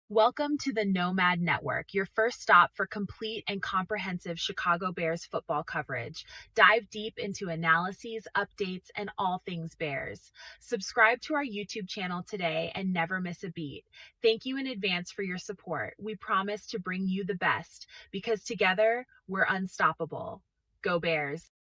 Welcome to the Nomad Network, your first stop for complete and comprehensive Chicago Bears football coverage. Dive deep into analyses, updates, and all things Bears. Subscribe to our YouTube channel today and never miss a beat. Thank you in advance for your support. We promise to bring you the best because together we're unstoppable. Go Bears!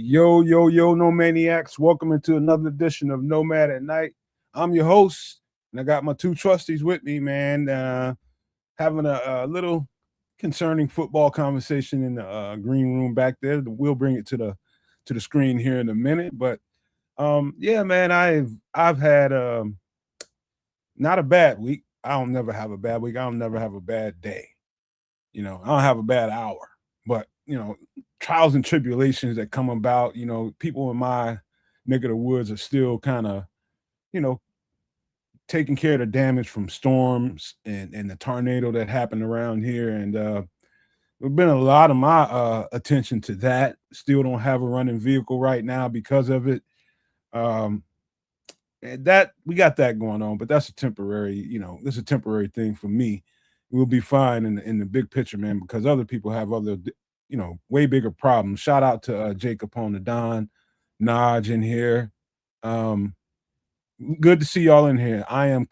Yo, Nomaniacs. Welcome into another edition of Nomad at Night. I'm your host, and I got my two trustees with me, man, having a little concerning football conversation in the green room back there. We'll bring it to the screen here in a minute. But, yeah, man, I've had not a bad week. I don't never have a bad week. I don't never have a bad day. I don't have a bad hour. But, trials and tribulations that come about, people in my neck of the woods are still kind of, taking care of the damage from storms and the tornado that happened around here. And there's been a lot of my attention to that. Still don't have a running vehicle right now because of it. And that we got that going on, but that's a temporary, this is a temporary thing for me. We'll be fine in the big picture, man, because other people have other way bigger problems. Shout out to Jacob on the Don, Naj in here. Good to see y'all in here. I am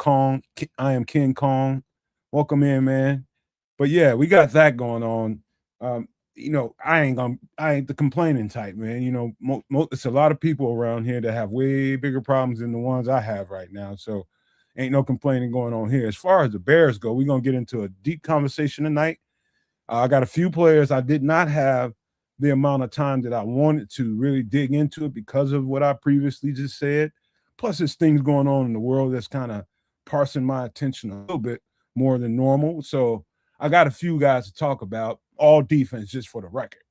King Kong. Welcome in, man. But yeah, we got that going on. I ain't the complaining type, man. It's a lot of people around here that have way bigger problems than the ones I have right now. So ain't no complaining going on here. As far as the Bears go, we're gonna get into a deep conversation tonight. I got a few players I did not have the amount of time that I wanted to really dig into it because of what I previously just said. Plus, there's things going on in the world that's kind of parsing my attention a little bit more than normal. So I got a few guys to talk about, all defense, just for the record.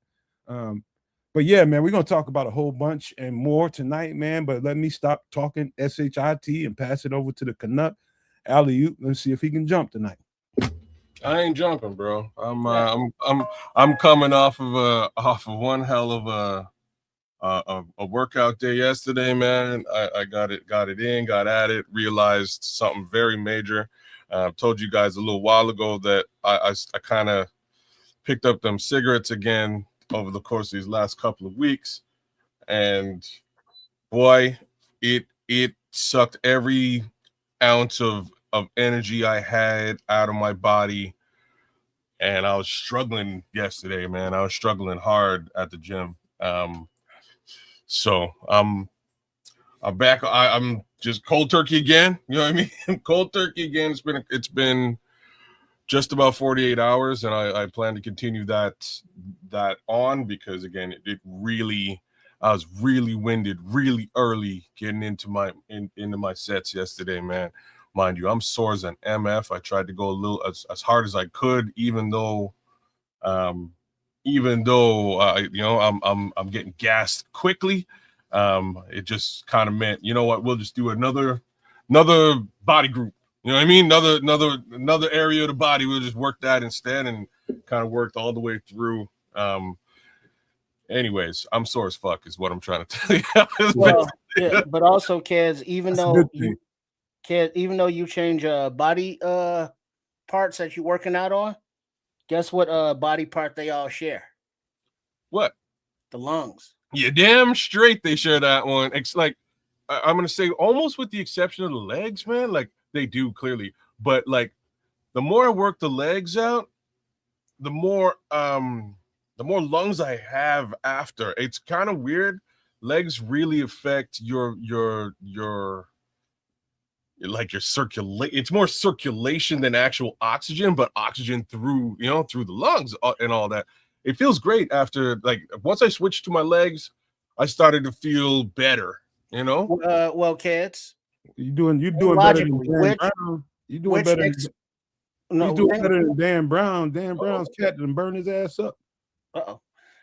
But yeah, man, we're going to talk about a whole bunch and more tonight, man. But let me stop talking SHIT and pass it over to the Canuck. Alley-oop. Let's see if he can jump tonight. I ain't jumping, bro. I'm coming off of one hell of a workout day yesterday, man. I got it in, got at it, realized something very major. Told you guys a little while ago that I kind of picked up them cigarettes again over the course of these last couple of weeks, and boy, it sucked every ounce of energy I had out of my body. And I was struggling yesterday, man. I was struggling hard at the gym. So I'm back. I'm just cold turkey again. You know what I mean? Cold turkey again. It's been just about 48 hours, and I plan to continue that on because again, it really, I was really winded, really early getting into my sets yesterday, man. Mind you, I'm sore as an MF. I tried to go a little as hard as I could, even though I'm getting gassed quickly. It just kind of meant, you know what, we'll just do another body group. You know what I mean? Another area of the body. We'll just work that instead, and kind of worked all the way through. Anyways, I'm sore as fuck is what I'm trying to tell you. Well, yeah, but also, kids, even though you change body parts that you're working out on, guess what body part they all share? What? The lungs. Yeah, damn straight they share that one. It's like, I'm gonna say almost with the exception of the legs, man. Like they do clearly, but like the more I work the legs out, the more lungs I have after. It's kind of weird. Legs really affect your like your circulate. It's more circulation than actual oxygen, but oxygen through through the lungs and all that. It feels great after, like, once I switched to my legs, I started to feel better. Well, kids, you're doing better than logically, Dan Brown. You're doing better. He's doing better than Dan Brown. Dan Brown's cat done burned his ass up.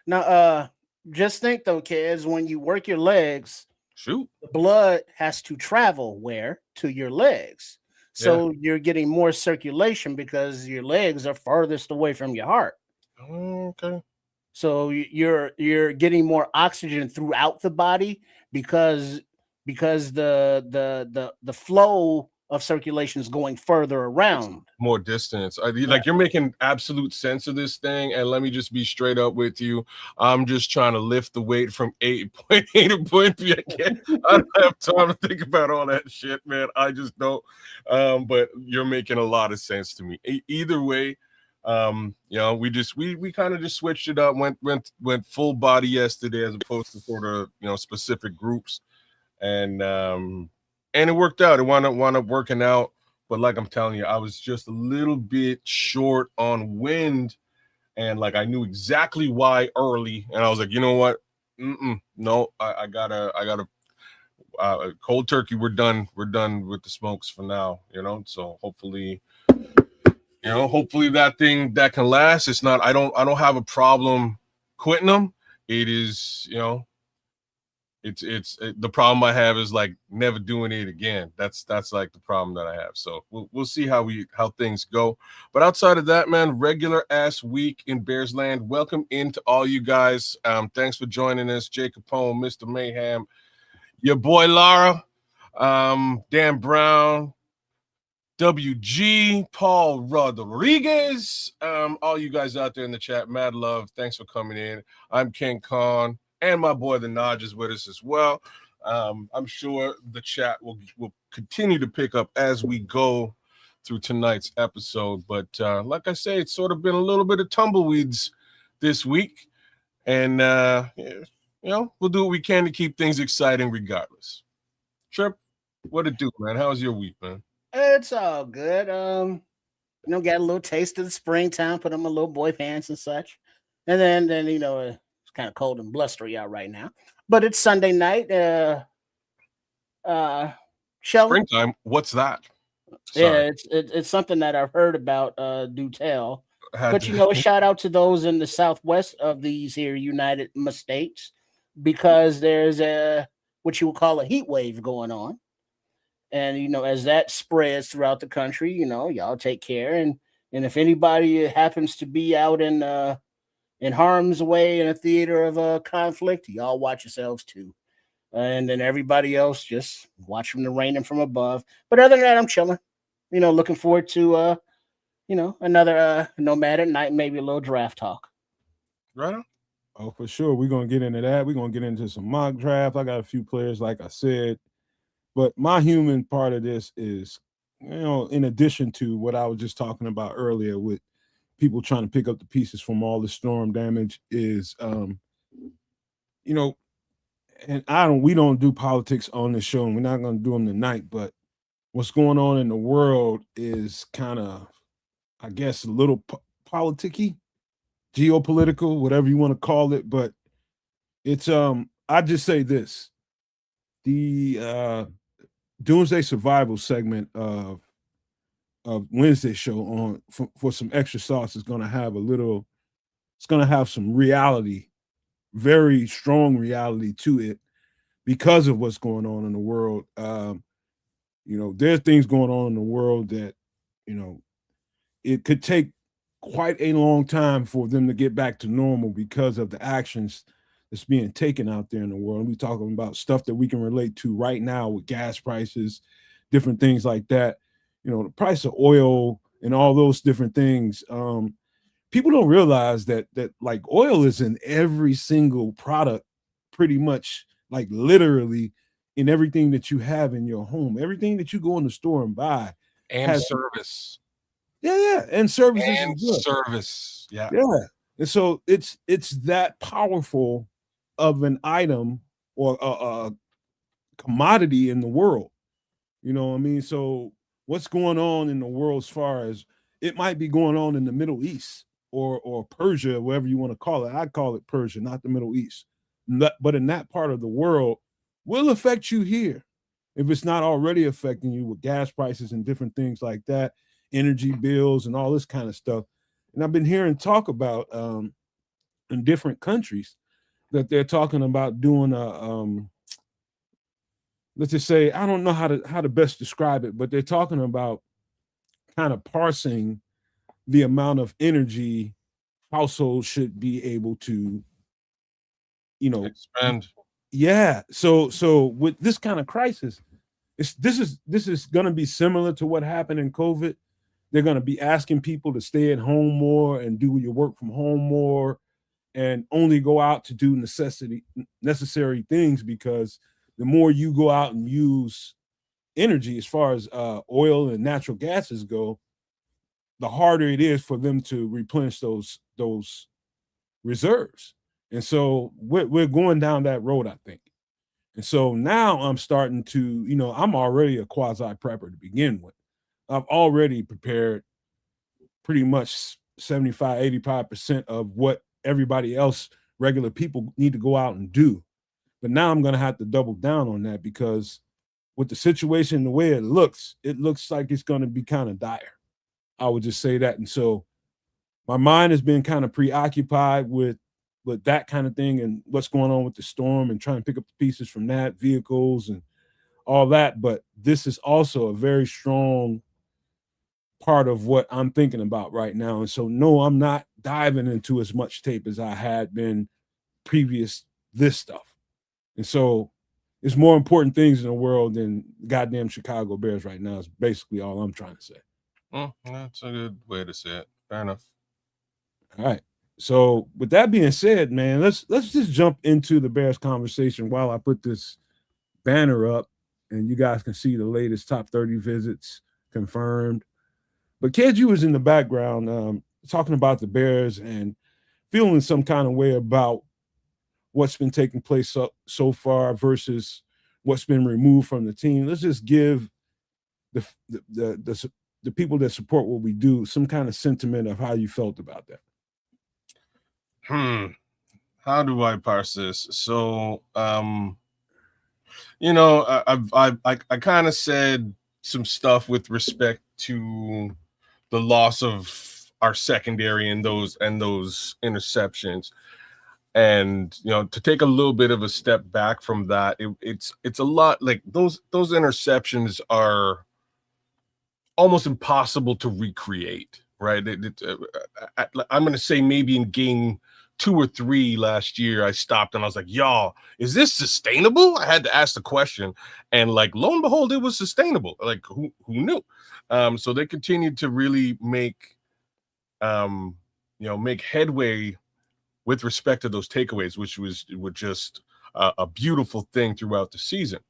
Now, just think though, kids, when you work your legs, shoot, the blood has to travel where? To your legs. So you're getting more circulation because your legs are farthest away from your heart. Okay. So you're getting more oxygen throughout the body because the flow of circulation is going further around. More distance. Like, you're making absolute sense of this thing. And let me just be straight up with you. I'm just trying to lift the weight from point A to point B. I don't have time to think about all that shit, man. I just don't. But you're making a lot of sense to me. Either way, we kind of just switched it up, went full body yesterday as opposed to sort of specific groups, and it worked out. It wound up working out. But like I'm telling you, I was just a little bit short on wind, and like I knew exactly why early, and I was like, you know what? No, I gotta cold turkey. We're done with the smokes for now. So hopefully that thing that can last. It's not. I don't have a problem quitting them. It is, it's the problem I have is like never doing it again. That's like the problem that I have. So we'll see how things go. But outside of that, man, regular ass week in Bears land. Welcome into all you guys. Thanks for joining us, Jacob Capone, Mr. Mayhem, your boy Lara, Dan Brown, WG, Paul Rodriguez, all you guys out there in the chat, mad love. Thanks for coming in. I'm King Khan, and my boy the Naj is with us as well. I'm sure the chat will continue to pick up as we go through tonight's episode. But like I say, it's sort of been a little bit of tumbleweeds this week, and we'll do what we can to keep things exciting regardless. Trip, what it do, man? How's your week, man? It's all good. Got a little taste of the springtime, put on my little boy pants and such. And then it's kind of cold and blustery out right now. But it's Sunday night. Springtime, what's that? Sorry. Yeah, it's something that I've heard about, do tell. But a shout out to those in the southwest of these here United States, because there's what you would call a heat wave going on. And, as that spreads throughout the country, y'all take care. And if anybody happens to be out in harm's way in a theater of conflict, y'all watch yourselves too. And then everybody else, just watch from the raining from above. But other than that, I'm chilling. Looking forward to, another Nomad at night, maybe a little draft talk. Right on. Oh, for sure. We're going to get into that. We're going to get into some mock draft. I got a few players, like I said. But my human part of this is, in addition to what I was just talking about earlier with people trying to pick up the pieces from all the storm damage, is, and we don't do politics on the show, and we're not going to do them tonight, but what's going on in the world is kind of, I guess, a little politicky, geopolitical, whatever you want to call it. But it's, I just say this, the Doomsday Survival segment of Wednesday show on for some extra sauce is going to have it's going to have some reality, very strong reality to it because of what's going on in the world. There's things going on in the world that, it could take quite a long time for them to get back to normal because of the actions that's being taken out there in the world. And we're talking about stuff that we can relate to right now with gas prices, different things like that. The price of oil and all those different things. People don't realize that like oil is in every single product, pretty much, like literally in everything that you have in your home. Everything that you go in the store and buy has service. Yeah, and services and service. Yeah. And so it's that powerful of an item or a commodity in the world. You know what I mean? So what's going on in the world as far as it might be going on in the Middle East or Persia, whatever you want to call it. I call it Persia, not the Middle East. But in that part of the world will affect you here if it's not already affecting you with gas prices and different things like that, energy bills and all this kind of stuff. And I've been hearing talk about in different countries that they're talking about doing let's just say, I don't know how to best describe it, but they're talking about kind of parsing the amount of energy households should be able to, expand. Yeah. So with this kind of crisis, this is going to be similar to what happened in COVID. They're going to be asking people to stay at home more and do your work from home more, and only go out to do necessary things, because the more you go out and use energy as far as oil and natural gases go, the harder it is for them to replenish those reserves. And so we're going down that road, I think. And so now I'm starting to, I'm already a quasi prepper to begin with. I've already prepared pretty much 75, 85% of what everybody else, regular people, need to go out and do. But now I'm going to have to double down on that, because with the situation, the way it looks like it's going to be kind of dire. I would just say that. And so my mind has been kind of preoccupied with that kind of thing and what's going on with the storm and trying to pick up the pieces from that, vehicles and all that. But this is also a very strong part of what I'm thinking about right now. And so, no, I'm not diving into as much tape as I had been previous this stuff. And so it's more important things in the world than goddamn Chicago Bears right now is basically all I'm trying to say. That's a good way to say it. Fair enough. All right. So with that being said, man, let's just jump into the Bears conversation while I put this banner up and you guys can see the latest top 30 visits confirmed. But KG was in the background talking about the Bears and feeling some kind of way about what's been taking place so far versus what's been removed from the team. Let's just give the people that support what we do some kind of sentiment of how you felt about that. How do I parse this? So, I kind of said some stuff with respect to the loss of our secondary and those interceptions. And to take a little bit of a step back from that, it's a lot like those interceptions are almost impossible to recreate, right? I'm going to say maybe in game 2 or 3 last year, I stopped and I was like, y'all, is this sustainable? I had to ask the question, and like, lo and behold, it was sustainable. Like, who knew? So they continued to really make headway with respect to those takeaways, which were just a beautiful thing throughout the season.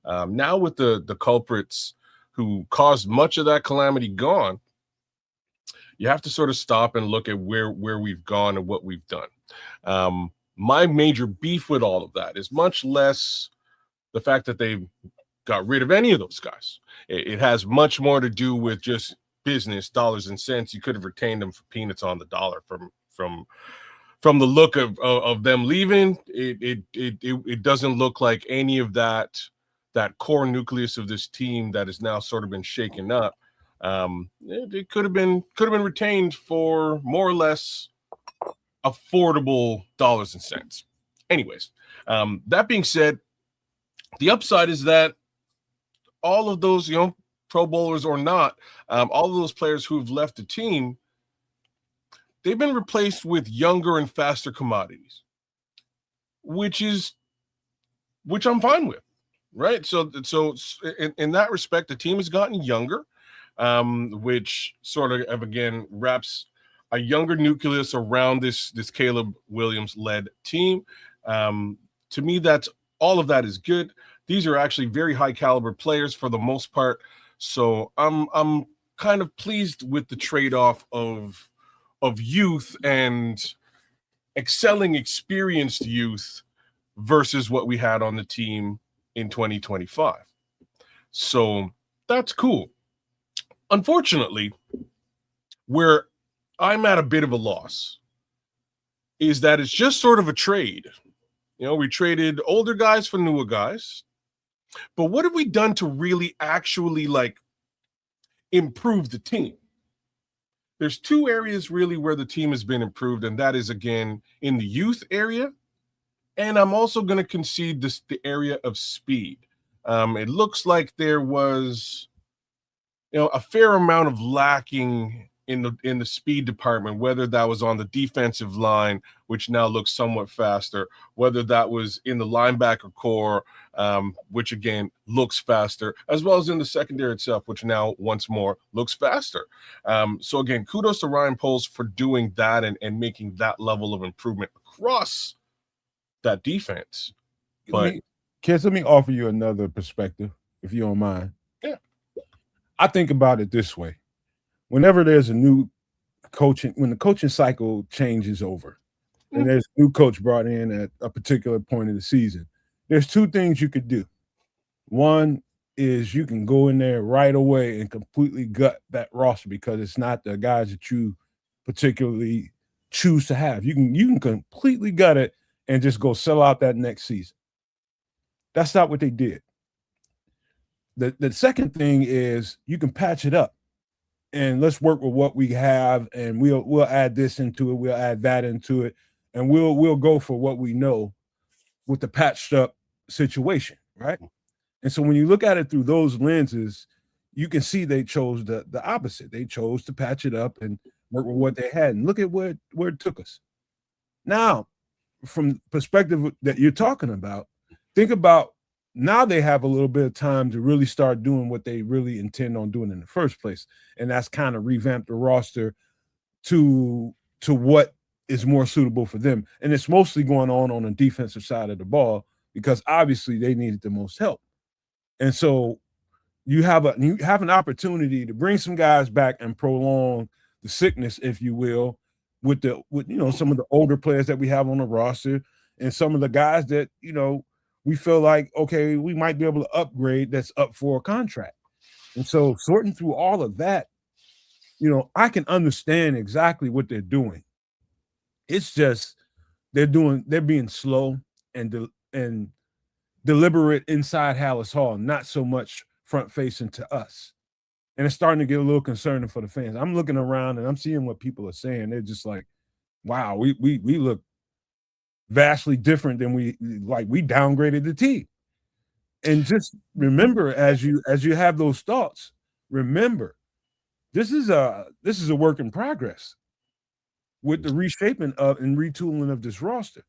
Now with the culprits who caused much of that calamity gone, you have to sort of stop and look at where we've gone and what we've done. My major beef with all of that is much less the fact that they got rid of any of those guys. It has much more to do with just business, dollars and cents. You could have retained them for peanuts on the dollar from the look of them leaving. It doesn't look like any of that core nucleus of this team that has now sort of been shaken up. It could have been retained for more or less affordable dollars and cents. Anyways, that being said, the upside is that all of those, Pro Bowlers or not, all of those players who've left the team, they've been replaced with younger and faster commodities, which I'm fine with, right? So in that respect, the team has gotten younger, which sort of again wraps a younger nucleus around this Caleb Williams-led team. To me, that's all of that is good. These are actually very high caliber players for the most part. So I'm kind of pleased with the trade-off of youth and excelling experienced youth versus what we had on the team in 2025. So that's cool. Unfortunately, where I'm at a bit of a loss is that it's just sort of a trade. You know, we traded older guys for newer guys. But what have we done to really actually like improve the team? There's two areas really where the team has been improved, and that is, again, in the youth area. And I'm also going to concede the area of speed. It looks like there was, a fair amount of lacking in the speed department, whether that was on the defensive line, which now looks somewhat faster, whether that was in the linebacker core, which again looks faster, as well as in the secondary itself, which now once more looks faster. So again, kudos to Ryan Poles for doing that and making that level of improvement across that defense. But Kids, let me offer you another perspective, if you don't mind. Yeah. I think about it this way. Whenever there's a new coaching, when the coaching cycle changes over and there's a new coach brought in at a particular point of the season, there's two things you could do. One is you can go in there right away and completely gut that roster because it's not the guys that you particularly choose to have. You can completely gut it and just go sell out that next season. That's not what they did. The second thing is you can patch it up. And let's work with what we have, and we'll add this into it, we'll add that into it, and we'll go for what we know with the patched up situation, right? And so when you look at it through those lenses, you can see they chose the opposite. They chose to patch it up and work with what they had, and look at where it took us. Now, from the perspective that you're talking about, think about now they have a little bit of time to really start doing what they really intend on doing in the first place. And that's kind of revamp the roster to what is more suitable for them. And it's mostly going on the defensive side of the ball because obviously they needed the most help. And so you have an opportunity to bring some guys back and prolong the sickness, if you will, with some of the older players that we have on the roster and some of the guys that, we feel like, okay, we might be able to upgrade that's up for a contract. And so sorting through all of that, I can understand exactly what they're doing. It's just they're being slow and deliberate inside Hallis Hall, not so much front facing to us. And it's starting to get a little concerning for the fans. I'm looking around and I'm seeing what people are saying. They're just like, wow, we look vastly different than we downgraded the team. And just remember, as you have those thoughts, remember this is a work in progress with the reshaping of and retooling of this roster.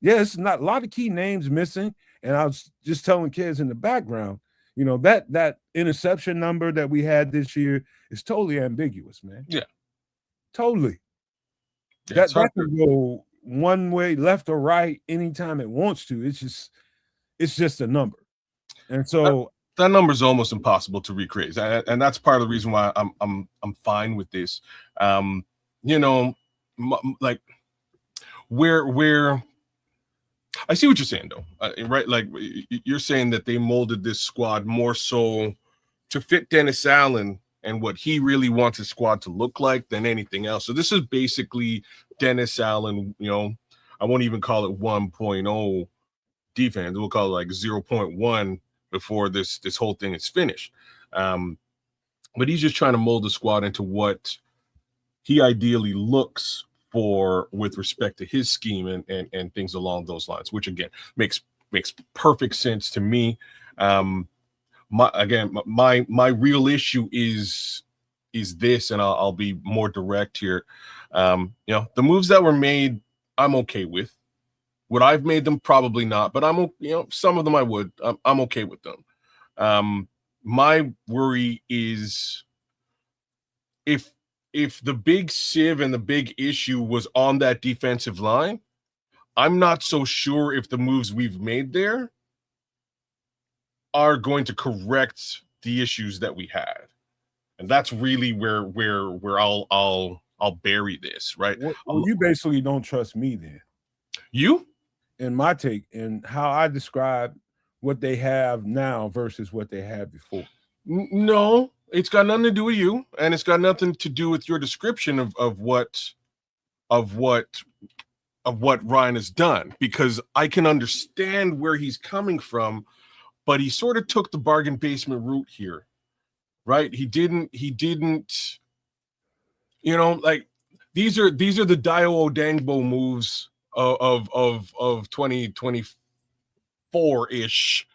Yeah, it's not a lot of key names missing. And I was just telling kids in the background, that interception number that we had this year is totally ambiguous, man. Yeah, totally. That can go one way, left or right, anytime it wants to. It's just a number. And so that number is almost impossible to recreate. And that's part of the reason why I'm fine with this. Like where I see what you're saying though, right? Like you're saying that they molded this squad more so to fit Dennis Allen and what he really wants his squad to look like than anything else. So this is basically Dennis Allen, I won't even call it 1.0 defense. We'll call it like 0.1 before this whole thing is finished. But he's just trying to mold the squad into what he ideally looks for with respect to his scheme and things along those lines, which again makes perfect sense to me. My real issue is this, and I'll be more direct here. The moves that were made, I'm okay with. Would I've made them? Probably not, but some of them I would. I'm okay with them. My worry is if the big sieve and the big issue was on that defensive line, I'm not so sure if the moves we've made there are going to correct the issues that we had. And that's really where I'll bury this, right? Well, you basically don't trust me then. You? In my take and how I describe what they have now versus what they had before? No, it's got nothing to do with you, and it's got nothing to do with your description of what Ryan has done, because I can understand where he's coming from, but he sort of took the bargain basement route here, right? He didn't, you know, like these are the Dio Odangbo moves of 2024-ish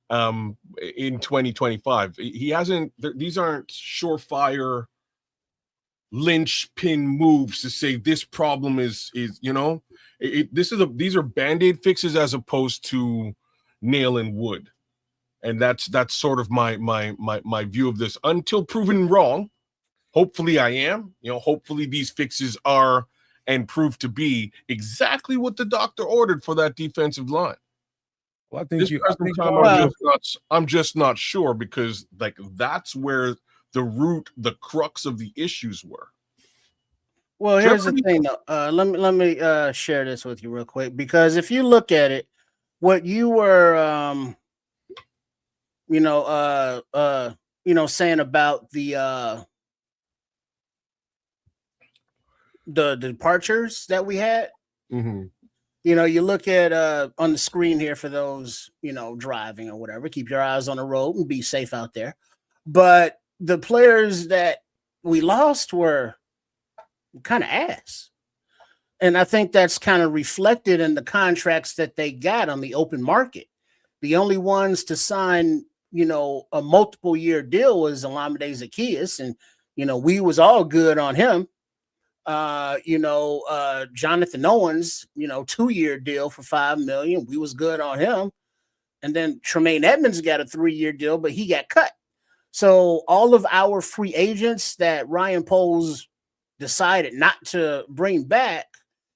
in 2025. He hasn't, these aren't surefire linchpin moves to say this problem is you know, these are band-aid fixes as opposed to nail in wood. And that's sort of my view of this until proven wrong. Hopefully I am, you know, hopefully these fixes are and prove to be exactly what the doctor ordered for that defensive line. Well, I think I'm just not sure, because like that's where the crux of the issues were. Well, here's the thing though. Let me share this with you real quick, because if you look at it, what you were saying about the departures that we had. Mm-hmm. You know, you look at on the screen here for those, you know, driving or whatever, keep your eyes on the road and be safe out there. But the players that we lost were kind of ass. And I think that's kind of reflected in the contracts that they got on the open market. The only ones to sign, you know, a multiple year deal was Olamide Zaccheaus. And, you know, we was all good on him. Jonathan Owens, you know, 2-year deal for $5 million. We was good on him. And then Tremaine Edmonds got a 3-year deal, but he got cut. So all of our free agents that Ryan Poles decided not to bring back,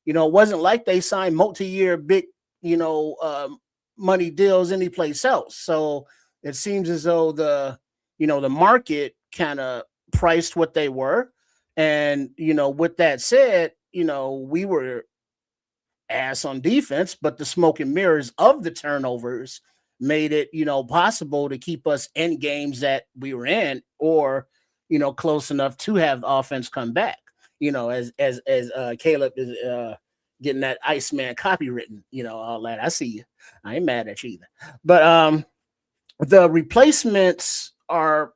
you know, it wasn't like they signed multi-year big, you know, money deals anyplace else. So it seems as though the market kind of priced what they were. And, you know, with that said, you know, we were ass on defense, but the smoke and mirrors of the turnovers made it, you know, possible to keep us in games that we were in, or, you know, close enough to have the offense come back, you know, as Caleb is getting that Iceman copywritten, you know, all that. I see you. I ain't mad at you either. But the replacements are,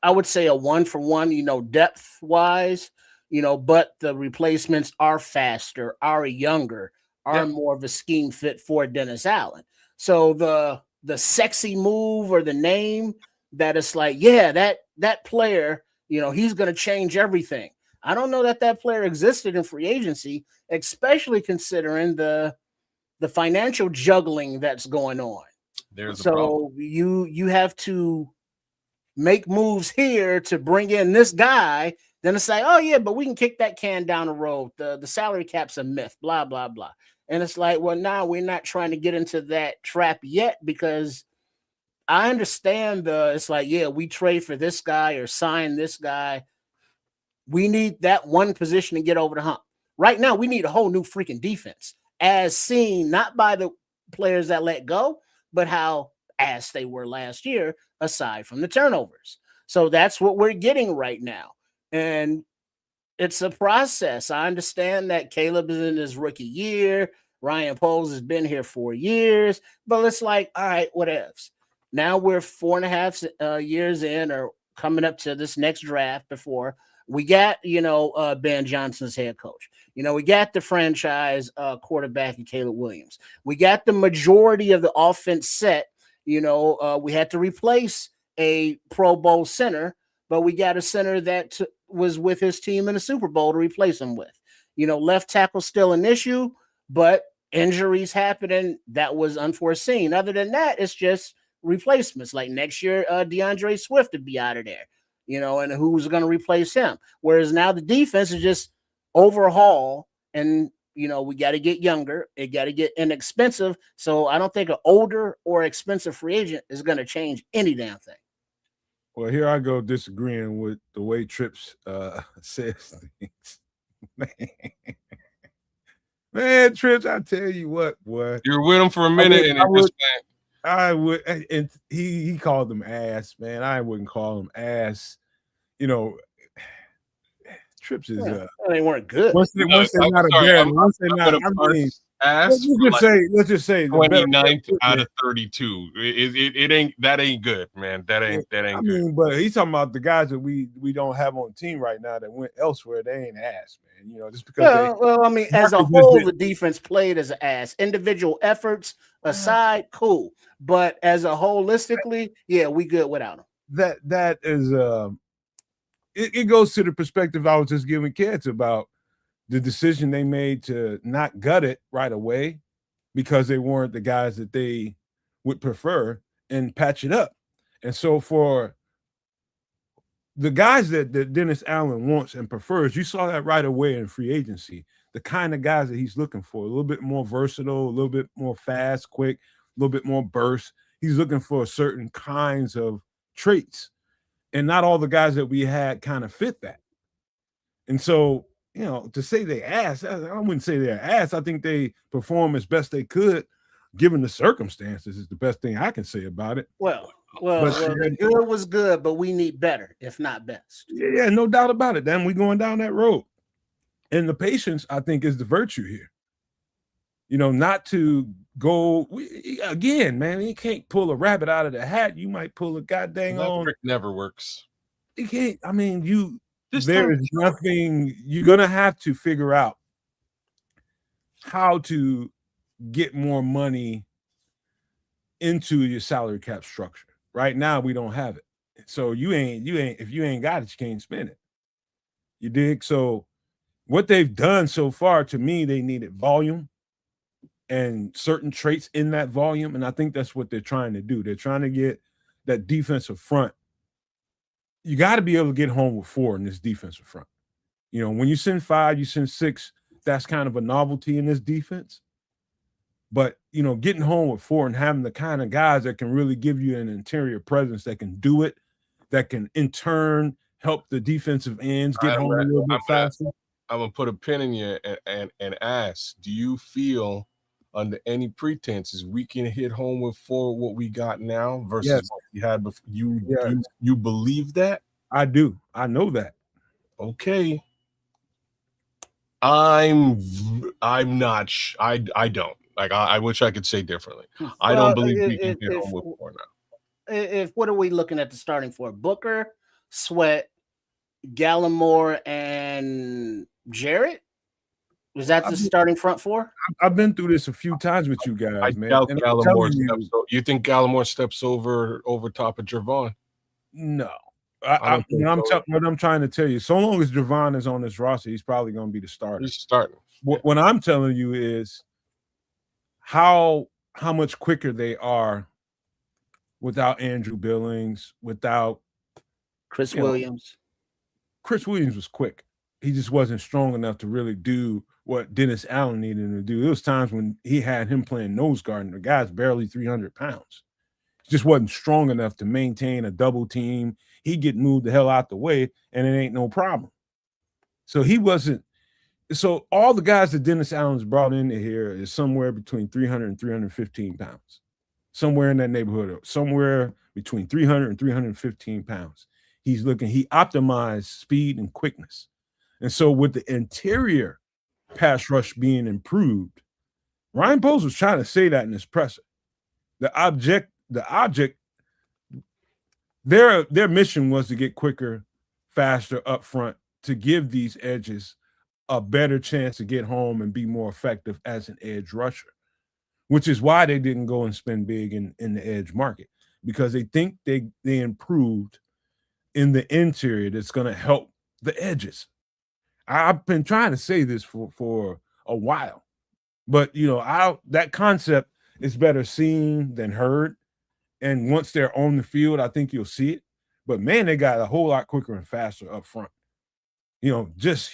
I would say, a 1-for-1, you know, depth wise, you know, but the replacements are faster, are younger, are more of a scheme fit for Dennis Allen. So the sexy move or the name that it's like, yeah, that player, you know, he's going to change everything. I don't know that player existed in free agency, especially considering the financial juggling that's going on. There's a problem. You have to make moves here to bring in this guy, then it's like, oh yeah, but we can kick that can down the road. The salary cap's a myth, blah, blah, blah. And it's like, well, now we're not trying to get into that trap yet, because I understand it's like, yeah, we trade for this guy or sign this guy. We need that one position to get over the hump. Right now, we need a whole new freaking defense, as seen not by the players that let go, but how ass they were last year, aside from the turnovers. So that's what we're getting right now. And it's a process. I understand that Caleb is in his rookie year. Ryan Poles has been here 4 years, but it's like, all right, what else? Now we're 4.5 years in, or coming up to this next draft before we got, you know, Ben Johnson's head coach. You know, we got the franchise quarterback in Caleb Williams. We got the majority of the offense set. You know, we had to replace a Pro Bowl center, but we got a center that was with his team in the Super Bowl to replace him with. You know, left tackle still an issue, but injuries happening, that was unforeseen. Other than that, it's just replacements. Like next year, DeAndre Swift would be out of there, you know, and who's going to replace him? Whereas now the defense is just overhaul, and you know, we got to get younger. It got to get inexpensive. So I don't think an older or expensive free agent is going to change any damn thing. Well, here I go disagreeing with the way Trips says things. Man, Trips, I tell you what, boy. You're with him for a minute, and it just I would, and he called them ass, man. I wouldn't call them ass. You know, Trips is they weren't good. Once they're not a bad, once they're not, I mean, ass. Let's just say 29th out of 32. It ain't good, man. That ain't I good. mean, but he's talking about the guys that we don't have on the team right now that went elsewhere. They ain't ass, man. You know, just because. Well, I mean, as a whole, the defense played as an ass. Individual efforts aside, cool. But as a holistically, yeah, we good without them. That is it goes to the perspective I was just giving kids about the decision they made to not gut it right away because they weren't the guys that they would prefer and patch it up. And so for the guys that Dennis Allen wants and prefers, you saw that right away in free agency, the kind of guys that he's looking for, a little bit more versatile, a little bit more fast, quick, a little bit more burst. He's looking for certain kinds of traits. And not all the guys that we had kind of fit that. And so, you know, to say they ass, I wouldn't say they're ass. I think they perform as best they could, given the circumstances, is the best thing I can say about it. Well, the good was good, but we need better, if not best. Yeah, no doubt about it. Then we're going down that road. And the patience, I think, is the virtue here. You know, not to go again, man. You can't pull a rabbit out of the hat. You might pull a goddamn on. Trick never works. You can't. I mean, there is nothing. You're gonna have to figure out how to get more money into your salary cap structure. Right now, we don't have it. So you ain't. If you ain't got it, you can't spend it. You dig? So what they've done so far, to me, they needed volume and certain traits in that volume. And I think that's what they're trying to do. They're trying to get that defensive front. You got to be able to get home with 4 in this defensive front. You know, when you send 5, you send 6, that's kind of a novelty in this defense. But, you know, getting home with 4 and having the kind of guys that can really give you an interior presence that can do it, that can in turn help the defensive ends get home a little bit faster. I'm going to put a pin in you and ask, do you feel under any pretenses we can hit home with 4 what we got now versus what we had before? You believe that? I do. I know that. Okay. I'm not. I don't. Like, I wish I could say differently. I don't believe we can hit home with 4 now. If what are we looking at the starting for? Booker, Sweat, Gallimore, and Jarrett? Was that the starting front 4? I've been through this a few times with you guys, man. You think Gallimore steps over top of Javon? No. What I'm trying to tell you, so long as Javon is on this roster, he's probably going to be the starter. He's starting. What I'm telling you is how much quicker they are without Andrew Billings, without Chris Williams. Chris Williams was quick. He just wasn't strong enough to really do what Dennis Allen needed him to do. There was times when he had him playing nose guard, and the guy's barely 300 pounds. He just wasn't strong enough to maintain a double team. He'd get moved the hell out the way, and it ain't no problem. So he wasn't. So all the guys that Dennis Allen's brought into here is somewhere between 300 and 315 pounds. Somewhere in that neighborhood, somewhere between 300 and 315 pounds. He optimized speed and quickness. And so with the interior pass rush being improved, Ryan Poles was trying to say that in his presser. The object, their mission was to get quicker, faster up front, to give these edges a better chance to get home and be more effective as an edge rusher, which is why they didn't go and spend big in the edge market, because they think they improved in the interior that's going to help the edges. I've been trying to say this for a while, but that concept is better seen than heard. And once they're on the field, I think you'll see it. But man, they got a whole lot quicker and faster up front. Just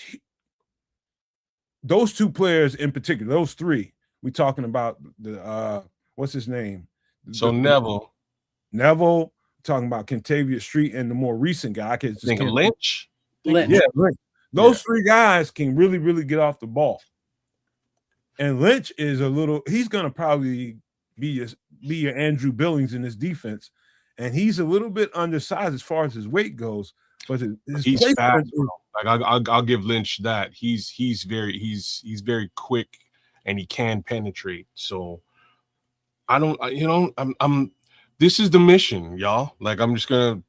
those 2 players in particular, those 3. We're talking about the what's his name? So Neville, talking about Kentavious Street, and the more recent guy, I can just Lynch. Yeah, Lynch. Those 3 guys can really, really get off the ball. And Lynch is he's going to probably be be your Andrew Billings in this defense, and he's a little bit undersized as far as his weight goes. But he's fast, bro. Like I'll give Lynch that. He's very quick and he can penetrate. So I'm this is the mission, y'all. Like I'm just gonna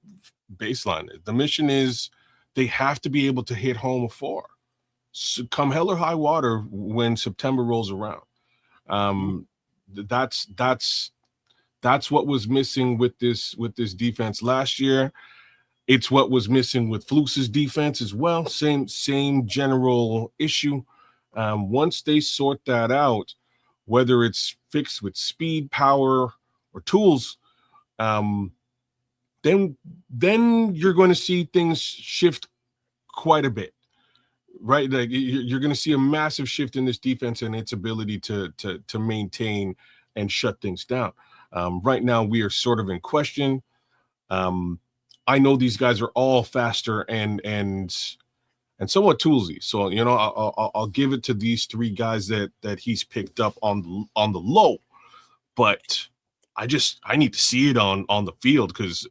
baseline it. The mission is they have to be able to hit home a 4. So come hell or high water when September rolls around. That's what was missing with this defense last year. It's what was missing with Flukes' defense as well. Same general issue. Once they sort that out, whether it's fixed with speed, power, or tools, then you're going to see things shift quite a bit, right? Like you're going to see a massive shift in this defense and its ability to maintain and shut things down. Right now, we are sort of in question. I know these guys are all faster and somewhat toolsy. So, you know, I'll give it to these 3 guys that he's picked up on the low. But I need to see it on the field because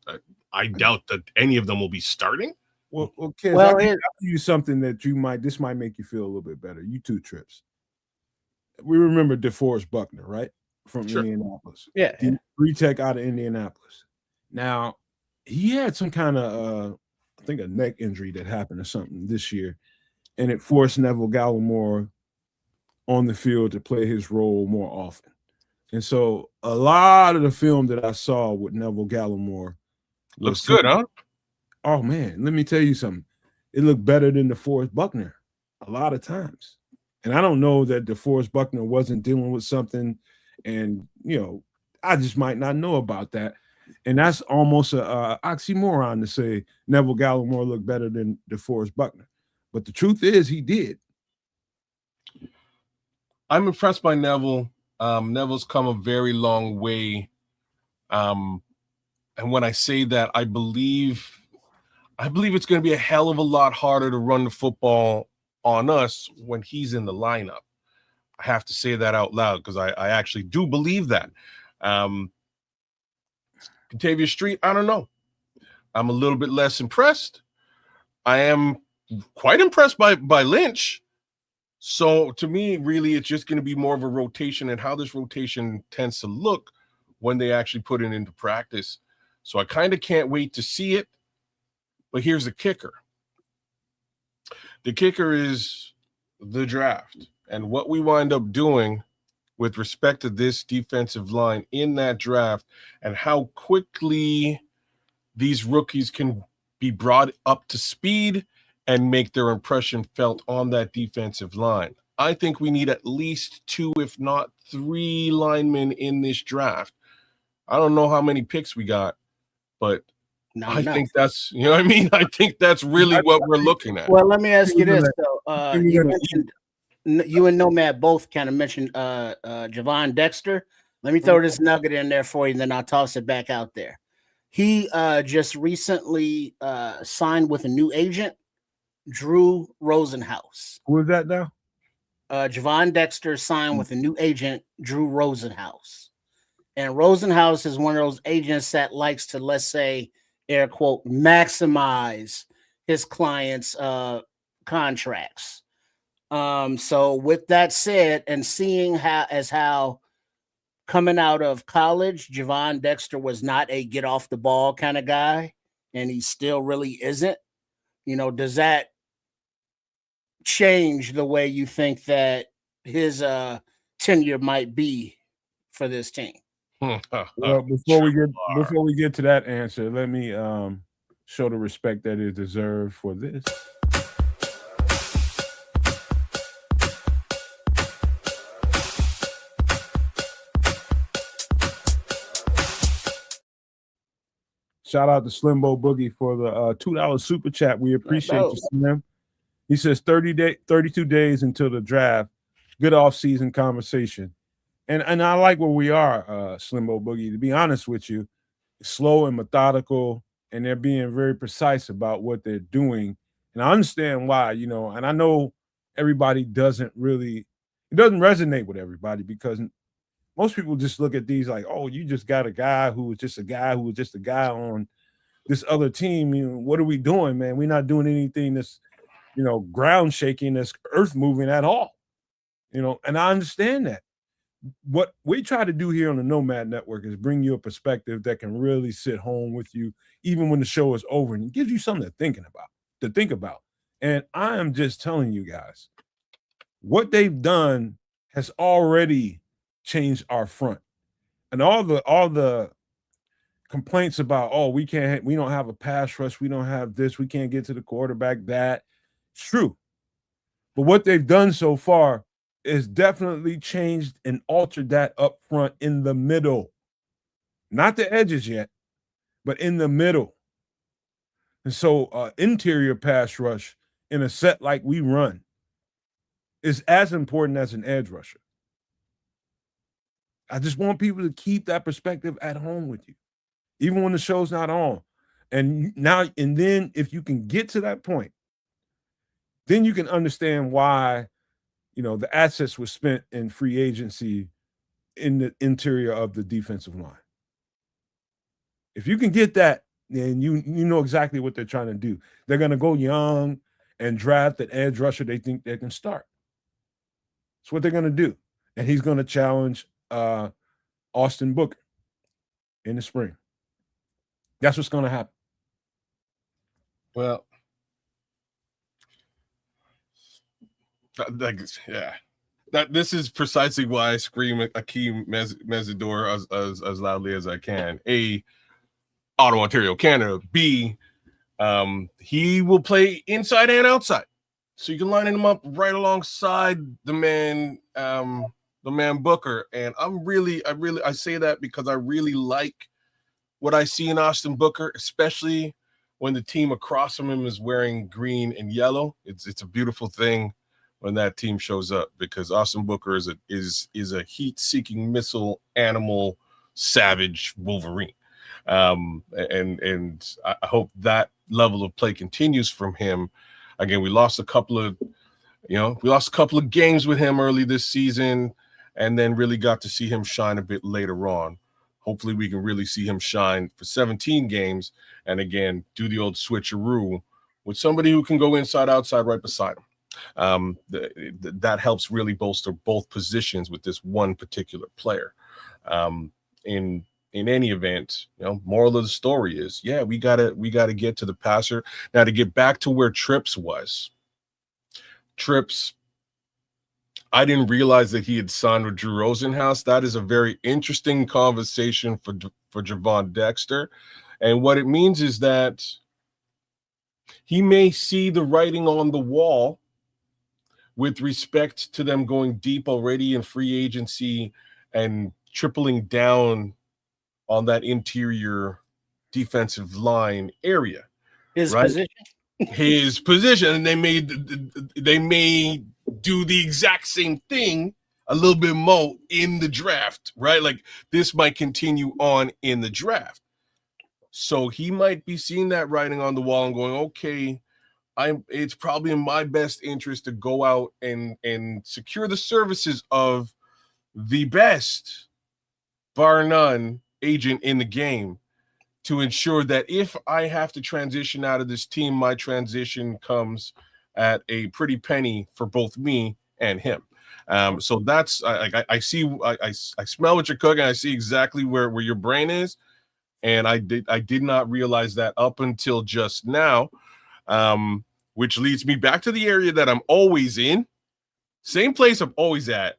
I doubt that any of them will be starting. Well, Kez, I'll give you something that this might make you feel a little bit better. You 2 trips. We remember DeForest Buckner, right? From Indianapolis. Yeah. 3 tech out of Indianapolis. Now, he had some kind of I think a neck injury that happened or something this year, and it forced Neville Gallimore on the field to play his role more often. And so a lot of the film that I saw with Neville Gallimore looks good, huh? Oh man, let me tell you something. It looked better than DeForest Buckner a lot of times. And I don't know that DeForest Buckner wasn't dealing with something, and you know, I just might not know about that. And that's almost a oxymoron to say Neville Gallimore looked better than DeForest Buckner. But the truth is he did. I'm impressed by Neville. Neville's come a very long way. And when I say that, I believe it's going to be a hell of a lot harder to run the football on us when he's in the lineup. I have to say that out loud because I actually do believe that. Kentavious Street, I don't know. I'm a little bit less impressed. I am quite impressed by Lynch. So to me, really, it's just going to be more of a rotation and how this rotation tends to look when they actually put it into practice. So I kind of can't wait to see it. But here's the kicker. The kicker is the draft and what we wind up doing with respect to this defensive line in that draft and how quickly these rookies can be brought up to speed and make their impression felt on that defensive line. I think we need at least 2, if not 3 linemen in this draft. I don't know how many picks we got, but I think that's, you know what I mean? I think that's really what we're looking at. Well, let me ask you this, though. You mentioned, you and Nomad both kind of mentioned Javon Dexter. Let me throw this nugget in there for you, and then I'll toss it back out there. He just recently signed with a new agent, Drew Rosenhaus. Who is that now? Javon Dexter signed with a new agent, Drew Rosenhaus. And Rosenhaus is one of those agents that likes to, let's say, air quote, maximize his clients' contracts. So with that said, and seeing how coming out of college, Javon Dexter was not a get off the ball kind of guy, and he still really isn't. You know, does that change the way you think that his tenure might be for this team? Well, before we get to that answer, let me show the respect that is deserved for this. Shout out to Slimbo Boogie for the $2 super chat. We appreciate you, Slim. He says 32 days until the draft. Good off-season conversation. And I like where we are, Slimbo Boogie. To be honest with you, slow and methodical, and they're being very precise about what they're doing. And I understand why, you know, and I know everybody doesn't resonate with everybody because most people just look at these like, oh, you just got a guy who was just a guy who was just a guy on this other team. You know, what are we doing, man? We're not doing anything that's, you know, ground shaking, that's earth moving at all. You know, and I understand that. What we try to do here on the Nomad Network is bring you a perspective that can really sit home with you, even when the show is over, and it gives you something to think about. And I am just telling you guys, what they've done has already changed our front. And all the complaints about, oh, we don't have a pass rush, we don't have this, we can't get to the quarterback, that it's true. But what they've done so far is definitely changed and altered that up front in the middle. Not the edges yet, but in the middle. And so interior pass rush in a set like we run is as important as an edge rusher. I just want people to keep that perspective at home with you, even when the show's not on. And then if you can get to that point, then you can understand why, you know, the assets were spent in free agency in the interior of the defensive line. If you can get that, then you know exactly what they're trying to do. They're going to go young and draft an edge rusher they think they can start. That's what they're going to do. And he's going to challenge Austin Booker in the spring. That's what's going to happen. Well, this is precisely why I scream Akeem Mesidor as loudly as I can. A, Ottawa, Ontario, Canada. B, he will play inside and outside, so you can line him up right alongside the man Booker. And I say that because I really like what I see in Austin Booker, especially when the team across from him is wearing green and yellow. It's a beautiful thing when that team shows up, because Austin Booker is a heat-seeking missile animal, savage Wolverine. And I hope that level of play continues from him. Again, we lost a couple of games with him early this season, and then really got to see him shine a bit later on. Hopefully we can really see him shine for 17 games, and again, do the old switcheroo with somebody who can go inside, outside, right beside him. That helps really bolster both positions with this one particular player. In any event, you know, moral of the story is, yeah, we gotta get to the passer. Now, to get back to where Trips was. Trips, I didn't realize that he had signed with Drew Rosenhaus. That is a very interesting conversation for Javon Dexter. And what it means is that he may see the writing on the wall with respect to them going deep already in free agency and tripling down on that interior defensive line area. His position. And they may do the exact same thing a little bit more in the draft, right? Like, this might continue on in the draft. So he might be seeing that writing on the wall and going, okay, it's probably in my best interest to go out and secure the services of the best, bar none, agent in the game, to ensure that if I have to transition out of this team, my transition comes at a pretty penny for both me and him. So that's I smell what you're cooking. I see exactly where your brain is, and I did not realize that up until just now. Which leads me back to the area that I'm always in, same place I'm always at,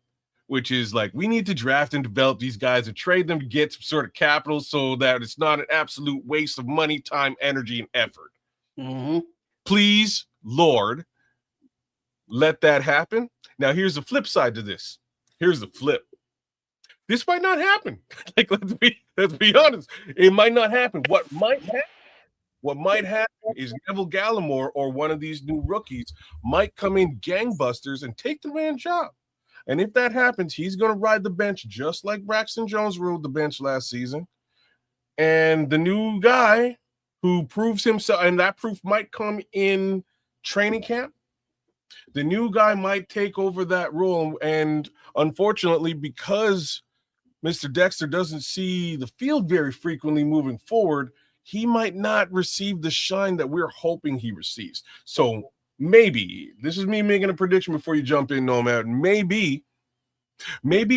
which is like, we need to draft and develop these guys and trade them to get some sort of capital so that it's not an absolute waste of money, time, energy, and effort. Mm-hmm. Please, Lord, let that happen. Now, here's the flip side to this. Here's the flip. This might not happen. Like, let's be honest. It might not happen. What might happen is Neville Gallimore or one of these new rookies might come in gangbusters and take the man's job. And if that happens, he's going to ride the bench just like Braxton Jones rode the bench last season. And the new guy who proves himself, and that proof might come in training camp, the new guy might take over that role. And unfortunately, because Mr. Dexter doesn't see the field very frequently moving forward, he might not receive the shine that we're hoping he receives. So maybe, this is me making a prediction before you jump in, Nomad. Maybe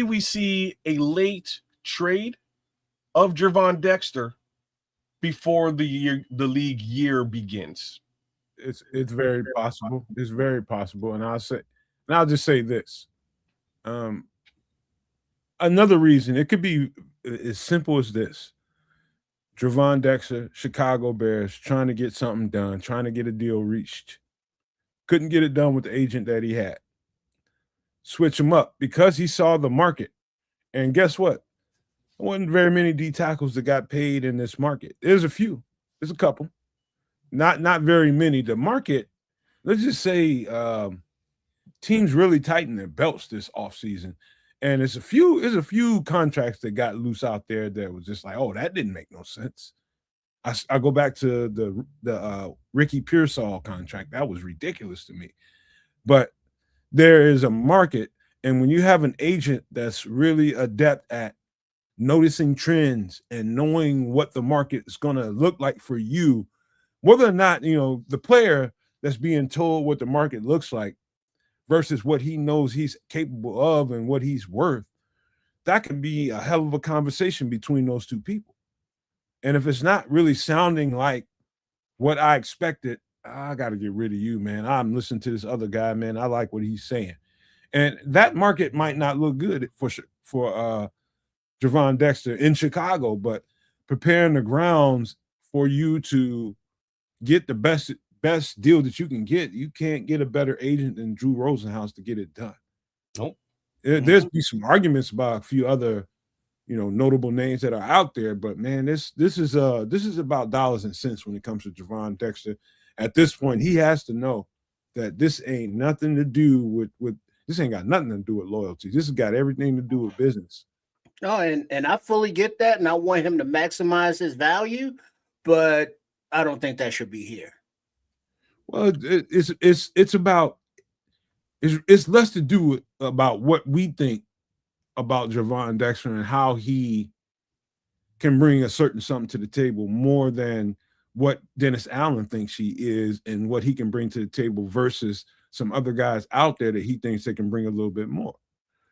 we see a late trade of Gervon Dexter before the league year begins. It's very possible. It's very possible. And I'll just say this. Another reason, it could be as simple as this. Gervon Dexter, Chicago Bears, trying to get something done, trying to get a deal reached. Couldn't get it done with the agent that he had. Switch him up because he saw the market. And guess what? There wasn't very many D tackles that got paid in this market. There's a few. There's a couple. Not very many. The market, let's just say teams really tightened their belts this offseason. And there's a few contracts that got loose out there that was just like, oh, that didn't make no sense. I go back to the Ricky Pearsall contract. That was ridiculous to me. But there is a market, and when you have an agent that's really adept at noticing trends and knowing what the market is going to look like for you, whether or not, the player that's being told what the market looks like versus what he knows he's capable of and what he's worth, that can be a hell of a conversation between those two people. And if it's not really sounding like what I expected, I got to get rid of you, man. I'm listening to this other guy, man. I like what he's saying. And that market might not look good for Gervon Dexter in Chicago, but preparing the grounds for you to get the best deal that you can get. You can't get a better agent than Drew Rosenhaus to get it done. Nope. There's be some arguments about a few other, notable names that are out there, but man, this is about dollars and cents when it comes to Gervon Dexter. At this point, he has to know that this ain't nothing to do with this ain't got nothing to do with loyalty. This has got everything to do with business. Oh, and I fully get that, and I want him to maximize his value, but I don't think that should be here. Well, it's about it's less to do about what we think about Gervon Dexter and how he can bring a certain something to the table more than what Dennis Allen thinks he is and what he can bring to the table versus some other guys out there that he thinks they can bring a little bit more.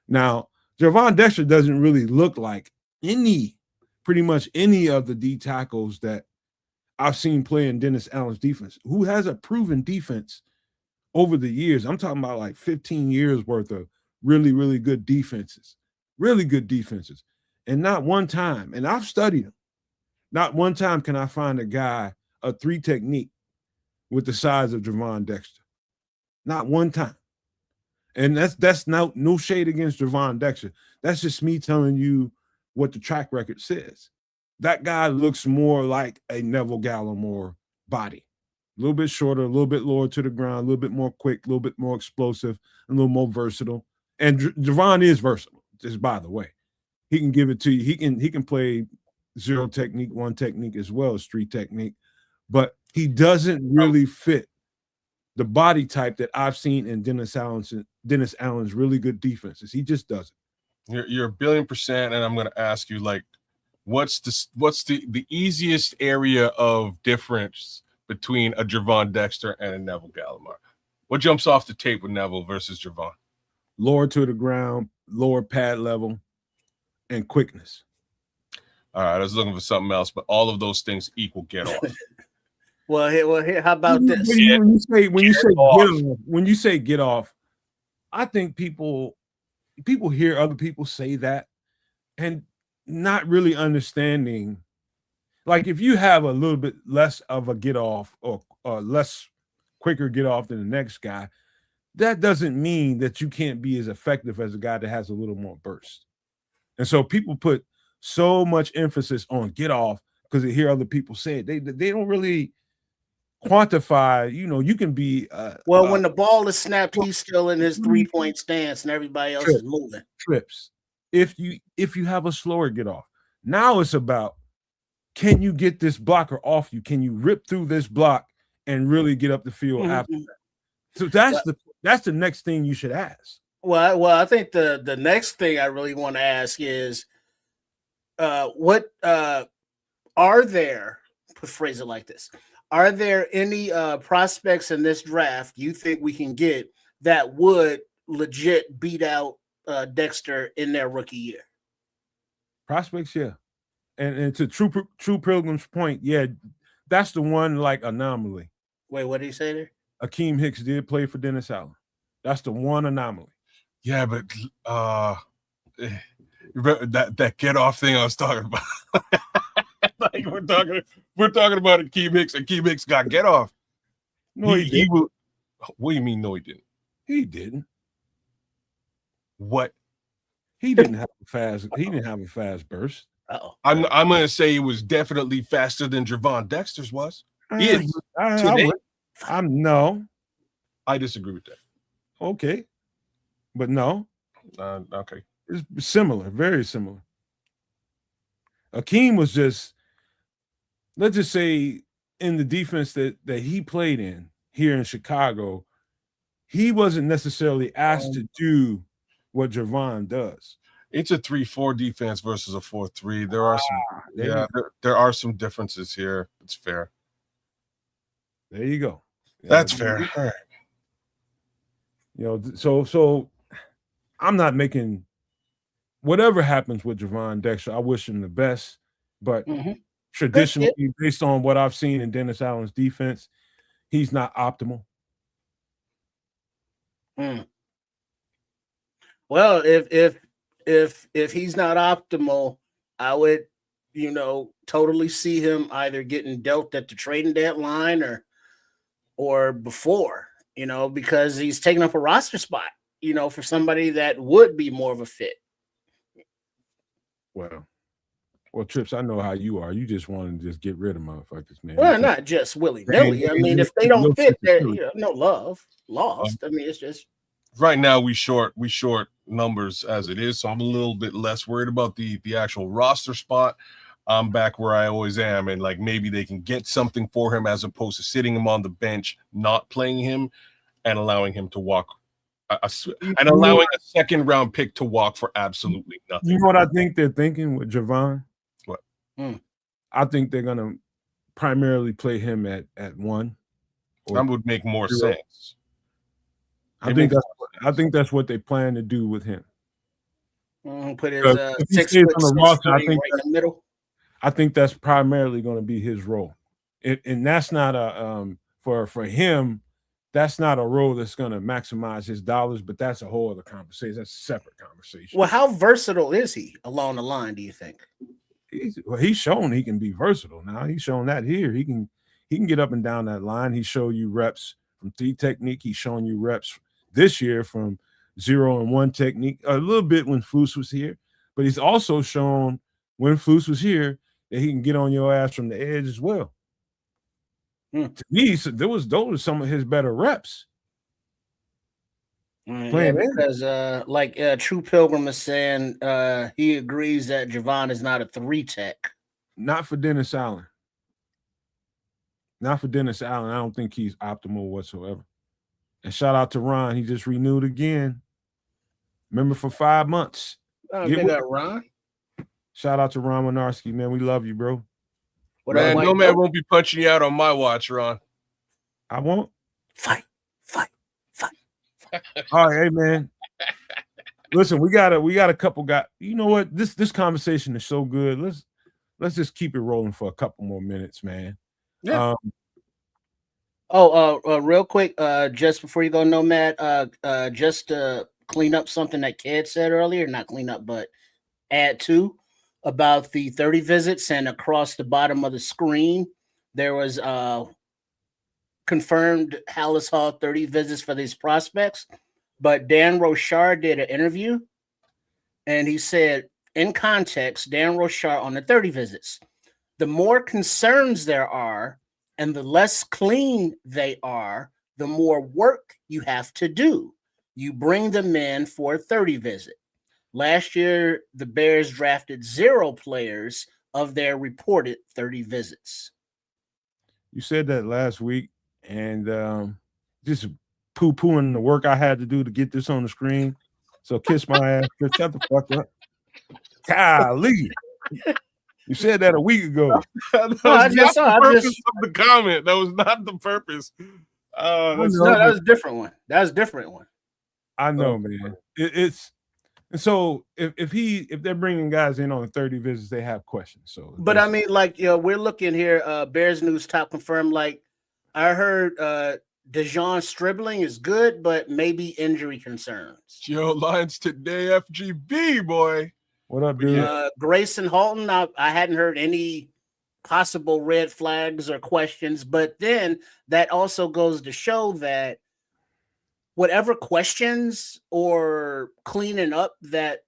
Now, Gervon Dexter doesn't really look like pretty much any of the D tackles that I've seen play in Dennis Allen's defense, who has a proven defense over the years. I'm talking about like 15 years worth of really, really good defenses. And not one time, and I've studied them, not one time can I find a 3 technique with the size of Gervon Dexter. Not one time. And that's no shade against Gervon Dexter. That's just me telling you what the track record says. That guy looks more like a Neville Gallimore body. A little bit shorter, a little bit lower to the ground, a little bit more quick, a little bit more explosive, a little more versatile. And Gervon is versatile, just by the way. He can give it to you. He can play 0 technique, 1 technique, as well as 3 technique. But he doesn't really fit the body type that I've seen in Dennis Allen's really good defenses. He just doesn't. You're 1,000,000,000%, and I'm going to ask you, like, what's the easiest area of difference between a Gervon Dexter and a Neville Gallimore? What jumps off the tape with Neville versus Gervon? Lower to the ground, lower pad level, and quickness. All right, I was looking for something else, but all of those things equal get off. Well, here, how about this? When you say get off, I think people hear other people say that and not really understanding. Like, if you have a little bit less of a get off or less quicker get off than the next guy, that doesn't mean that you can't be as effective as a guy that has a little more burst. And so people put so much emphasis on get off because they hear other people say it. They don't really quantify, you can be when the ball is snapped, he's still in his 3-point stance and everybody else is moving. Trips. If you have a slower get off. Now it's about, can you get this blocker off you? Can you rip through this block and really get up the field after that? So that's the next thing you should ask. Well, I think the next thing I really want to ask is, what are there? Phrase it like this: are there any prospects in this draft you think we can get that would legit beat out Dexter in their rookie year? Prospects, yeah. And to True Pilgrim's point, yeah, that's the one like anomaly. Wait, what did he say there? Akeem Hicks did play for Dennis Allen. That's the one anomaly. Yeah, but that get off thing I was talking about. Like we're talking about Akeem Hicks. Akeem Hicks got get off. No, he didn't. What do you mean? No, he didn't. He didn't. What? He didn't have a fast. He didn't have a fast burst. Uh-oh. I'm gonna say it was definitely faster than Javon Dexter's was. No. I disagree with that. Okay, but no. Okay. It's similar, very similar. Akeem was just, let's just say, in the defense that he played in here in Chicago, he wasn't necessarily asked to do what Javon does. It's a 3-4 defense versus a 4-3. There are some, there are some differences here. It's fair. There you go. That's fair. All right. You know, so I'm not making whatever happens with Javon Dexter. I wish him the best, but traditionally, based on what I've seen in Dennis Allen's defense, he's not optimal. Well, if he's not optimal, I would, totally see him either getting dealt at the trading deadline or before, because he's taking up a roster spot, for somebody that would be more of a fit. Well, Trips, I know how you are. You just want to just get rid of motherfuckers, man. Well, not just willy-nilly. I mean, if they don't fit, no love lost. I mean, it's just right now we short numbers as it is, so I'm a little bit less worried about the actual roster spot. I'm back where I always am, and like maybe they can get something for him as opposed to sitting him on the bench, not playing him, and allowing him to walk, and allowing a second round pick to walk for absolutely nothing. You know what I think they're thinking with Javon? What? I think they're gonna primarily play him at 1. That would make more sense. I think that's what they plan to do with him. Put his 6 foot on the roster. right in the middle. I think that's primarily going to be his role, and that's not a for him. That's not a role that's going to maximize his dollars, but that's a whole other conversation. That's a separate conversation. Well, how versatile is he along the line, do you think? He's shown he can be versatile now. He's shown that here. He can get up and down that line. He showed you reps from 3 technique. He's shown you reps this year from 0 and 1 technique, a little bit when Flus was here, but he's also shown when Flus was here that he can get on your ass from the edge as well. To me, so those were some of his better reps. Yeah, because True Pilgrim is saying he agrees that Javon is not a 3 tech. Not for Dennis Allen. Not for Dennis Allen. I don't think he's optimal whatsoever. And shout out to Ron. He just renewed again. Remember, for 5 months. Ron. Shout out to Ron Winarski, man. We love you, bro. Man, no man won't be punching you out on my watch, Ron. I won't. Fight. All right, hey man. Listen, we got a couple guys. You know what? This conversation is so good. Let's just keep it rolling for a couple more minutes, man. Yeah. Real quick, just before you go, Nomad, just to clean up something that Ked said earlier, not clean up, but add to about the 30 visits, and across the bottom of the screen, there was confirmed Halas Hall 30 visits for these prospects. But Dan Rochard did an interview, and he said, in context, Dan Rochard on the 30 visits, the more concerns there are and the less clean they are, the more work you have to do. You bring them in for a 30 visit. Last year, the Bears drafted 0 players of their reported 30 visits. You said that last week, and just poo-pooing the work I had to do to get this on the screen. So kiss my ass. Shut the fuck up. Golly. You said that a week ago. That was not the purpose of the comment. That was not the purpose. That was a different one. That was a different one. I know, man. It's and so if they're bringing guys in on 30 visits, they have questions. So, but I mean, like, we're looking here. Bears News top confirmed. Like, I heard Dejon Stribling is good, but maybe injury concerns. Yo, Lions Today, FGB boy. What up, dude? Grayson Halton. I hadn't heard any possible red flags or questions, but then that also goes to show that whatever questions or cleaning up that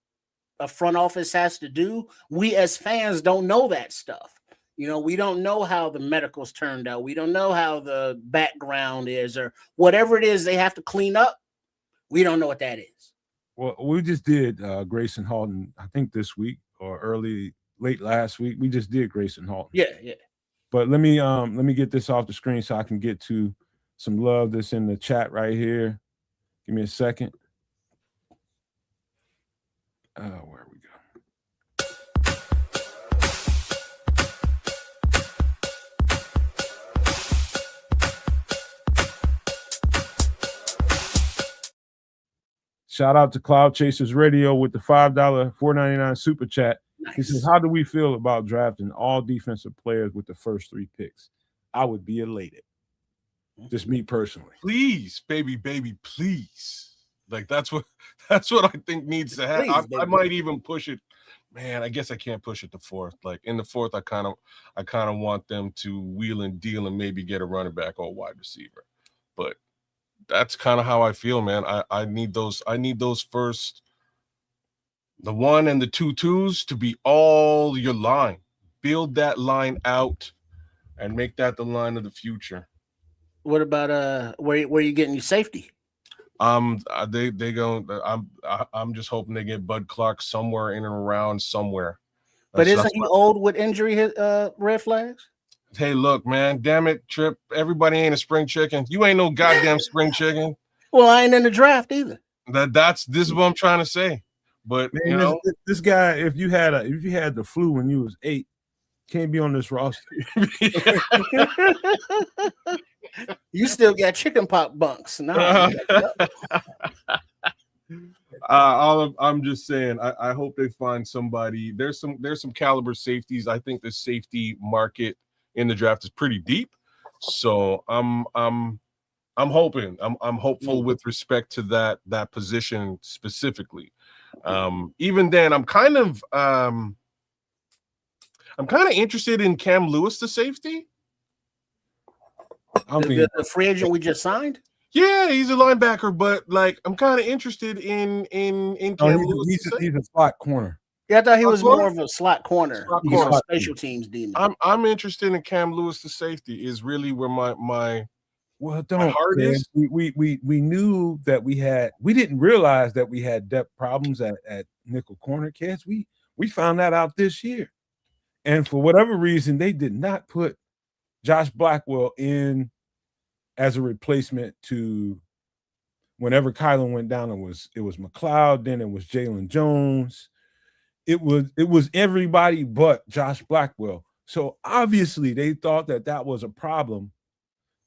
a front office has to do, we as fans don't know that stuff. We don't know how the medicals turned out. We don't know how the background is or whatever it is they have to clean up. We don't know what that is. Well, we just did Grayson Halton, I think this week or late last week. We just did Grayson Halton. Yeah. But let me get this off the screen so I can get to some love that's in the chat right here. Give me a second. Where we go? Shout out to Cloud Chasers Radio with the $5 $4.99 super chat. Nice. He says, how do we feel about drafting all defensive players with the first 3 picks? I would be elated. Just me personally. Please, baby, please. Like that's what I think needs to happen. I might even push it. Man, I guess I can't push it to 4th. Like in the 4th, I kind of want them to wheel and deal and maybe get a running back or a wide receiver. But that's kind of how I feel, man. I need those first, the 1 and the 2s to be all your line. Build that line out and make that the line of the future. What about where you getting your safety? They go. I'm just hoping they get Bud Clark somewhere in and around somewhere. But isn't he old with injury? Red flags. Hey, look, man. Damn it, Trip. Everybody ain't a spring chicken. You ain't no goddamn spring chicken. Well, I ain't in the draft either. This is what I'm trying to say. But man, this guy, if you had the flu when you was 8, can't be on this roster. You still got chicken pox bunks. No. I'm just saying. I hope they find somebody. There's some caliber safeties. I think the safety market in the draft is pretty deep. So I'm hoping. I'm hopeful with respect to that position specifically. Even then, I'm kind of interested in Cam Lewis, the safety. The free agent we just signed? Yeah, he's a linebacker, but like I'm kind of interested in Cam Lewis. He's a slot corner. Yeah, I thought he was more of a slot corner. He's a special teams demon. I'm interested in Cam Lewis, the safety, is really where my heart is. We knew that we didn't realize that we had depth problems at nickel corner, kids. We found that out this year. And for whatever reason, they did not put Josh Blackwell in as a replacement to whenever Kylan went down. It was McLeod, then it was Jalen Jones. It was everybody but Josh Blackwell. So obviously they thought that was a problem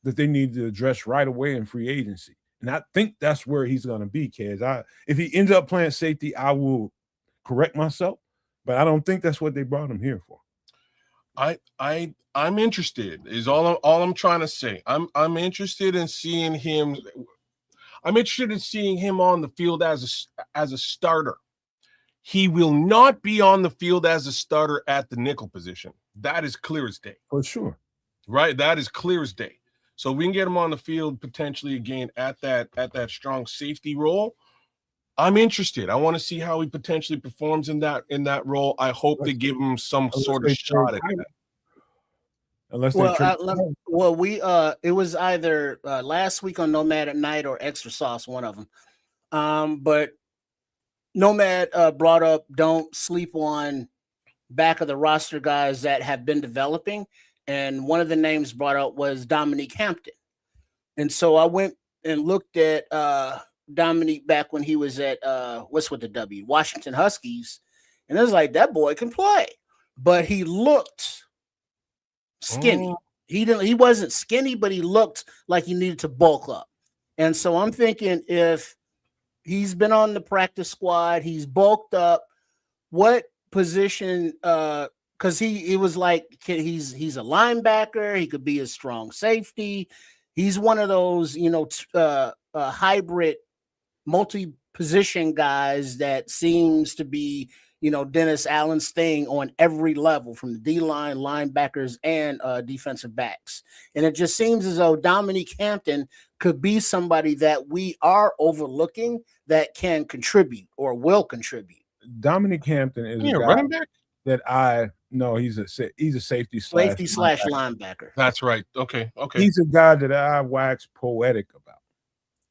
that they needed to address right away in free agency. And I think that's where he's going to be, kids. If he ends up playing safety, I will correct myself, but I don't think that's what they brought him here for. I'm interested is all I'm trying to say. I'm interested in seeing him. I'm interested in seeing him on the field as a starter. He will not be on the field as a starter at the nickel position. That is clear as day. For sure. Right? That is clear as day. So we can get him on the field potentially again at that strong safety role. I'm interested. I want to see how he potentially performs in that role. I hope they give him some sort of shot at that. It was either last week on Nomad at Night or Extra Sauce, one of them. But Nomad brought up don't sleep on back of the roster guys that have been developing, and one of the names brought up was Dominique Hampton. And so I went and looked at Dominique back when he was at Washington Huskies, and it was like that boy can play. but he looked skinny. He wasn't skinny, but he looked like he needed to bulk up. And so I'm thinking, if he's been on the practice squad, he's bulked up, what position because it was like he's a linebacker, he could be a strong safety. He's one of those, hybrid multi-position guys that seems to be, Dennis Allen's thing on every level, from the D-line, linebackers, and defensive backs. And it just seems as though Dominique Hampton could be somebody that we are overlooking that can contribute or will contribute. Dominique Hampton is a guy running back that I know he's a safety slash linebacker. That's right. Okay. He's a guy that I wax poetic about.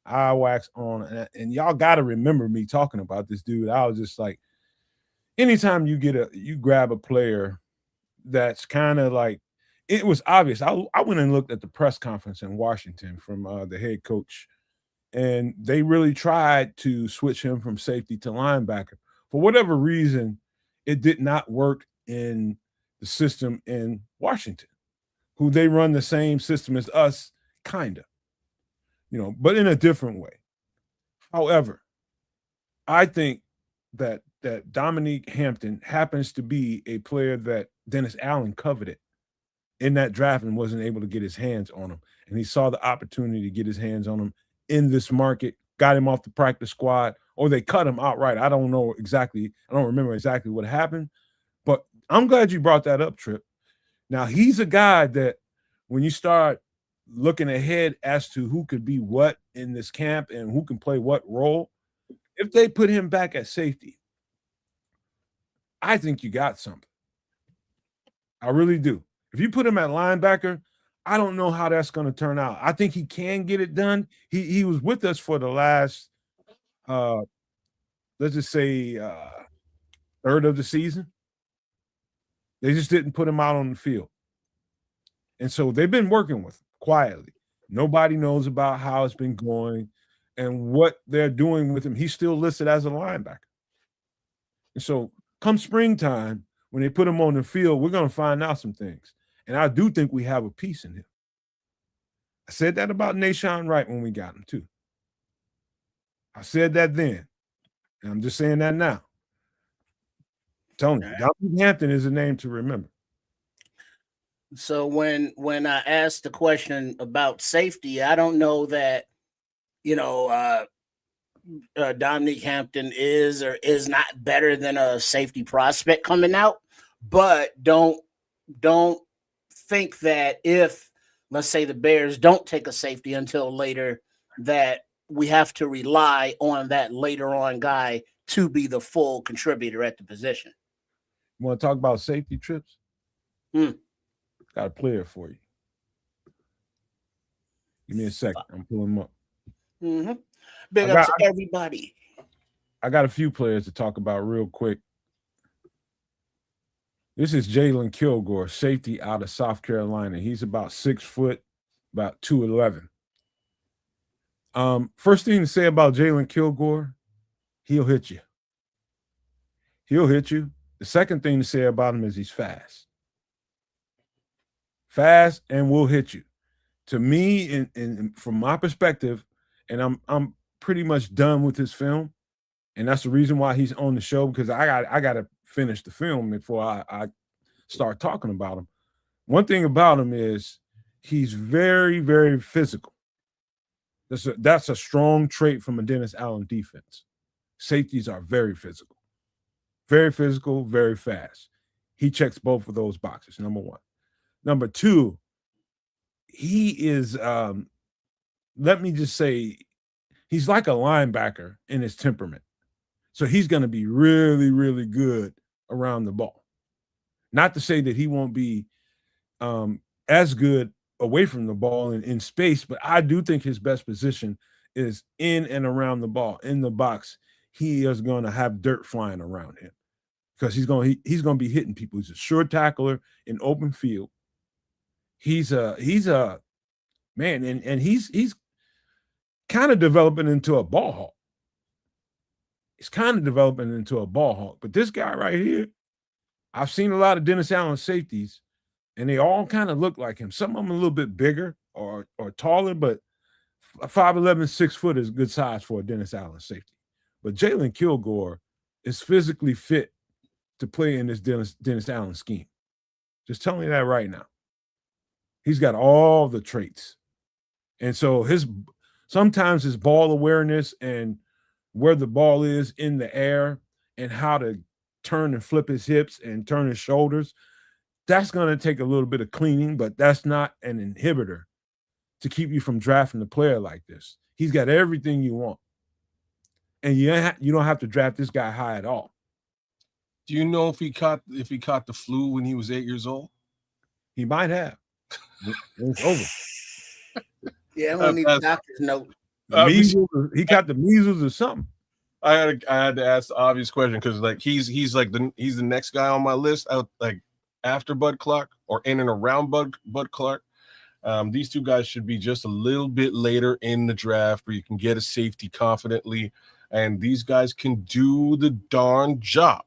I wax on, and y'all got to remember me talking about this dude. I was just like, anytime you grab a player that's kind of like, it was obvious. I went and looked at the press conference in Washington from the head coach, and they really tried to switch him from safety to linebacker. For whatever reason, it did not work in the system in Washington, who they run the same system as us, kind of, but in a different way. However, I think that Dominique Hampton happens to be a player that Dennis Allen coveted in that draft and wasn't able to get his hands on him. And he saw the opportunity to get his hands on him in this market, got him off the practice squad, or they cut him outright. I don't know exactly. I don't remember exactly what happened, but I'm glad you brought that up, Trip. Now, he's a guy that when you start looking ahead as to who could be what in this camp and who can play what role, if they put him back at safety, I think you got something. I really do. If you put him at linebacker, I don't know how that's going to turn out. I think he can get it done. He was with us for the last, let's just say, third of the season. They just didn't put him out on the field. And so they've been working with him quietly. Nobody knows about how it's been going and what they're doing with him. He's still listed as a linebacker. And so come springtime, when they put him on the field, we're going to find out some things. And I do think we have a piece in him. I said that about Nahshon Wright when we got him too. I said that then. And I'm just saying that now. Tony, Dominique Hampton is a name to remember. So when I asked the question about safety, I don't know that, Dominique Hampton is or is not better than a safety prospect coming out, but don't think that if, let's say, the Bears don't take a safety until later, that we have to rely on that later on guy to be the full contributor at the position. You want to talk about safety, Trips? Got a player for you. Give me a second. I'm pulling him up. Mm-hmm. Big up to everybody. I got a few players to talk about real quick. This is Jalen Kilgore, safety out of South Carolina. He's about 6 foot, about 211. First thing to say about Jalen Kilgore, he'll hit you. He'll hit you. The second thing to say about him is he's fast. Fast and will hit you. To me, and from my perspective, and I'm pretty much done with his film, and that's the reason why he's on the show, because I got to finish the film before I start talking about him. One thing about him is he's very, very physical. That's a strong trait from a Dennis Allen defense. Safeties are very physical, very fast. He checks both of those boxes, number one. Number two, he is, let me just say, he's like a linebacker in his temperament. So he's going to be really, really good around the ball. Not to say that he won't be as good away from the ball in space, but I do think his best position is in and around the ball, in the box. He is going to have dirt flying around him because he's going to be hitting people. He's a sure tackler in open field. He's a man, and he's kind of developing into a ball hawk. He's kind of developing into a ball hawk. But this guy right here, I've seen a lot of Dennis Allen safeties, and they all kind of look like him. Some of them a little bit bigger or taller, but 5'11", 6 foot is good size for a Dennis Allen safety. But Jalen Kilgore is physically fit to play in this Dennis Allen scheme. Just tell me that right now. He's got all the traits. And so sometimes his ball awareness and where the ball is in the air and how to turn and flip his hips and turn his shoulders, that's going to take a little bit of cleaning, but that's not an inhibitor to keep you from drafting a player like this. He's got everything you want. And you don't have to draft this guy high at all. Do you know if he caught the flu when he was 8 years old? He might have. It's over. Yeah, I don't need a doctor's note. He got the measles or something. I had to ask the obvious question because like he's the next guy on my list out like after Bud Clark or in and around Bud Clark. These two guys should be just a little bit later in the draft where you can get a safety confidently, and these guys can do the darn job,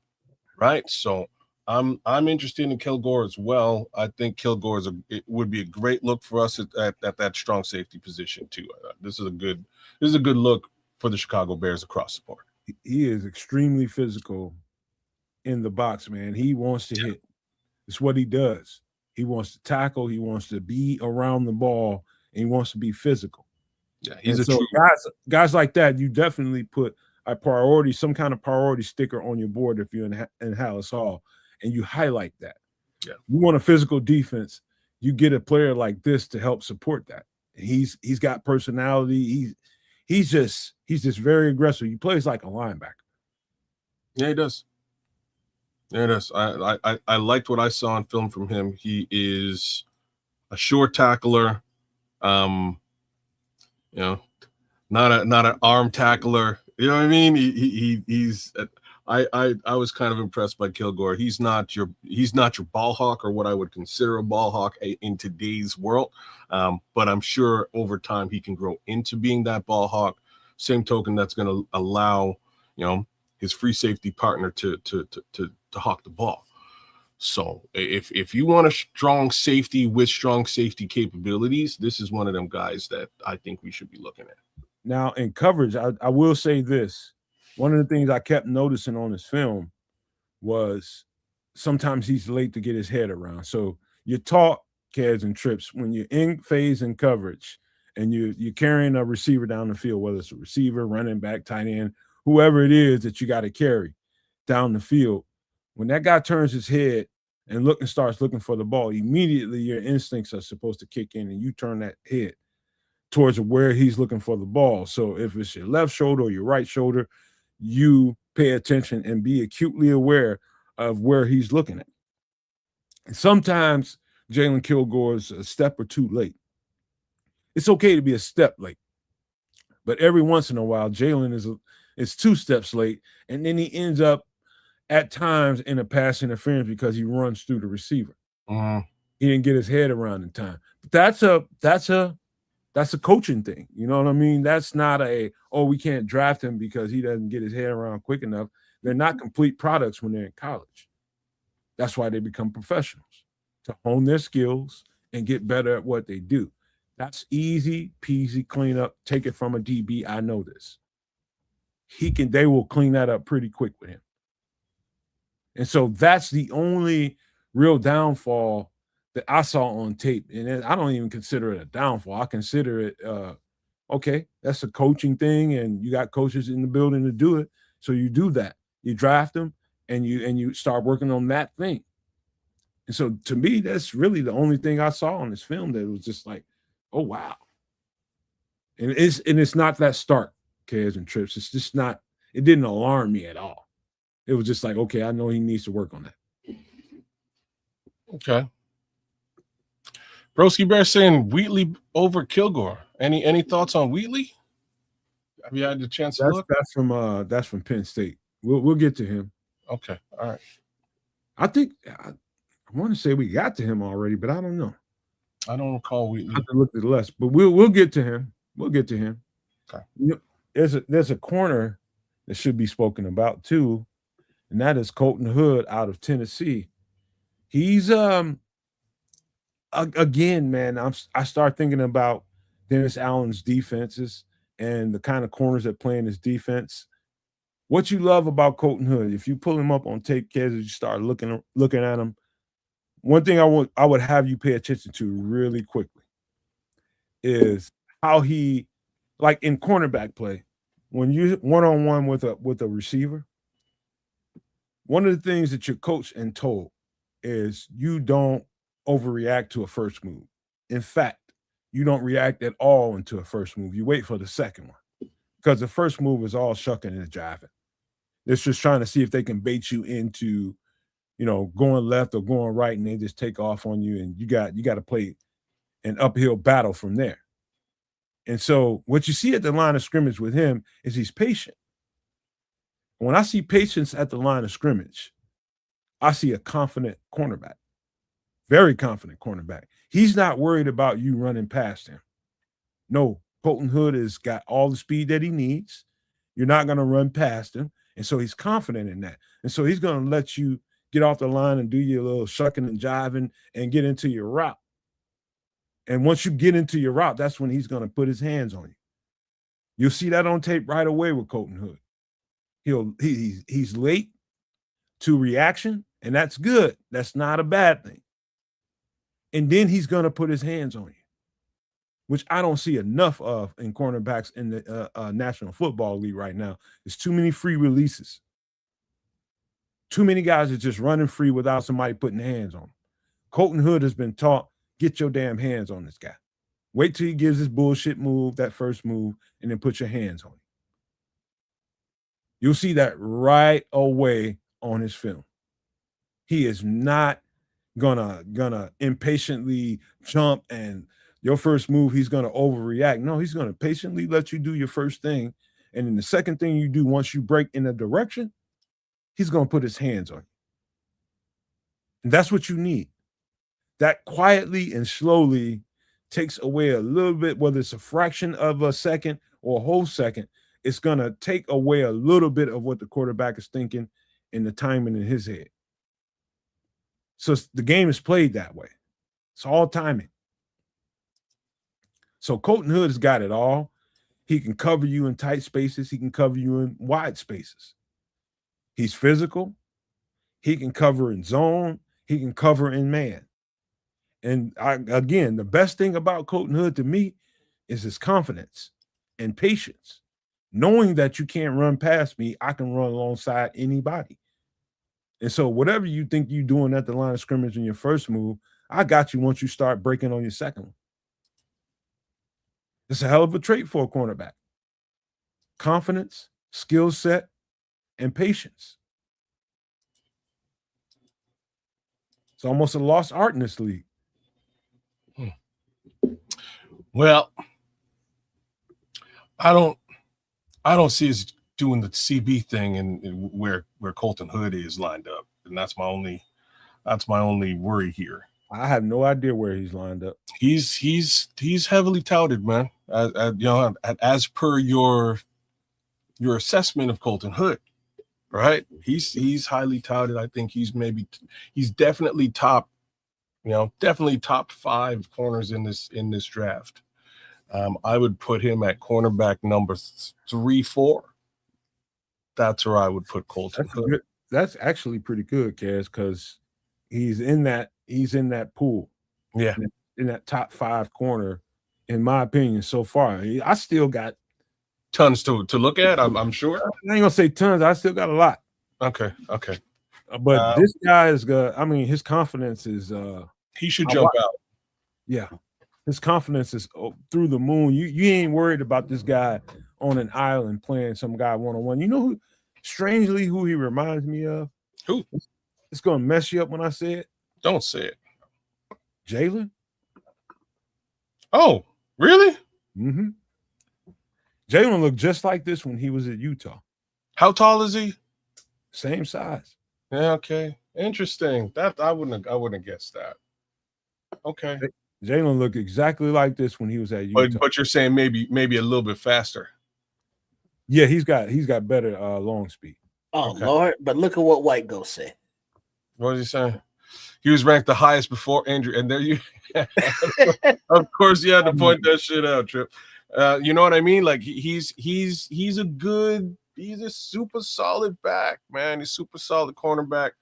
right? So I'm interested in Kilgore as well. I think Kilgore it would be a great look for us at that strong safety position too. This is a good look for the Chicago Bears across the board. He is extremely physical in the box, man. He wants to hit. It's what he does. He wants to tackle. He wants to be around the ball, and he wants to be physical. Yeah, he's guys like that. You definitely put some kind of priority sticker on your board if you're in Halas Hall, and you highlight that. Yeah, you want a physical defense. You get a player like this to help support that. He's got personality. He's just very aggressive. He plays like a linebacker. Yeah, he does. Yeah, it is. I liked what I saw on film from him. He is a sure tackler, not an arm tackler. You know what I mean? He's. I was kind of impressed by Kilgore. He's not your ball hawk or what I would consider a ball hawk in today's world. But I'm sure over time he can grow into being that ball hawk. Same token, that's going to allow his free safety partner to hawk the ball. So if you want a strong safety with strong safety capabilities, this is one of them guys that I think we should be looking at. Now in coverage, I will say this. One of the things I kept noticing on this film was sometimes he's late to get his head around. So you're taught, Kez and Trips, when you're in phase and coverage and you're carrying a receiver down the field, whether it's a receiver, running back, tight end, whoever it is that you got to carry down the field, when that guy turns his head and starts looking for the ball, immediately your instincts are supposed to kick in and you turn that head towards where he's looking for the ball. So if it's your left shoulder or your right shoulder, you pay attention and be acutely aware of where he's looking at. And sometimes Jalen Kilgore's a step or two late. It's okay to be a step late, but every once in a while, Jalen is 2 steps late, and then he ends up at times in a pass interference because he runs through the receiver. He didn't get his head around in time. But that's a coaching thing. You know what I mean? That's not we can't draft him because he doesn't get his head around quick enough. They're not complete products when they're in college. That's why they become professionals, to hone their skills and get better at what they do. That's easy peasy cleanup. Take it from a DB. I know this. They will clean that up pretty quick with him. And so that's the only real downfall that I saw on tape. And I don't even consider it a downfall. I consider it, okay, that's a coaching thing, and you got coaches in the building to do it. So you do that. You draft them, and you start working on that thing. And so to me, that's really the only thing I saw on this film that was just like, oh, wow. And it's not that stark, Kez and Trips. It's just not, it didn't alarm me at all. It was just like, okay, I know he needs to work on that. Okay. Broski Bear saying Wheatley over Kilgore. Any thoughts on Wheatley? Have you had the chance to look? That's from Penn State. We'll get to him. Okay. All right. I think I want to say we got to him already, but I don't know. I don't recall Wheatley. I have to look at the list, but we'll get to him. We'll get to him. Okay. There's a corner that should be spoken about too, and that is Colton Hood out of Tennessee. He's again, man. I start thinking about Dennis Allen's defenses and the kind of corners that play in his defense. What you love about Colton Hood, if you pull him up on tape, kids, you start looking at him. One thing I would have you pay attention to really quickly is how he, like in cornerback play, when you one-on-one with a receiver, one of the things that you're coached and told is you don't overreact to a first move. In fact, you don't react at all into a first move. You wait for the second one because the first move is all shucking and jiving. It's just trying to see if they can bait you into, going left or going right, and they just take off on you, and you got to play an uphill battle from there. And so what you see at the line of scrimmage with him is he's patient. When I see patience at the line of scrimmage, I see a confident cornerback, very confident cornerback. He's not worried about you running past him. No, Colton Hood has got all the speed that he needs. You're not going to run past him. And so he's confident in that. And so he's going to let you get off the line and do your little shucking and jiving and get into your route. And once you get into your route, that's when he's going to put his hands on you. You'll see that on tape right away with Colton Hood. He's late to reaction, and that's good. That's not a bad thing. And then he's going to put his hands on you, which I don't see enough of in cornerbacks in the National Football League right now. There's too many free releases. Too many guys are just running free without somebody putting hands on them. Colton Hood has been taught, get your damn hands on this guy. Wait till he gives his bullshit move, that first move, and then put your hands on him. You'll see that right away on his film. He is not gonna impatiently jump and your first move, he's gonna overreact. No, he's gonna patiently let you do your first thing. And then the second thing you do, once you break in a direction, he's gonna put his hands on you. And that's what you need. That quietly and slowly takes away a little bit, whether it's a fraction of a second or a whole second, it's going to take away a little bit of what the quarterback is thinking and the timing in his head. So the game is played that way. It's all timing. So Colton Hood has got it all. He can cover you in tight spaces. He can cover you in wide spaces. He's physical. He can cover in zone. He can cover in man. And again, the best thing about Colton Hood to me is his confidence and patience. Knowing that you can't run past me, I can run alongside anybody. And so whatever you think you're doing at the line of scrimmage in your first move, I got you once you start breaking on your second one. It's a hell of a trait for a cornerback. Confidence, skill set, and patience. It's almost a lost art in this league. Well, I don't see us doing the CB thing and where Colton Hood is lined up, and that's my only worry here. I have no idea where he's lined up. He's heavily touted, man. As per your assessment of Colton Hood, right? He's highly touted. I think he's definitely top 5 corners in this draft. I would put him at cornerback number 3-4. That's where I would put Colton Hood. That's actually pretty good, Kaz, because he's in that pool. Yeah. In that top 5 corner, in my opinion, so far. I still got tons to look at, I'm sure. I ain't gonna say tons, I still got a lot. Okay. But this guy is good. I mean, his confidence is he should jump out. Yeah. His confidence is through the moon. You ain't worried about this guy on an island playing some guy one-on-one. You know who he reminds me of? Who? It's gonna mess you up when I say it. Don't say it. Jalen. Oh, really? Mm-hmm. Jalen looked just like this when he was at Utah. How tall is he? Same size. Yeah, okay. Interesting. That I wouldn't have guessed that. Okay. Jalen looked exactly like this when he was at Utah. But you're saying maybe a little bit faster. Yeah, he's got better long speed. Oh, okay. Lord, but look at what White Ghost said. What is he saying? He was ranked the highest before injury, and there you, of course, you had to point that shit out, Trip. You know what I mean? Like he's a super solid back, man. He's super solid cornerback.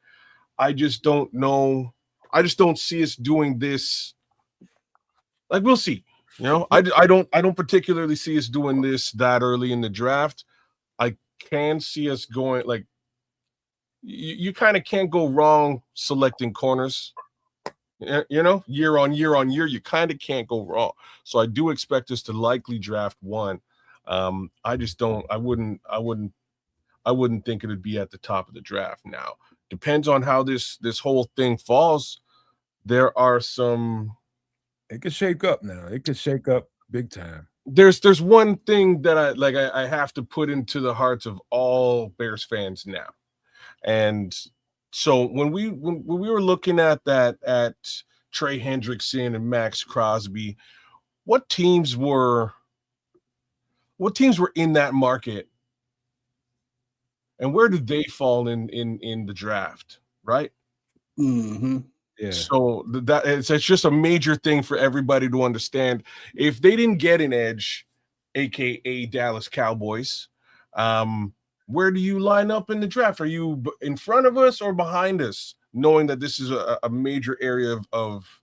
I just don't know. I just don't see us doing this. Like we'll see. You know, I don't particularly see us doing this that early in the draft. I can see us going like you kind of can't go wrong selecting corners. You know, year on year, you kind of can't go wrong. So I do expect us to likely draft one. I just don't. I wouldn't think it'd be at the top of the draft. Now depends on how this whole thing falls. There are some. It could shake up now. It could shake up big time. There's one thing that I have to put into the hearts of all Bears fans now, and so when we were looking at Trey Hendrickson and Max Crosby, what teams were in that market, and where did they fall in the draft, right? Mm-hmm. Yeah. So that it's just a major thing for everybody to understand. If they didn't get an edge, aka Dallas Cowboys, where do you line up in the draft? Are you in front of us or behind us? Knowing that this is a major area of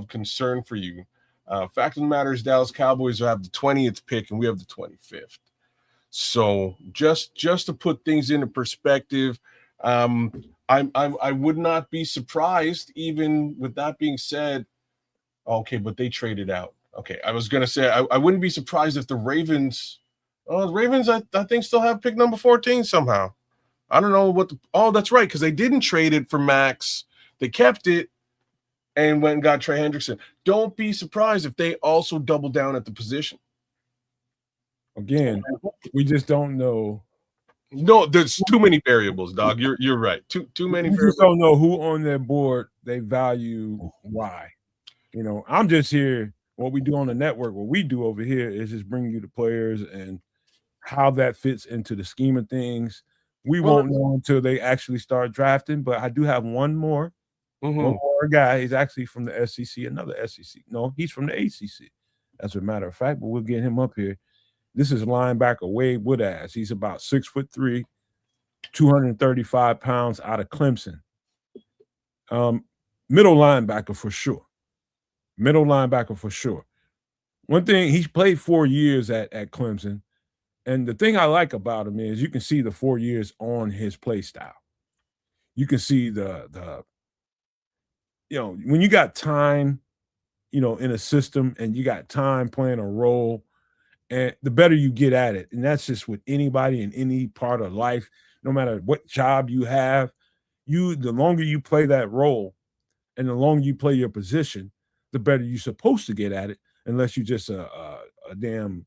concern for you. Fact of the matter is, Dallas Cowboys have the 20th pick and we have the 25th. So just to put things into perspective, I would not be surprised, even with that being said. Okay, but they traded out. Okay, I was gonna say I wouldn't be surprised if the Ravens. Oh, the Ravens, I think still have pick number 14 somehow. I don't know what. That's right, because they didn't trade it for Max. They kept it and went and got Trey Hendrickson. Don't be surprised if they also double down at the position. Again, we just don't know. No, there's too many variables, dog. You're right. Too many variables. We just don't know who on their board they value why. You know, I'm just here. What we do on the network, what we do over here is just bring you the players and how that fits into the scheme of things. We won't know until they actually start drafting, but I do have one more guy. He's actually from the SEC, another SEC. No, he's from the ACC. As a matter of fact, but we'll get him up here. This is linebacker Wade Woodaz. He's about 6'3", 235 pounds, out of Clemson. Middle linebacker for sure. Middle linebacker for sure. One thing, he's played 4 years at Clemson. And the thing I like about him is you can see the 4 years on his play style. You can see the when you got time, in a system and you got time playing a role, and the better you get at it. And that's just with anybody in any part of life, no matter what job you have, the longer you play that role and the longer you play your position, the better you're supposed to get at it, unless you're just a damn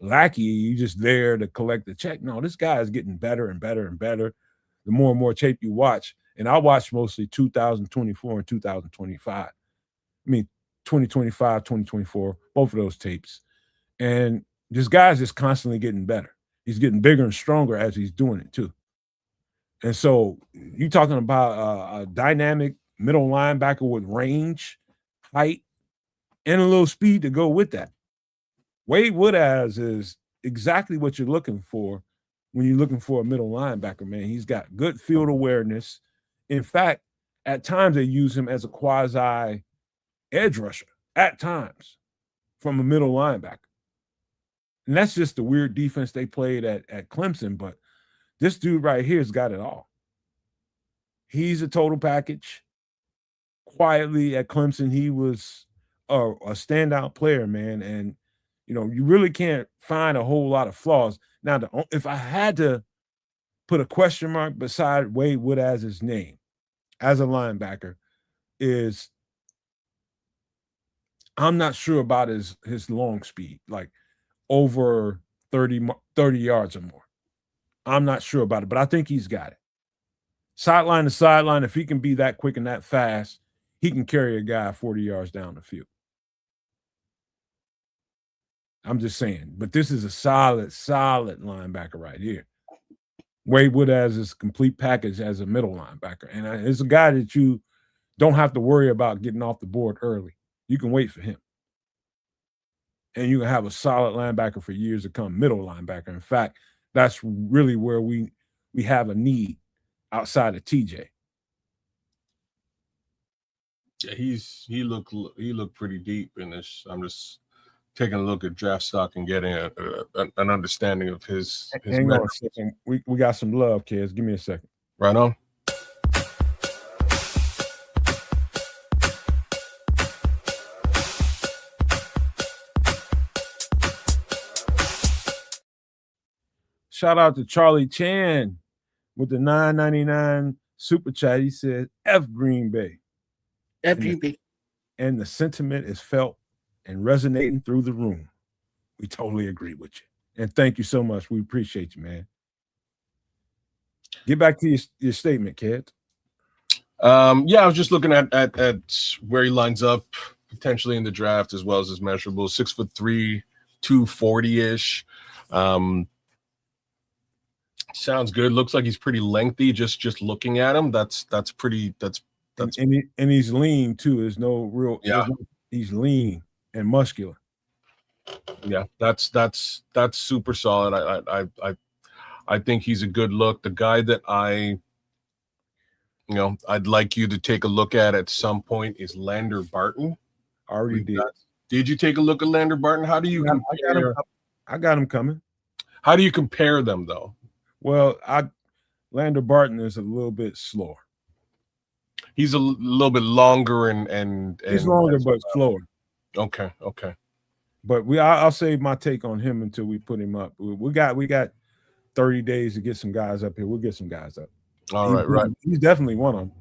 lackey, you just there to collect the check. No, this guy is getting better and better and better the more and more tape you watch. And I watch mostly 2024 and 2025. I mean, 2025, 2024, both of those tapes. And this guy's just constantly getting better. He's getting bigger and stronger as he's doing it too. And so you're talking about a dynamic middle linebacker with range, height, and a little speed to go with that. Wade Woodaz is exactly what you're looking for when you're looking for a middle linebacker, man. He's got good field awareness. In fact, at times they use him as a quasi edge rusher, at times, from a middle linebacker. And that's just the weird defense they played at Clemson. But this dude right here has got it all. He's a total package. Quietly at Clemson, he was a standout player, man. And, you really can't find a whole lot of flaws. Now, if I had to put a question mark beside Wade Woodaz's name as a linebacker, is I'm not sure about his long speed, like over 30 yards or more. I'm not sure about it, but I think he's got it. Sideline to sideline, if he can be that quick and that fast, he can carry a guy 40 yards down the field. I'm just saying. But this is a solid linebacker right here. Wade Woodaz is a complete package as a middle linebacker. And it's a guy that you don't have to worry about getting off the board early. You can wait for him. And you can have a solid linebacker for years to come, middle linebacker. In fact, that's really where we have a need outside of TJ. Yeah, he looked pretty deep in this. I'm just taking a look at draft stock and getting an understanding of his Hang on a second. We got some love, kids. Give me a second. Right on. Shout out to Charlie Chan with the $9.99 super chat. He said, F Green Bay. FGB. And the sentiment is felt and resonating through the room. We totally agree with you. And thank you so much. We appreciate you, man. Get back to your statement, kid. Yeah, I was just looking at where he lines up potentially in the draft as well as his measurables. 6'3", 240-ish. Sounds good. Looks like he's pretty lengthy. Just looking at him, that's pretty. That's and he's lean too. There's no real. Yeah, he's lean and muscular. Yeah, that's super solid. I think he's a good look. The guy that I'd like you to take a look at some point is Lander Barton. Already did. Did you take a look at Lander Barton? How do you compare? I got him coming. How do you compare them though? Well, Lander Barton is a little bit slower. He's a little bit longer and he's longer but slower. Okay. But I'll save my take on him until we put him up. We got 30 days to get some guys up here. We'll get some guys up. All right. He's definitely one of them.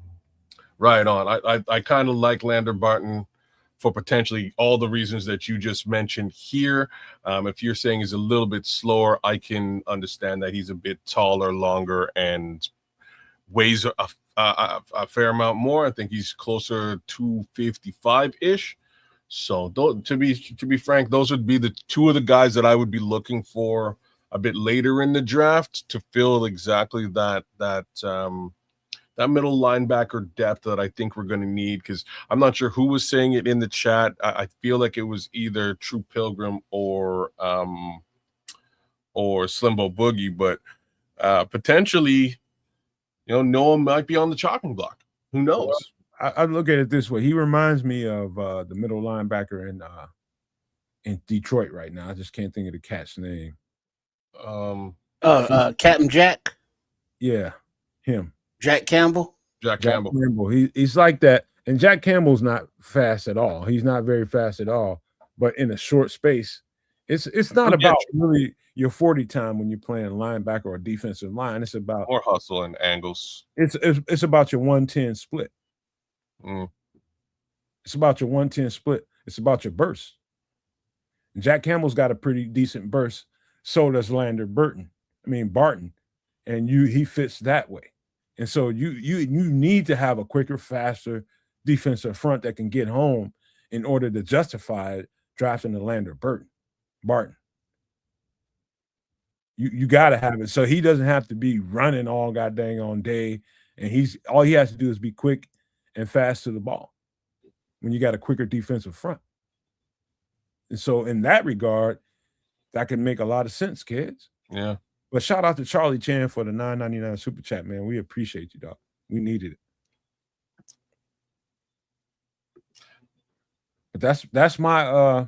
Right on. I kind of like Lander Barton for potentially all the reasons that you just mentioned here. If you're saying he's a little bit slower, I can understand that he's a bit taller, longer, and weighs a fair amount more. I think he's closer to 255-ish. So to be frank, those would be the two of the guys that I would be looking for a bit later in the draft to fill exactly that middle linebacker depth that I think we're going to need, because I'm not sure who was saying it in the chat. I feel like it was either True Pilgrim or Slimbo Boogie, but potentially, Noah might be on the chopping block. Who knows? Well, I look at it this way. He reminds me of the middle linebacker in Detroit right now. I just can't think of the cat's name. Captain Jack. Yeah, him. Jack Campbell. Jack Campbell. He's like that. And Jack Campbell's not fast at all. He's not very fast at all. But in a short space, it's not about really your 40 time when you're playing linebacker or defensive line. It's about more hustle and angles. It's about your 110 split. It's about your 110 split. It's about your burst. And Jack Campbell's got a pretty decent burst. So does Lander Barton. And he fits that way. And so you need to have a quicker, faster defensive front that can get home in order to justify drafting the Lander Barton. You got to have it. So he doesn't have to be running all goddamn on day. And all he has to do is be quick and fast to the ball when you got a quicker defensive front. And so in that regard, that can make a lot of sense, kids. Yeah. But shout out to Charlie Chan for the $9.99 super chat, man. We appreciate you, dog. We needed it. But that's my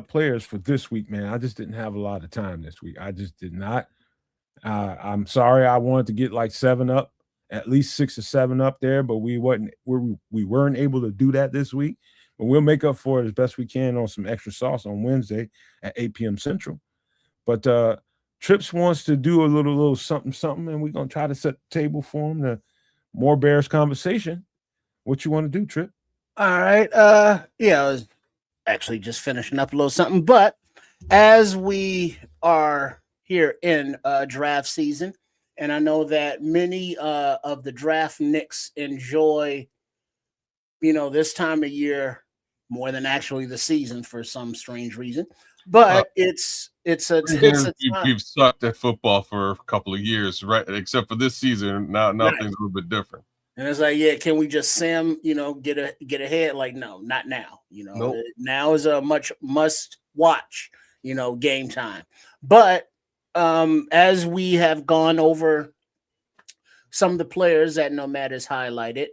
players for this week, man. I just didn't have a lot of time this week. I just did not. I'm sorry. I wanted to get like 7 up, at least 6 or 7 up there, but we weren't able to do that this week. But we'll make up for it as best we can on some extra sauce on Wednesday at 8 p.m. Central. But Trips wants to do a little something, and we're gonna try to set the table for him. The more Bears conversation. What you want to do, Trip? All right. Yeah, I was actually just finishing up a little something, but as we are here in draft season, and I know that many of the draft nicks enjoy, this time of year more than actually the season for some strange reason. But it's a time. You've sucked at football for a couple of years, right? Except for this season, now things are a little bit different. And it's like, yeah, can we just get ahead? Like, no, not now. Nope. Now is a much must watch, game time. But as we have gone over some of the players that Nomad has highlighted,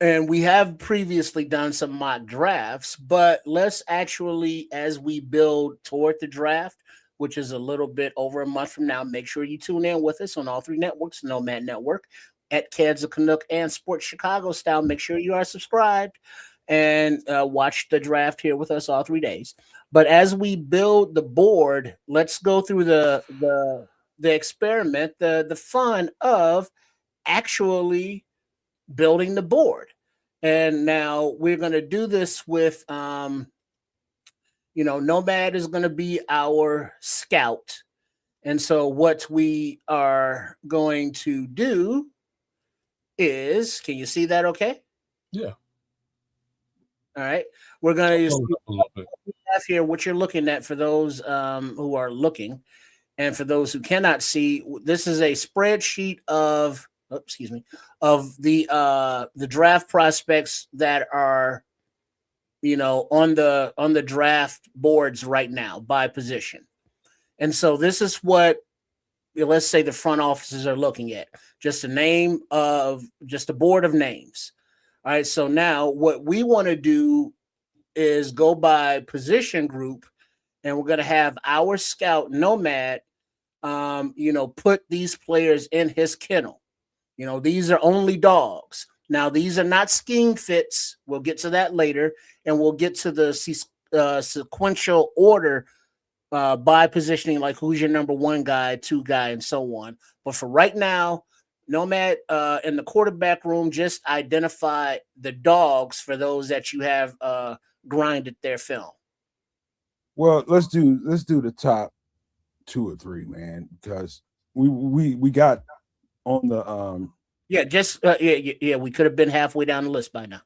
and we have previously done some mock drafts, but let's actually, as we build toward the draft, which is a little bit over a month from now, make sure you tune in with us on all three networks, Nomad Network, at Ceds of Canuck, and Sports Chicago Style. Make sure you are subscribed and watch the draft here with us all 3 days. But as we build the board, let's go through the experiment, the fun of actually building the board. And now we're going to do this with Nomad is going to be our scout. And so what we are going to do is, can you see that okay? Yeah. All right. We're going to have here what you're looking at for those who are looking. And for those who cannot see, this is a spreadsheet of the draft prospects that are on the draft boards right now by position. And so this is what, let's say, the front offices are looking at. Just a board of names. All right. So now what we want to do is go by position group, and we're going to have our scout Nomad put these players in his kennel. These are only dogs. Now, these are not scheme fits. We'll get to that later, and we'll get to the sequential order by positioning, like who's your number one guy, two guy, and so on. But for right now, Nomad in the quarterback room, just identify the dogs for those that you have grinded their film. Well, let's do the top 2 or 3, man, because we got on the we could have been halfway down the list by now.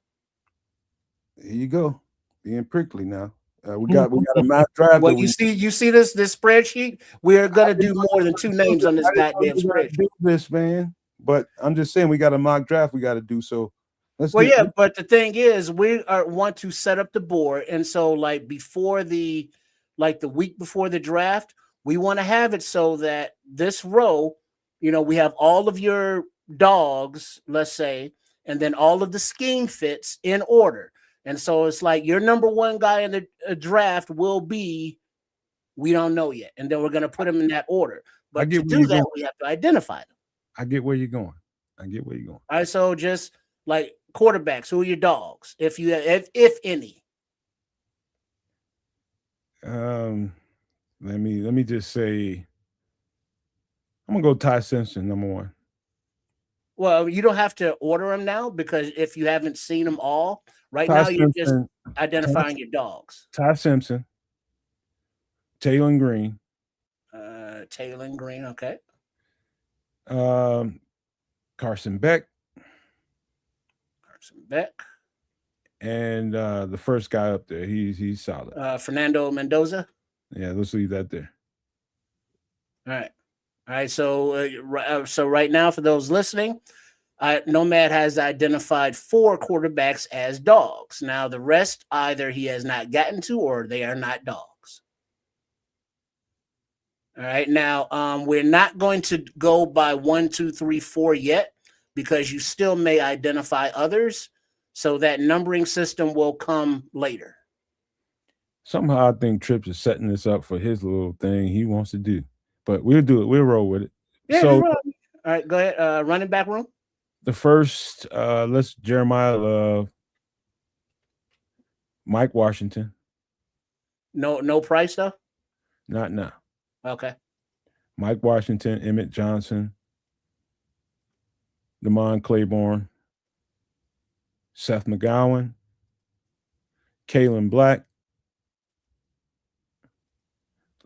Here you go, being prickly now. We got a mock draft. Well, you see this spreadsheet. We are gonna do more than 2 names on this goddamn spreadsheet. This, man, but I'm just saying we got a mock draft we got to do. So but the thing is, we want to set up the board, and so like the week before the draft, we want to have it so that this row, we have all of your dogs, let's say, and then all of the scheme fits in order. And so it's like your number one guy in the draft will be, we don't know yet. And then we're going to put them in that order. But to do that, we have to identify them. I get where you're going. All right. So just like quarterbacks, who are your dogs? If any. Let me just say, I'm gonna go Ty Simpson, number 1. Well, you don't have to order them now, because if you haven't seen them all, now you're just identifying your dogs. Ty Simpson, Taylor Green. Taylor Green, okay. Carson Beck. And the first guy up there, he's solid. Fernando Mendoza. Yeah, let's leave that there. All right. So right now, for those listening, Nomad has identified 4 quarterbacks as dogs. Now the rest, either he has not gotten to, or they are not dogs. All right. Now we're not going to go by 1, 2, 3, 4 yet, because you still may identify others. So that numbering system will come later. Somehow I think Trips is setting this up for his little thing he wants to do, but we'll do it. We'll roll with it. Yeah. So, all right, go ahead. Running back room. The first, let's Jeremiah Love, Mike Washington. No price though. Not now. Okay. Mike Washington, Emmett Johnson, Damon Claiborne, Seth McGowan, Kalen Black,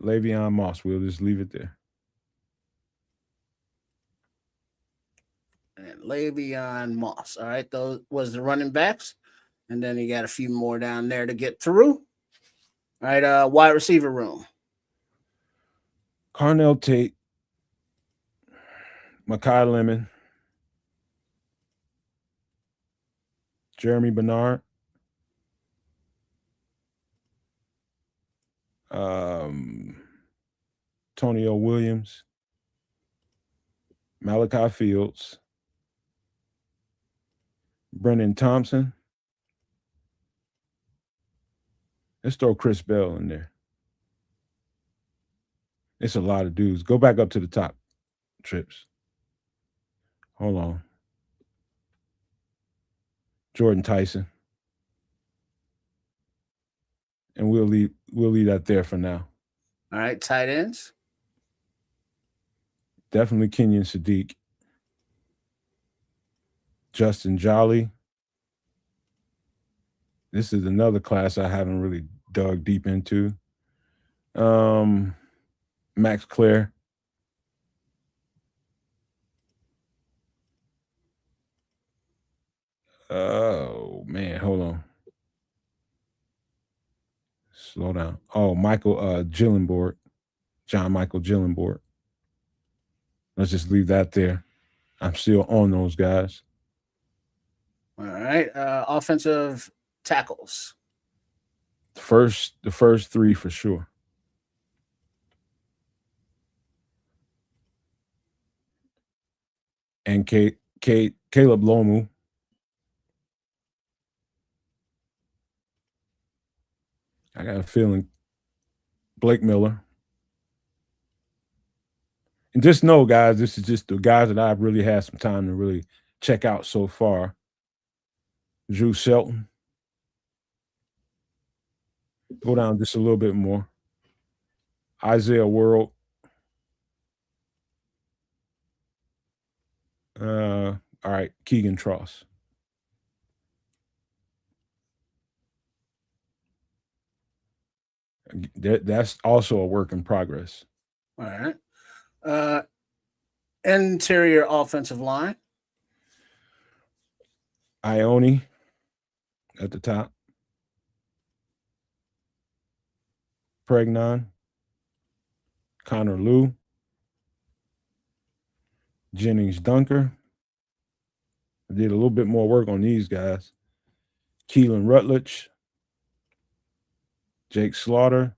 Le'Veon Moss. We'll just leave it there. And Le'Veon Moss. All right, those was the running backs. And then you got a few more down there to get through. All right, wide receiver room. Carnell Tate, Makai Lemon, Jeremy Bernard. Tonio Williams. Malachi Fields. Brennan Thompson. Let's throw Chris Bell in there. It's a lot of dudes. Go back up to the top, Trips. Hold on. Jordan Tyson. And we'll leave that there for now. All right, tight ends. Definitely Kenyon Sadiq. Justin Jolly. This is another class I haven't really dug deep into. Max Clare. Oh, man, hold on. Slow down. Oh, Michael Gillenborg. John Michael Gillenborg. Let's just leave that there. I'm still on those guys. All right. Offensive tackles. The first three for sure. And Caleb Lomu. I got a feeling Blake Miller. And just know, guys, this is just the guys that I've really had some time to really check out so far. Drew Shelton. Go down just a little bit more. Isaiah World. All right, Keegan Tross. That's also a work in progress. All right. Interior offensive line. Ione at the top. Pregnon. Connor Liu. Jennings Dunker. I did a little bit more work on these guys. Keelan Rutledge. Jake Slaughter.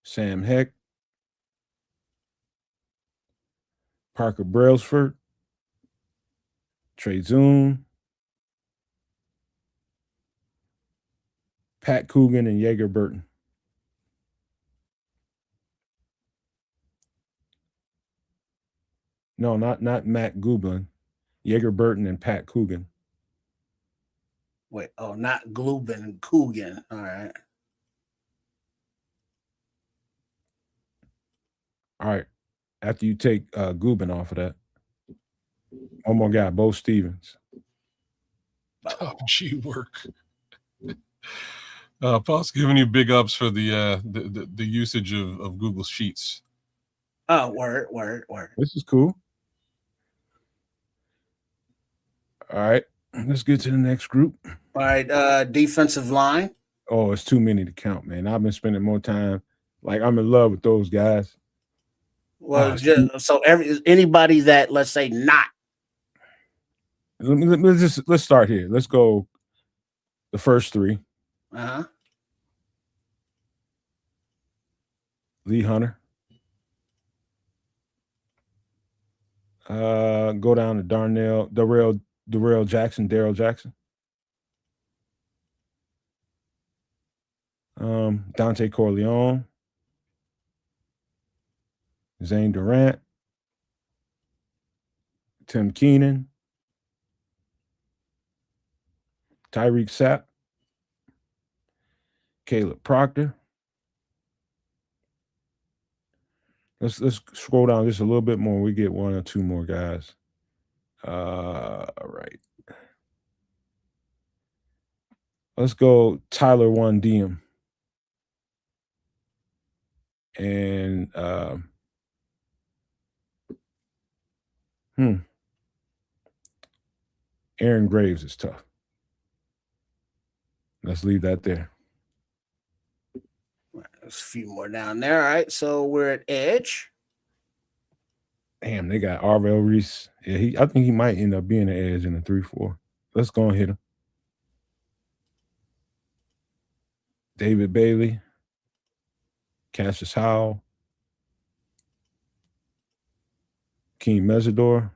Sam Heck. Parker Brailsford. Trey Zoom. Pat Coogan and Yeager Burton. No, not Matt Gublin. Yeager Burton and Pat Coogan. Wait, not Glubin and Coogan. All right. All right. After you take Gubin off of that, one more guy, Bo Stevens. Oh, gee, work. Paul's giving you big ups for the usage of Google Sheets. Oh, word. This is cool. All right, let's get to the next group. All right, defensive line. Oh, it's too many to count, man. I've been spending more time. Like, I'm in love with those guys. Well, so anybody that, let's say, not. Let's start here. Let's go the first three. Lee Hunter. Go down to Daryl Jackson. Dante Corleone. Zane Durant. Tim Keenan. Tyreek Sapp. Caleb Proctor. Let's scroll down just a little bit more. We get one or two more guys. All right. Let's go Tyler One Diem. And Aaron Graves is tough. Let's leave that there. There's a few more down there. All right, so we're at edge. Damn, they got Arvell Reese. Yeah, I think he might end up being an edge in the 3-4. Let's go and hit him. David Bailey, Cassius Howell, Keem Mesidor.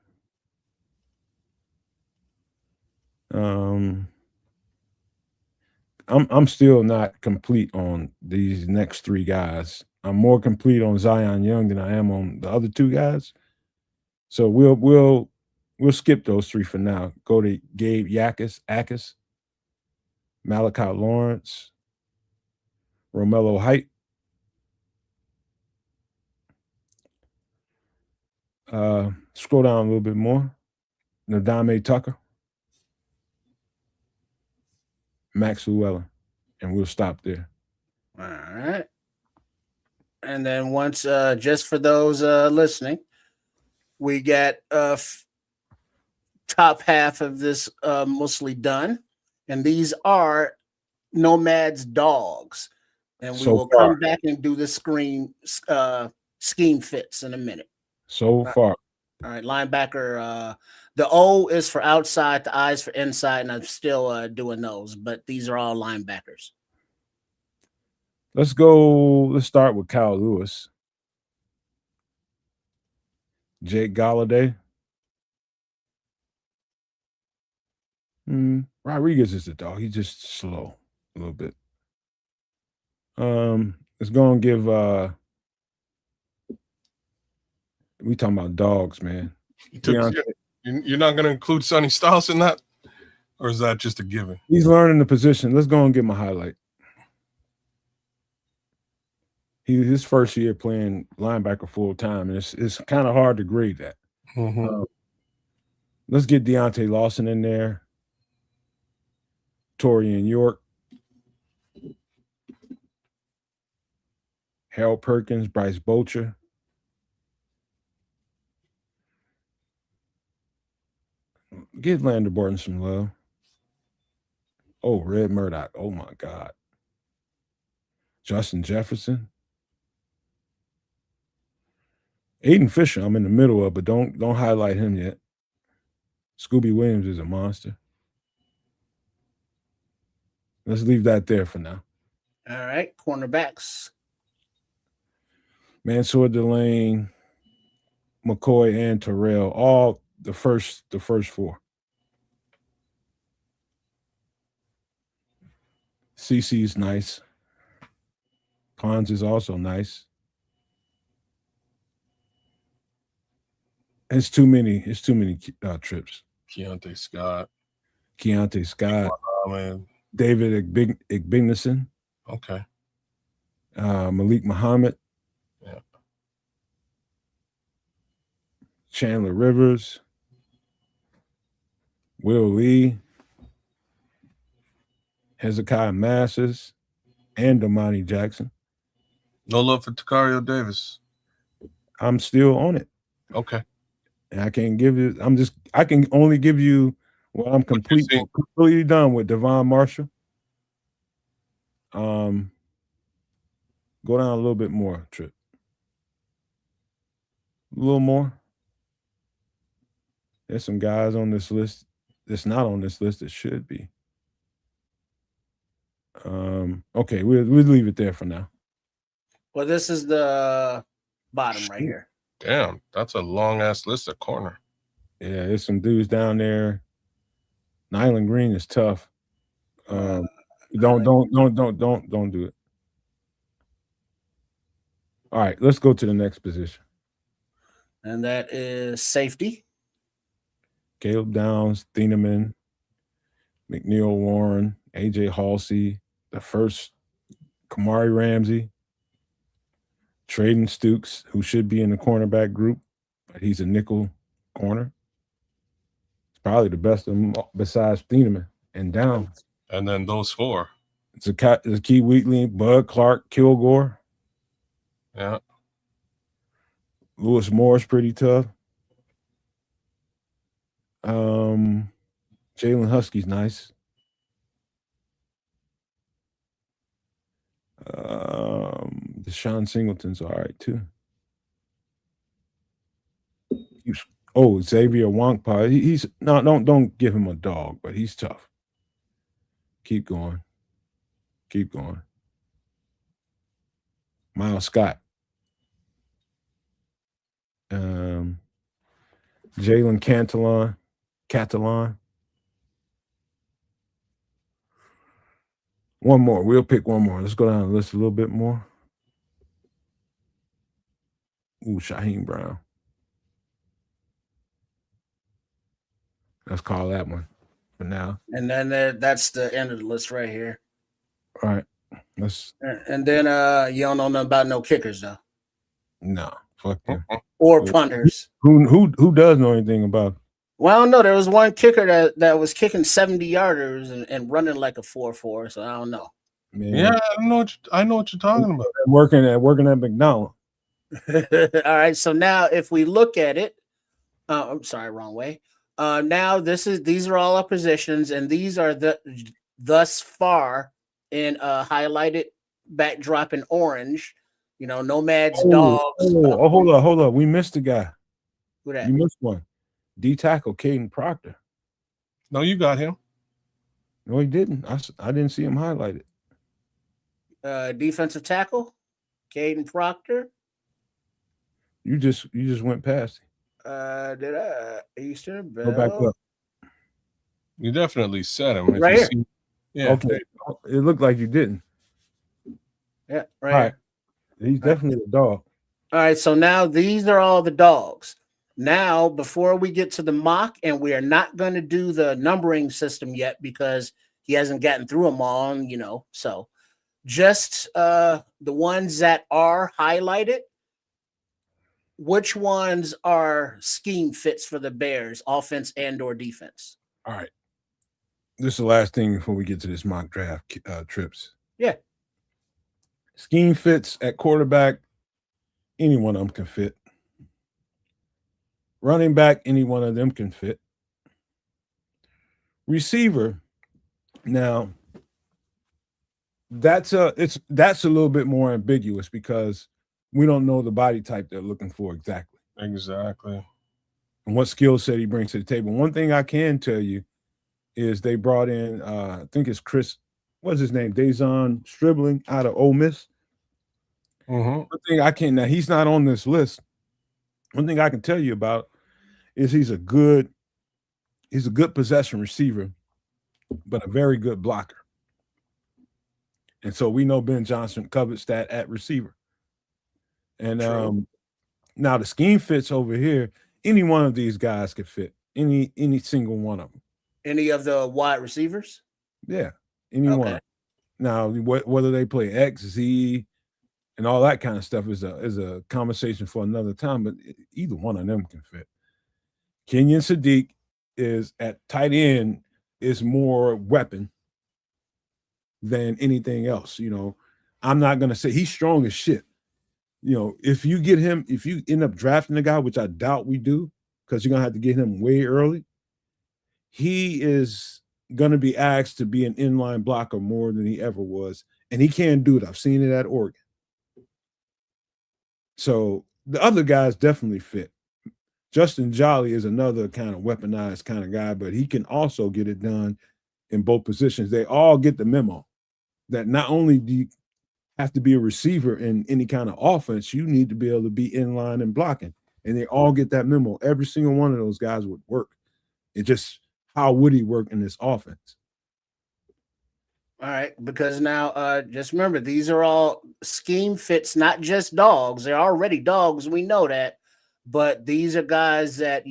I'm still not complete on these next 3 guys. I'm more complete on Zion Young than I am on the other 2 guys. So we'll skip those 3 for now. Go to Gabe Akis, Malachi Lawrence, Romello Height. Scroll down a little bit more. Nadame Tucker, Max Llewellyn, and we'll stop there. All right. And then once, just for those listening, we got top half of this mostly done, and these are Nomad's dogs, and we will come back and do the scheme fits in a minute. So far. All right, linebacker. The O is for outside, the I is for inside, and I'm still doing those, but these are all linebackers. Let's start with Kyle Lewis. Jake Galladay. Rodriguez is a dog. He's just slow a little bit. Let's go and give we talking about dogs, man. You're not going to include Sonny Styles in that? Or is that just a given? He's learning the position. Let's go and give him a highlight. His first year playing linebacker full time, and it's kind of hard to grade that. Mm-hmm. Let's get Deontay Lawson in there. Torian York. Harold Perkins, Bryce Boucher. Give Lander Barton some love. Oh, Red Murdoch. Oh, my God. Justin Jefferson. Aiden Fisher, I'm in the middle of, but don't highlight him yet. Scooby Williams is a monster. Let's leave that there for now. All right, cornerbacks. Mansour Delane, McCoy, and Terrell, all the first 4. CC's nice. Pons is also nice. It's too many trips. Keontae Scott. David Igbignason. Okay. Malik Muhammad. Yeah. Chandler Rivers. Will Lee. Hezekiah Masters. And Damani Jackson. No love for Takario Davis. I'm still on it. Okay. And I can't give you. I can only give you what I'm completely done with. Devon Marshall. Go down a little bit more, Trip. A little more. There's some guys on this list that's not on this list that should be. Okay, we'll leave it there for now. Well, this is the bottom right here. Damn, that's a long ass list at corner. Yeah, there's some dudes down there. Nyland Green is tough. Don't do it. All right, let's go to the next position. And that is safety. Caleb Downs, Thieneman, McNeil Warren, AJ Halsey, the first Kamari Ramsey, Traden Stukes, who should be in the cornerback group, but he's a nickel corner. It's probably the best of them besides Thieneman and Downs. And then those 4. It's Key Wheatley, Bud Clark, Kilgore. Yeah. Lewis Moore's pretty tough. Jalen Husky's nice. Deshaun Singleton's all right too. Oh, Xavier Wankpa. He's no, don't give him a dog, but he's tough. Keep going. Keep going. Miles Scott. Jalen Catalan. One more. We'll pick one more. Let's go down the list a little bit more. Ooh, Shaheem Brown. Let's call that one for now. And then that's the end of the list right here. All right. Let's. And then you don't know nothing about no kickers though. No, fuck them. Or punters. Who does know anything about? Well, no, there was one kicker that was kicking 70-yarders and running like a 4.4. So I don't know. Man, Yeah, I know what you're talking about. Working at McDonald's. All right. So now if we look at it, I'm sorry, wrong way. Now these are all our positions, and these are thus far in highlighted backdrop in orange. You know, Nomads, dogs. Hold up. We missed a guy. Who that? You missed one. D tackle Caden Proctor. No, you got him. No, he didn't. I didn't see him highlighted. Defensive tackle, Caden Proctor. You just went past him. Did I? Eastern Bell. Go back up. You definitely said him. Right here. Yeah. Okay. It looked like you didn't. Yeah, right. All right. He's definitely a dog. All right. So now these are all the dogs. Now, before we get to the mock, and we are not going to do the numbering system yet because he hasn't gotten through them all, so just the ones that are highlighted. Which ones are scheme fits for the Bears, offense and or defense? All right. This is the last thing before we get to this mock draft trips. Yeah. Scheme fits at quarterback. Any one of them can fit. Running back, any one of them can fit. Receiver, now that's a little bit more ambiguous because we don't know the body type they're looking for exactly. Exactly. And what skill set he brings to the table. One thing I can tell you is they brought in, I think it's Chris, what's his name? Dazon Stribling out of Ole Miss. Mm-hmm. One thing now he's not on this list. One thing I can tell you about is he's a good possession receiver, but a very good blocker. And so we know Ben Johnson covets that at receiver. And now the scheme fits over here. Any one of these guys could fit. Any single one of them. Any of the wide receivers? Yeah, any one. Now whether they play X, Z, and all that kind of stuff is a conversation for another time. But either one of them can fit. Kenyon Sadiq is at tight end is more weapon than anything else. I'm not gonna say he's strong as shit. If you end up drafting a guy, which I doubt we do, because you're gonna have to get him way early, he is gonna be asked to be an inline blocker more than he ever was, and he can do it. I've seen it at Oregon. So the other guys definitely fit. Justin Jolly is another kind of weaponized kind of guy, but he can also get it done in both positions. They all get the memo that not only do you have to be a receiver in any kind of offense, you need to be able to be in line and blocking. And they all get that memo. Every single one of those guys would work. It just, how would he work in this offense? All right, because now just remember, these are all scheme fits, not just dogs. They're already dogs. We know that. But these are guys that,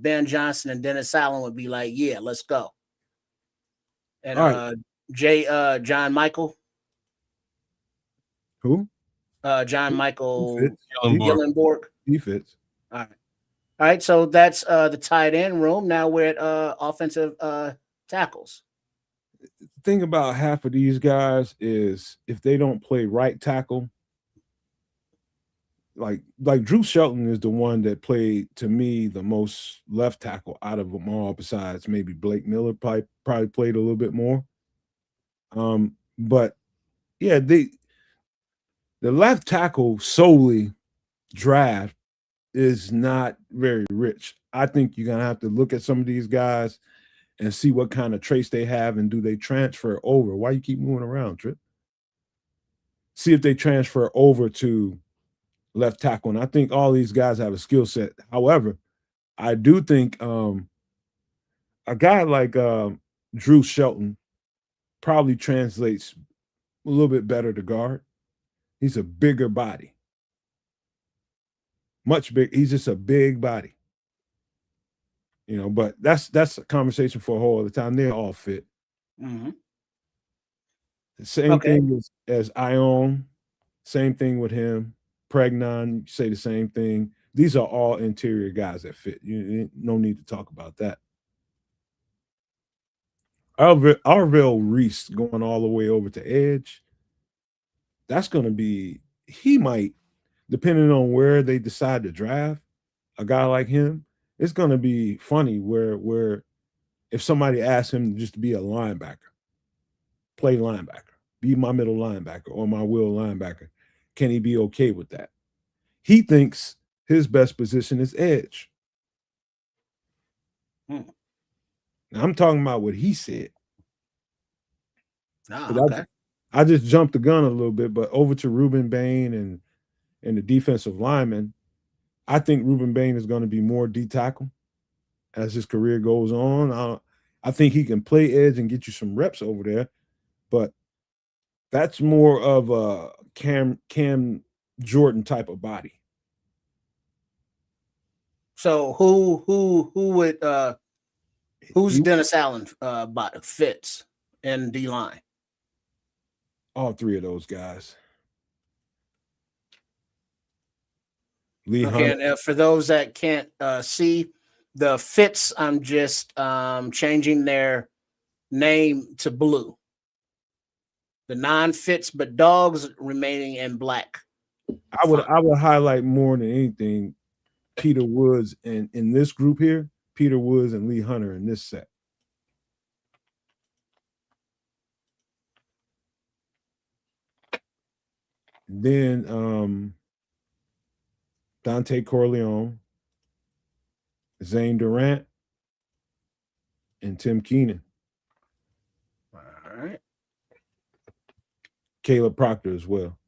Ben Johnson and Dennis Allen would be like, yeah, let's go. And John Michael. Who? John Michael Gillenborg. He fits. All right. So that's the tight end room. Now we're at offensive tackles. The thing about half of these guys is if they don't play right tackle, like Drew Shelton is the one that played, to me, the most left tackle out of them all, besides maybe Blake Miller probably played a little bit more. But yeah, the left tackle solely draft is not very rich. I think you're gonna have to look at some of these guys and see what kind of traits they have and do they transfer over. Why you keep moving around, Trip? See if they transfer over to left tackle. And I think all these guys have a skill set. However, I do think a guy like Drew Shelton probably translates a little bit better to guard. He's a bigger body. Much big. He's just a big body. You know, but that's a conversation for a whole other time. They're all fit. Mm-hmm. The same thing as Ion. Same thing with him. Pregnon, say the same thing. These are all interior guys that fit. You no need to talk about that. Arvell Reese going all the way over to edge. That's going to be, he might, depending on where they decide to draft a guy like him, it's going to be funny where if somebody asks him just to be a linebacker, play linebacker, be my middle linebacker or my will linebacker, can he be okay with that? He thinks his best position is edge. Now, I'm talking about what he said. Okay. I just jumped the gun a little bit, but over to Ruben Bain and the defensive lineman, I think Ruben Bain is going to be more D tackle as his career goes on. I think he can play edge and get you some reps over there, but that's more of a Cam Jordan type of body. So who would who's Dennis Allen fits in D line? All three of those guys. Lee Hunt. And for those that can't see the Fits, I'm just changing their name to blue. The non-Fits but dogs remaining in black. I would highlight more than anything Peter Woods and in this group here, Peter Woods and Lee Hunter in this set. Then Dante Corleone, Zane Durant, and Tim Keenan. All right. Caleb Proctor as well.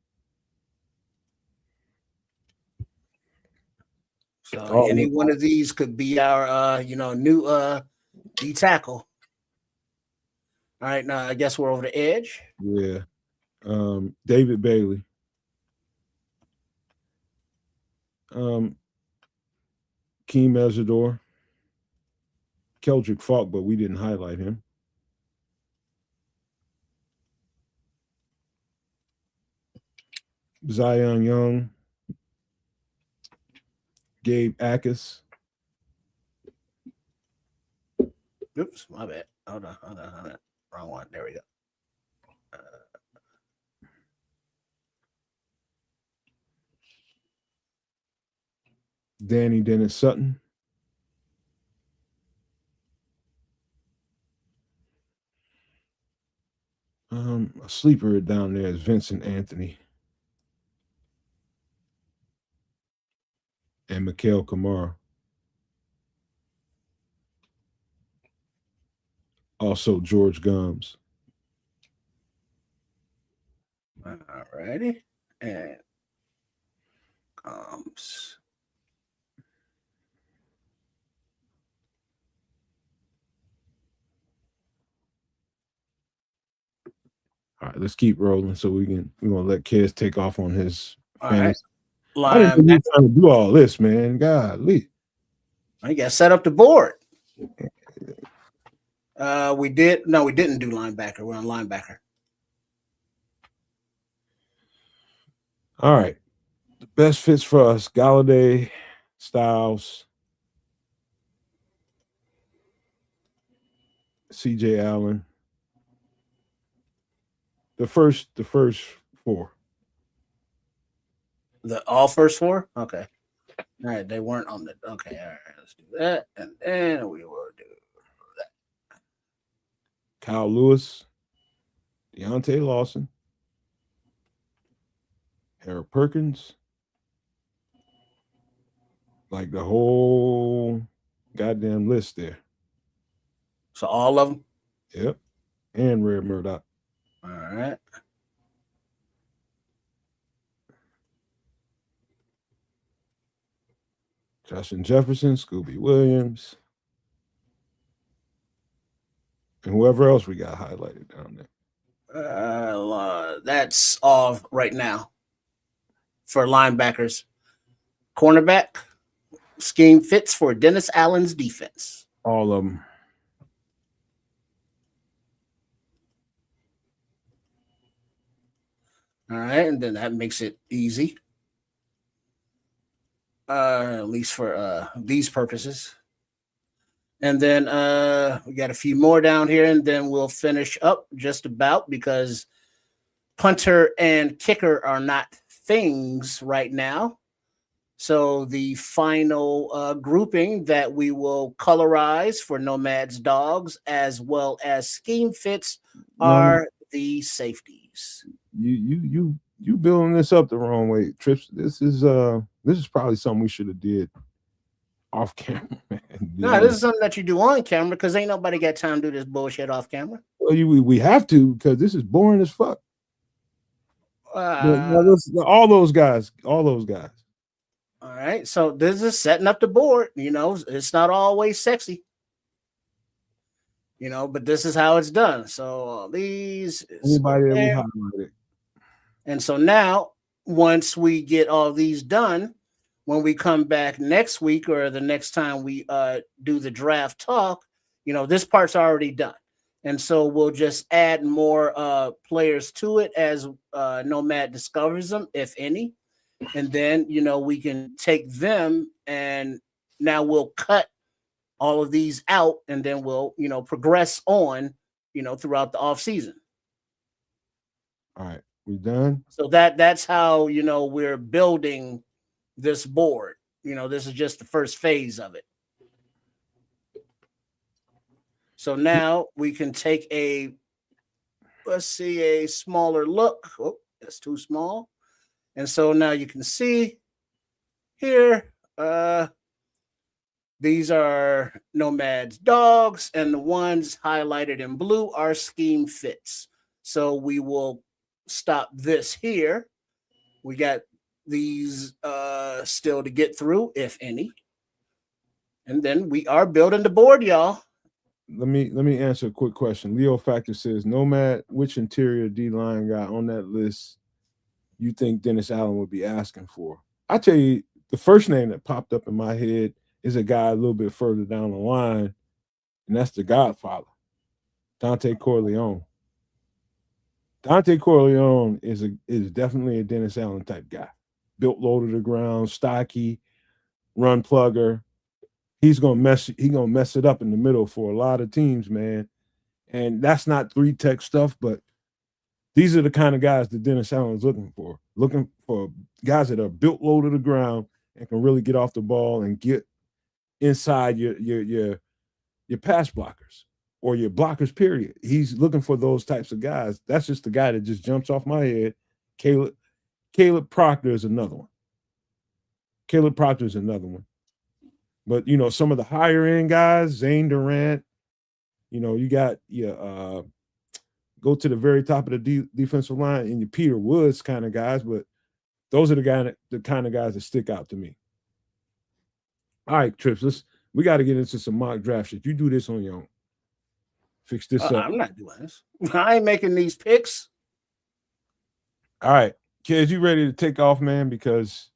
So any one of these could be our new D tackle. All right, now I guess we're over the edge. Yeah. David Bailey. Keem Mesidor. Keldrick Falk, but we didn't highlight him. Zion Young. Gabe Akis. Oops, my bad. Hold on. Wrong one. There we go. Danny Dennis Sutton. A sleeper down there is Vincent Anthony. And Mikael Kamara. Also George Gums. All righty. And Gums. All right, let's keep rolling so we're gonna let Kez take off on his fantasy. Right. I didn't think trying to do all this, man. Golly. I got to set up the board. We didn't do linebacker. We're on linebacker. All right. The best fits for us: Galladay, Styles, CJ Allen. The first four. All first four? Okay. All right. They weren't on the okay. All right, let's do that. And then we will do that. Kyle Lewis, Deontay Lawson, Harold Perkins, Like the whole goddamn list there. So all of them? Yep. And Red Murdoch. All right. Justin Jefferson, Scooby Williams, and whoever else we got highlighted down there. That's all right now for linebackers. Cornerback, scheme fits for Dennis Allen's defense. All of them. All right, and then that makes it easy. At least for these purposes. And then we got a few more down here, and then we'll finish up just about, because punter and kicker are not things right now. So the final grouping that we will colorize for Nomad's dogs as well as scheme fits are the safeties. You building this up the wrong way, Trips. This is probably something we should have did off camera, man. No, this is something that you do on camera, because ain't nobody got time to do this bullshit off camera. Well, we have to, because this is boring as fuck. All those guys. All right, so this is setting up the board. You know, it's not always sexy. You know, but this is how it's done. So these anybody that we highlighted. And so now, once we get all these done, when we come back next week or the next time we do the draft talk, you know, this part's already done. And so we'll just add more players to it as Nomad discovers them, if any. And then, you know, we can take them, and now we'll cut all of these out, and then we'll, you know, progress on, you know, throughout the off season. All right. We done? So that's how, you know, we're building this board. You know, this is just the first phase of it. So now we can take a smaller look. Oh, that's too small. And so now you can see here, these are Nomad's dogs, and the ones highlighted in blue are scheme fits. So we will stop this here. We got these still to get through, if any. And then we are building the board, y'all. Let me answer a quick question. Leo Factor says, Nomad, which interior D-line guy on that list you think Dennis Allen would be asking for? I tell you, the first name that popped up in my head is a guy a little bit further down the line, and that's the Godfather, Dante Corleone. Dante Corleone is definitely a Dennis Allen type guy. Built low to the ground, stocky, run plugger. He's gonna mess it up in the middle for a lot of teams, man. And that's not 3-tech stuff, but these are the kind of guys that Dennis Allen is looking for guys that are built low to the ground and can really get off the ball and get inside your pass blockers or your blockers, period. He's looking for those types of guys. That's just the guy that just jumps off my head. Caleb Proctor is another one. But, you know, some of the higher end guys, Zane Durant, you know, you got your go to the very top of the defensive line and your Peter Woods kind of guys, but those are the kind of guys that stick out to me. All right, Trips, we got to get into some mock draft shit. You do this on your own. Fix this up. I'm not doing this. I ain't making these picks. All right, kids, you ready to take off, man? Because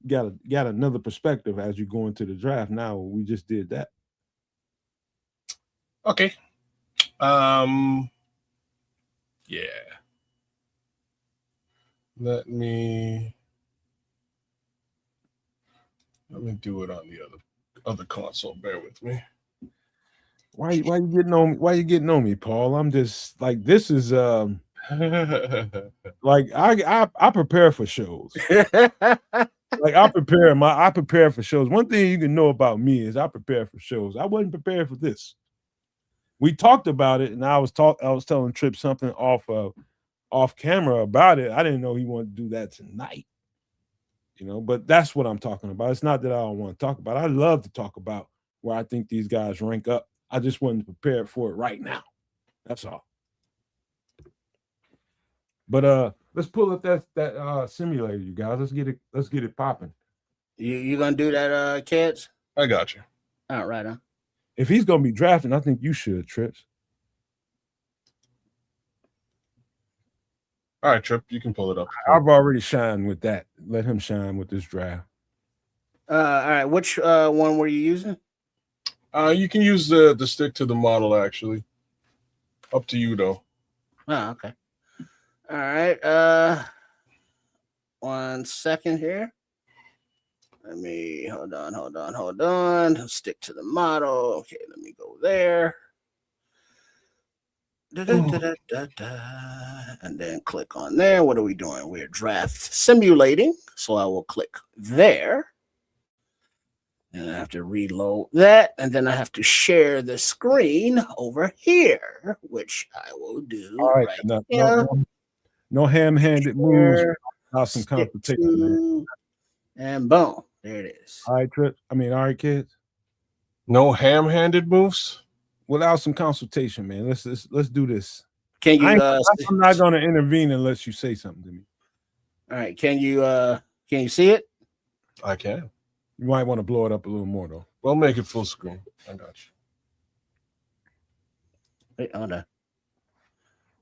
you got another perspective as you go into the draft now. We just did that. Okay. Yeah. Let me do it on the other console. Bear with me. Why you getting on me? Why you getting on me, Paul? I'm just like, this is like I prepare for shows. Like I prepare for shows. One thing you can know about me is I prepare for shows. I wasn't prepared for this. We talked about it, and I was telling Tripp something off camera about it. I didn't know he wanted to do that tonight. you know. But that's what I'm talking about. It's not that I don't want to talk about it. I love to talk about where I think these guys rank up. I just wasn't prepared for it right now. That's all. But let's pull up that simulator, you guys. Let's get it popping. You gonna do that, kids? I got you. All right, huh? If he's gonna be drafting, I think you should, Trips. All right, Trip, you can pull it up. I've already shined with that. Let him shine with this draft. All right, which one were you using? You can use the stick to the model, actually. Up to you, though. Oh, okay. All right. 1 second here. Let me hold on. Stick to the model. Okay, let me go there. And then click on there. What are we doing? We're draft simulating. So I will click there. And I have to reload that. And then I have to share the screen over here, which I will do. All right. No ham-handed moves. Some competition. And boom. There it is. All right, Trip. All right, kids. No ham-handed moves? Without some consultation, man. Let's do this. Can you? I'm not going to intervene unless you say something to me. All right. Can you see it? I can. You might want to blow it up a little more, though. We'll make it full screen. I got you. Wait, hold on.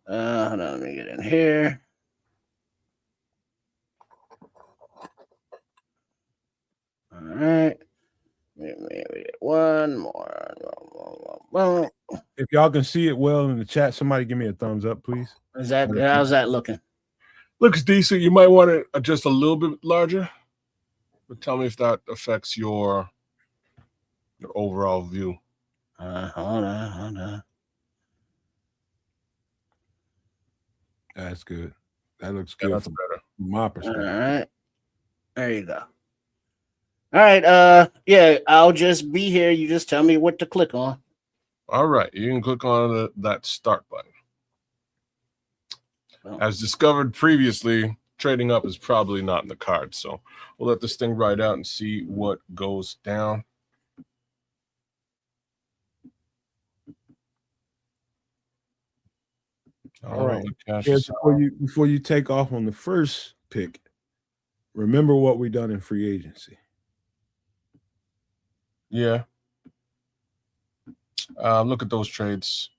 Hold on. Let me get in here. All right. Maybe one more. If y'all can see it well in the chat, somebody give me a thumbs up, please. How's that looking? Looks decent. You might want to adjust a little bit larger. But tell me if that affects your overall view. Hold on. That's good. That looks good. That's better. From my perspective. All right. There you go. All right. Yeah, I'll just be here. You just tell me what to click on. All right. You can click on that start button. Oh. As discovered previously, trading up is probably not in the cards. So we'll let this thing ride out and see what goes down. All right. Before you take off on the first pick, remember what we done in free agency. Yeah. Look at those trades.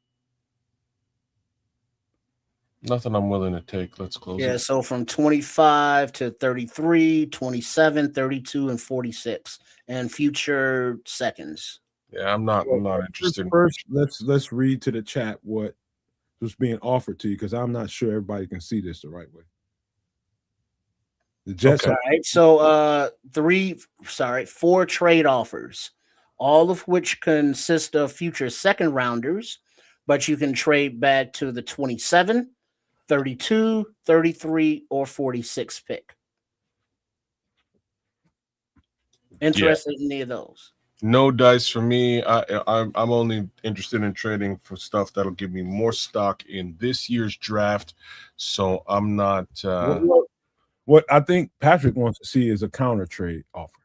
Nothing I'm willing to take. Let's close it. Yeah, so from 25 to 33, 27, 32, and 46, and future seconds. Yeah, I'm not interested. First, let's read to the chat what was being offered to you, because I'm not sure everybody can see this the right way. The Jets. Okay. All right, so 4 trade offers, all of which consist of future second rounders, but you can trade back to the 27, 32, 33, or 46 pick. Interested in any of those? No dice for me. I'm only interested in trading for stuff that'll give me more stock in this year's draft. So I'm not. What I think Patrick wants to see is a counter trade offer.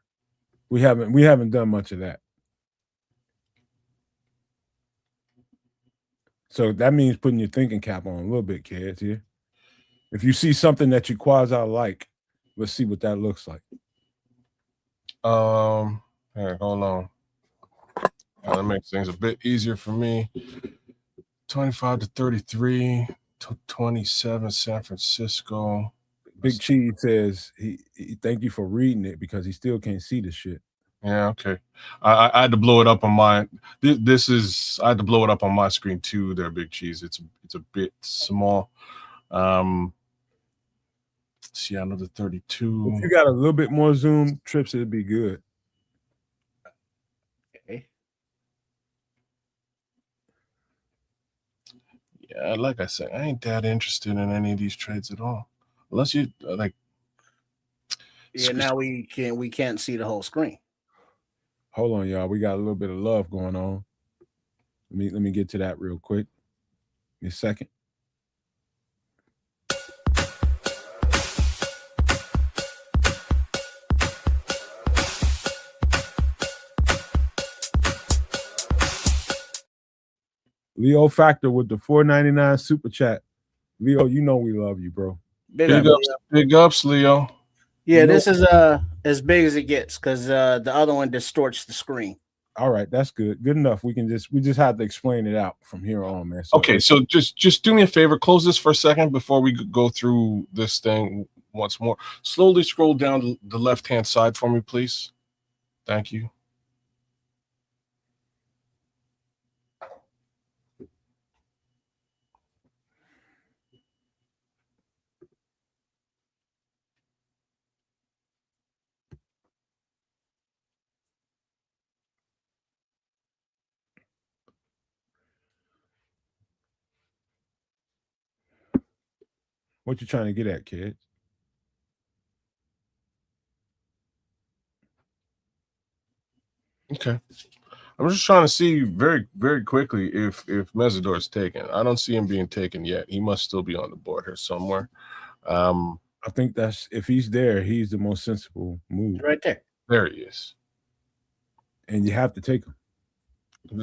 We haven't done much of that. So that means putting your thinking cap on a little bit, kids. Here, if you see something that you quasi like, let's see what that looks like. Here, hold on. That makes things a bit easier for me. 25 to 33, to 27, San Francisco. Big Cheese says he thank you for reading it because he still can't see the shit. Yeah, okay. I had to blow it up on my. I had to blow it up on my screen too. There, Big Cheese. It's a bit small. See, another 32. If you got a little bit more zoom, Trips, it'd be good. Okay. Yeah, like I said, I ain't that interested in any of these trades at all, unless you like. Yeah, now we can't see the whole screen. Hold on, y'all. We got a little bit of love going on. Let me get to that real quick. Give me a second. Leo Factor with the $4.99 super chat. Leo, you know we love you, bro. Big ups, Leo. Yeah, this is as big as it gets because the other one distorts the screen. All right, that's good. Good enough. We just have to explain it out from here on, man. So, okay, so just do me a favor, close this for a second before we go through this thing once more. Slowly scroll down the left-hand side for me, please. Thank you. what you trying to get at, kid? Okay. I'm just trying to see very, very quickly if Mesidor is taken. I don't see him being taken yet. He must still be on the board here somewhere. I think that's if he's there, he's the most sensible move. Right there. There he is. And you have to take him.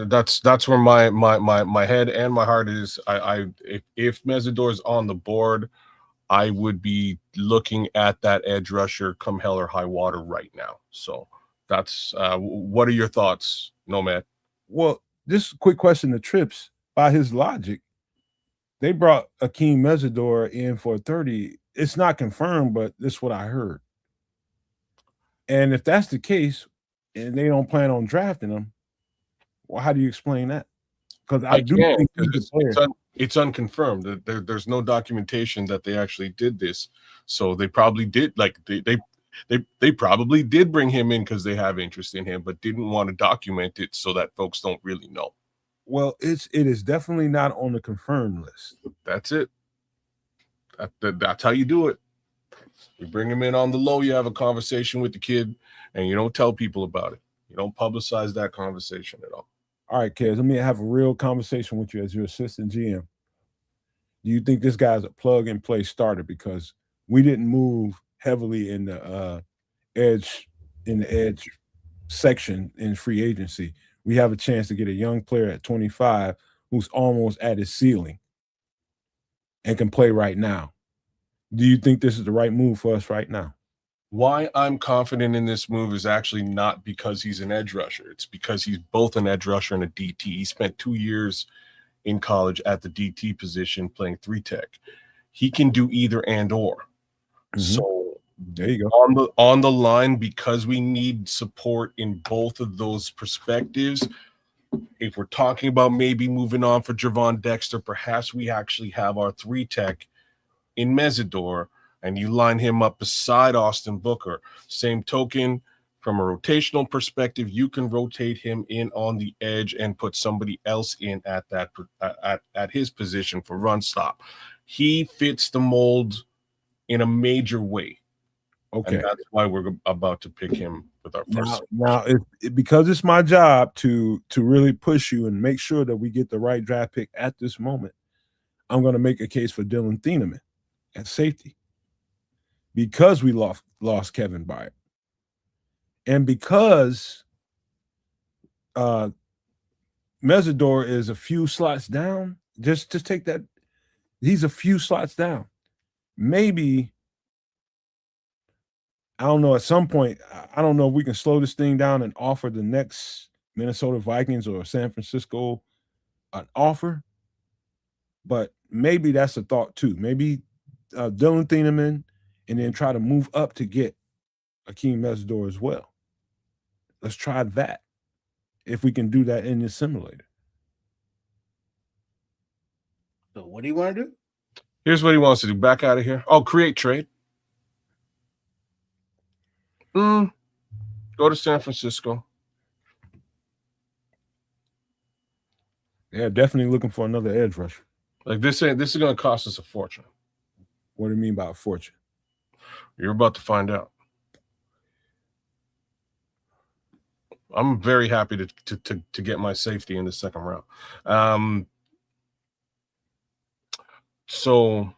That's where my head and my heart is. If Mesidor is on the board, I would be looking at that edge rusher come hell or high water right now. So that's what are your thoughts, Nomad? Well, this quick question to Trips. By his logic, they brought Akeem Mesidor in for 30. It's not confirmed, but this is what I heard. And if that's the case, and they don't plan on drafting him, well, how do you explain that? Because I do think it's unconfirmed. There's no documentation that they actually did this. So they probably did, like they probably did bring him in because they have interest in him, but didn't want to document it so that folks don't really know. Well, it is definitely not on the confirmed list. That's it. That's how you do it. You bring him in on the low, you have a conversation with the kid, and you don't tell people about it. You don't publicize that conversation at all. All right, kids, let me have a real conversation with you as your assistant GM. Do you think this guy's a plug-and-play starter? Because we didn't move heavily in the edge section in free agency. We have a chance to get a young player at 25 who's almost at his ceiling and can play right now. Do you think this is the right move for us right now? Why I'm confident in this move is actually not because he's an edge rusher. It's because he's both an edge rusher and a DT. He spent 2 years in college at the DT position playing 3-tech. He can do either and or. Mm-hmm. So there you go. On the line, because we need support in both of those perspectives. If we're talking about maybe moving on for Gervon Dexter, perhaps we actually have our 3-tech in Mesidor, and you line him up beside Austin Booker. Same token, from a rotational perspective, you can rotate him in on the edge and put somebody else in at that at his position for run stop. He fits the mold in a major way. Okay, and that's why we're about to pick him with our first. Now, because it's my job to really push you and make sure that we get the right draft pick at this moment, I'm going to make a case for Dylan Thieneman at safety because we lost Kevin Byard, and because Mesidor is a few slots down. Just take that. He's a few slots down. Maybe, I don't know, at some point, I don't know if we can slow this thing down and offer the next Minnesota Vikings or San Francisco an offer. But maybe that's a thought too. Maybe Dylan Thieneman, and then try to move up to get Akeem Mesidor as well. Let's try that. If we can do that in this simulator. So what do you want to do? Here's what he wants to do. Back out of here. Oh, create trade. Go to San Francisco. Yeah, definitely looking for another edge rusher. Like this is going to cost us a fortune. What do you mean by a fortune? You're about to find out. I'm very happy to get my safety in the second round. So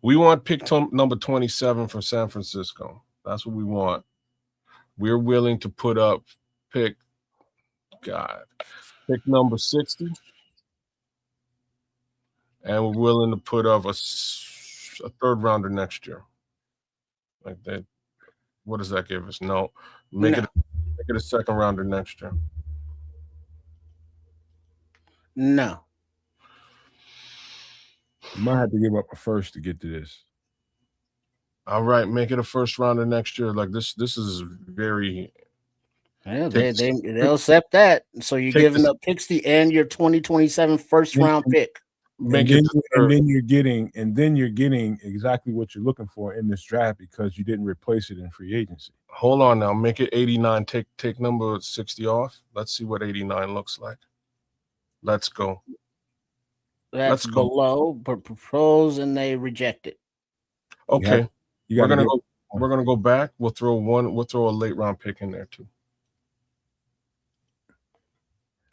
we want pick number 27 from San Francisco. That's what we want. We're willing to put up pick. God. pick number 60. And we're willing to put up a third rounder next year. Like that. What does that give us? No. Make it a second rounder next year. No. You might have to give up a first to get to this. All right, make it a first rounder next year. Like this is very. Yeah, they'll accept that. So you're giving up 60 and your 2027 first round pick. And then you're getting exactly what you're looking for in this draft because you didn't replace it in free agency. Hold on now, make it 89. Take number 60 off. Let's see what 89 looks like. Let's go. That's below, but propose and they reject it. Okay, we're gonna go back. We'll throw a late round pick in there too.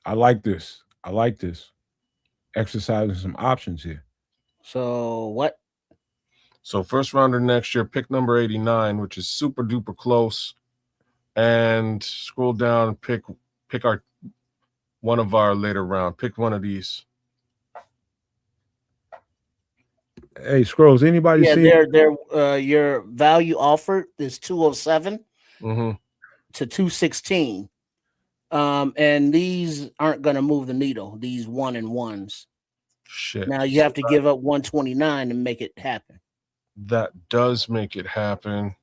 I like this. Exercising some options here. So what? So first rounder next year, pick number 89, which is super duper close. And scroll down and pick one of our later round. Pick one of these. Hey, Scrolls, anybody see? Yeah, your value offered is 207 to 216. And these aren't going to move the needle, these 1-and-1s. Shit. Now you have to give up 129 to make it happen. That does make it happen.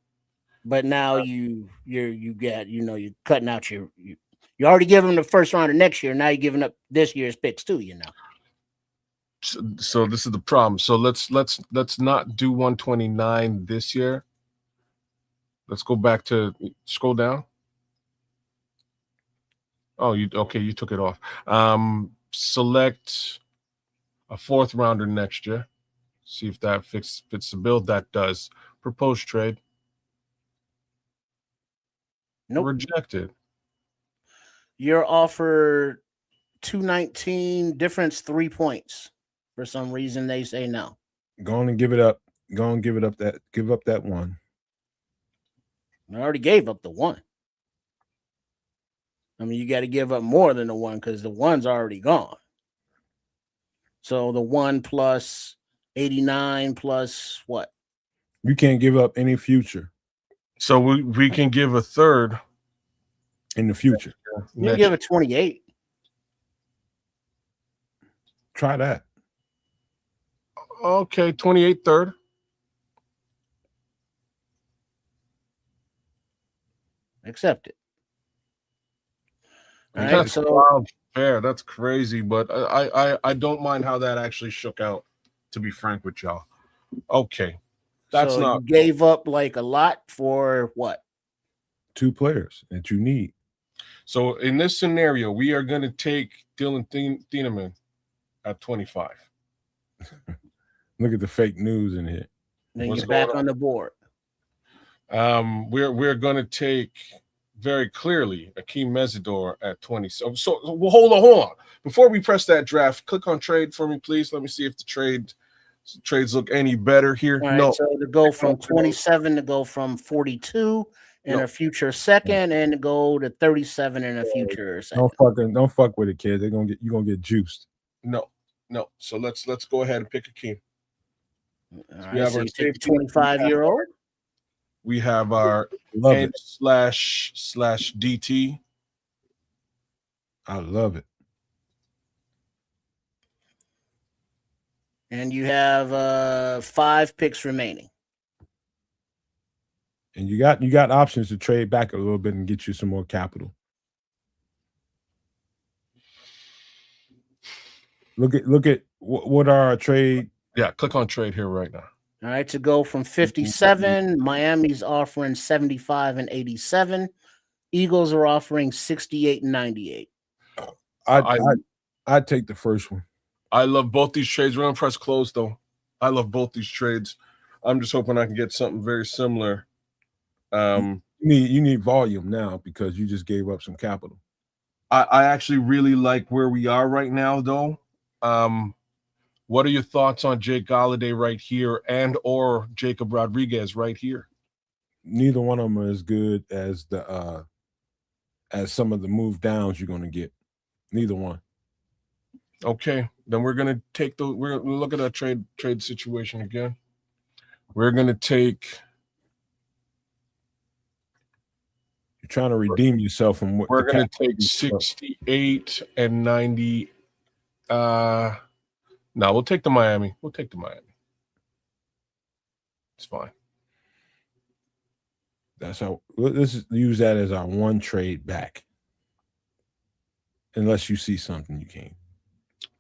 But now you're cutting out you already giving them the first round of next year. Now you're giving up this year's picks too, So this is the problem. So let's not do 129 this year. Let's go back to scroll down. Oh, you took it off. Select a fourth rounder next year. See if that fits the bill. That does. Proposed trade. Nope. Rejected. You're offered 219, difference 3 points. For some reason, they say no. Go on and give it up. Give up that one. I already gave up the one. I mean, you got to give up more than the one because the one's already gone. So the 1 plus 89 plus what? You can't give up any future. So we can give a third in the future. You can give it 28. Try that. Okay, 28 third. Accept it. All right, that's wild fair. That's crazy, but I don't mind how that actually shook out, to be frank with y'all. Okay. That's so not you gave up like a lot for what? 2 players that you need. So in this scenario, we are going to take Dylan Thieneman at 25. Look at the fake news in here. Then you're back on the board. We're going to take very clearly Akeem Mesidor at 20. So hold on. Before we press that draft, click on trade for me, please. Let me see if the trades look any better here. Right, no. So to go from 27 to go from 42 in a future second and to go to 37 in a future second. Don't fuck with it, kid. You're gonna get juiced. No. So let's go ahead and pick Akeem. Right, we have our 25-year-old. We have our /DT. I love it. And you have 5 picks remaining. And you got options to trade back a little bit and get you some more capital. Look at what are our trade. Yeah, click on trade here right now. All right, to go from 57, Miami's offering 75 and 87. Eagles are offering 68 and 98. I'd take the first one. I love both these trades. We're gonna press close though. I love both these trades. I'm just hoping I can get something very similar. You need volume now because you just gave up some capital. I actually really like where we are right now though. What are your thoughts on Jake Golladay right here and or Jacob Rodriguez right here? Neither one of them are as good as as some of the move downs you're going to get. Neither one. Okay, then we're gonna look at that trade situation again. We're gonna take. You're trying to redeem yourself from what we're gonna take 68 and 90. No, we'll take the Miami. We'll take the Miami. It's fine. That's how. Let's use that as our one trade back. Unless you see something you can't.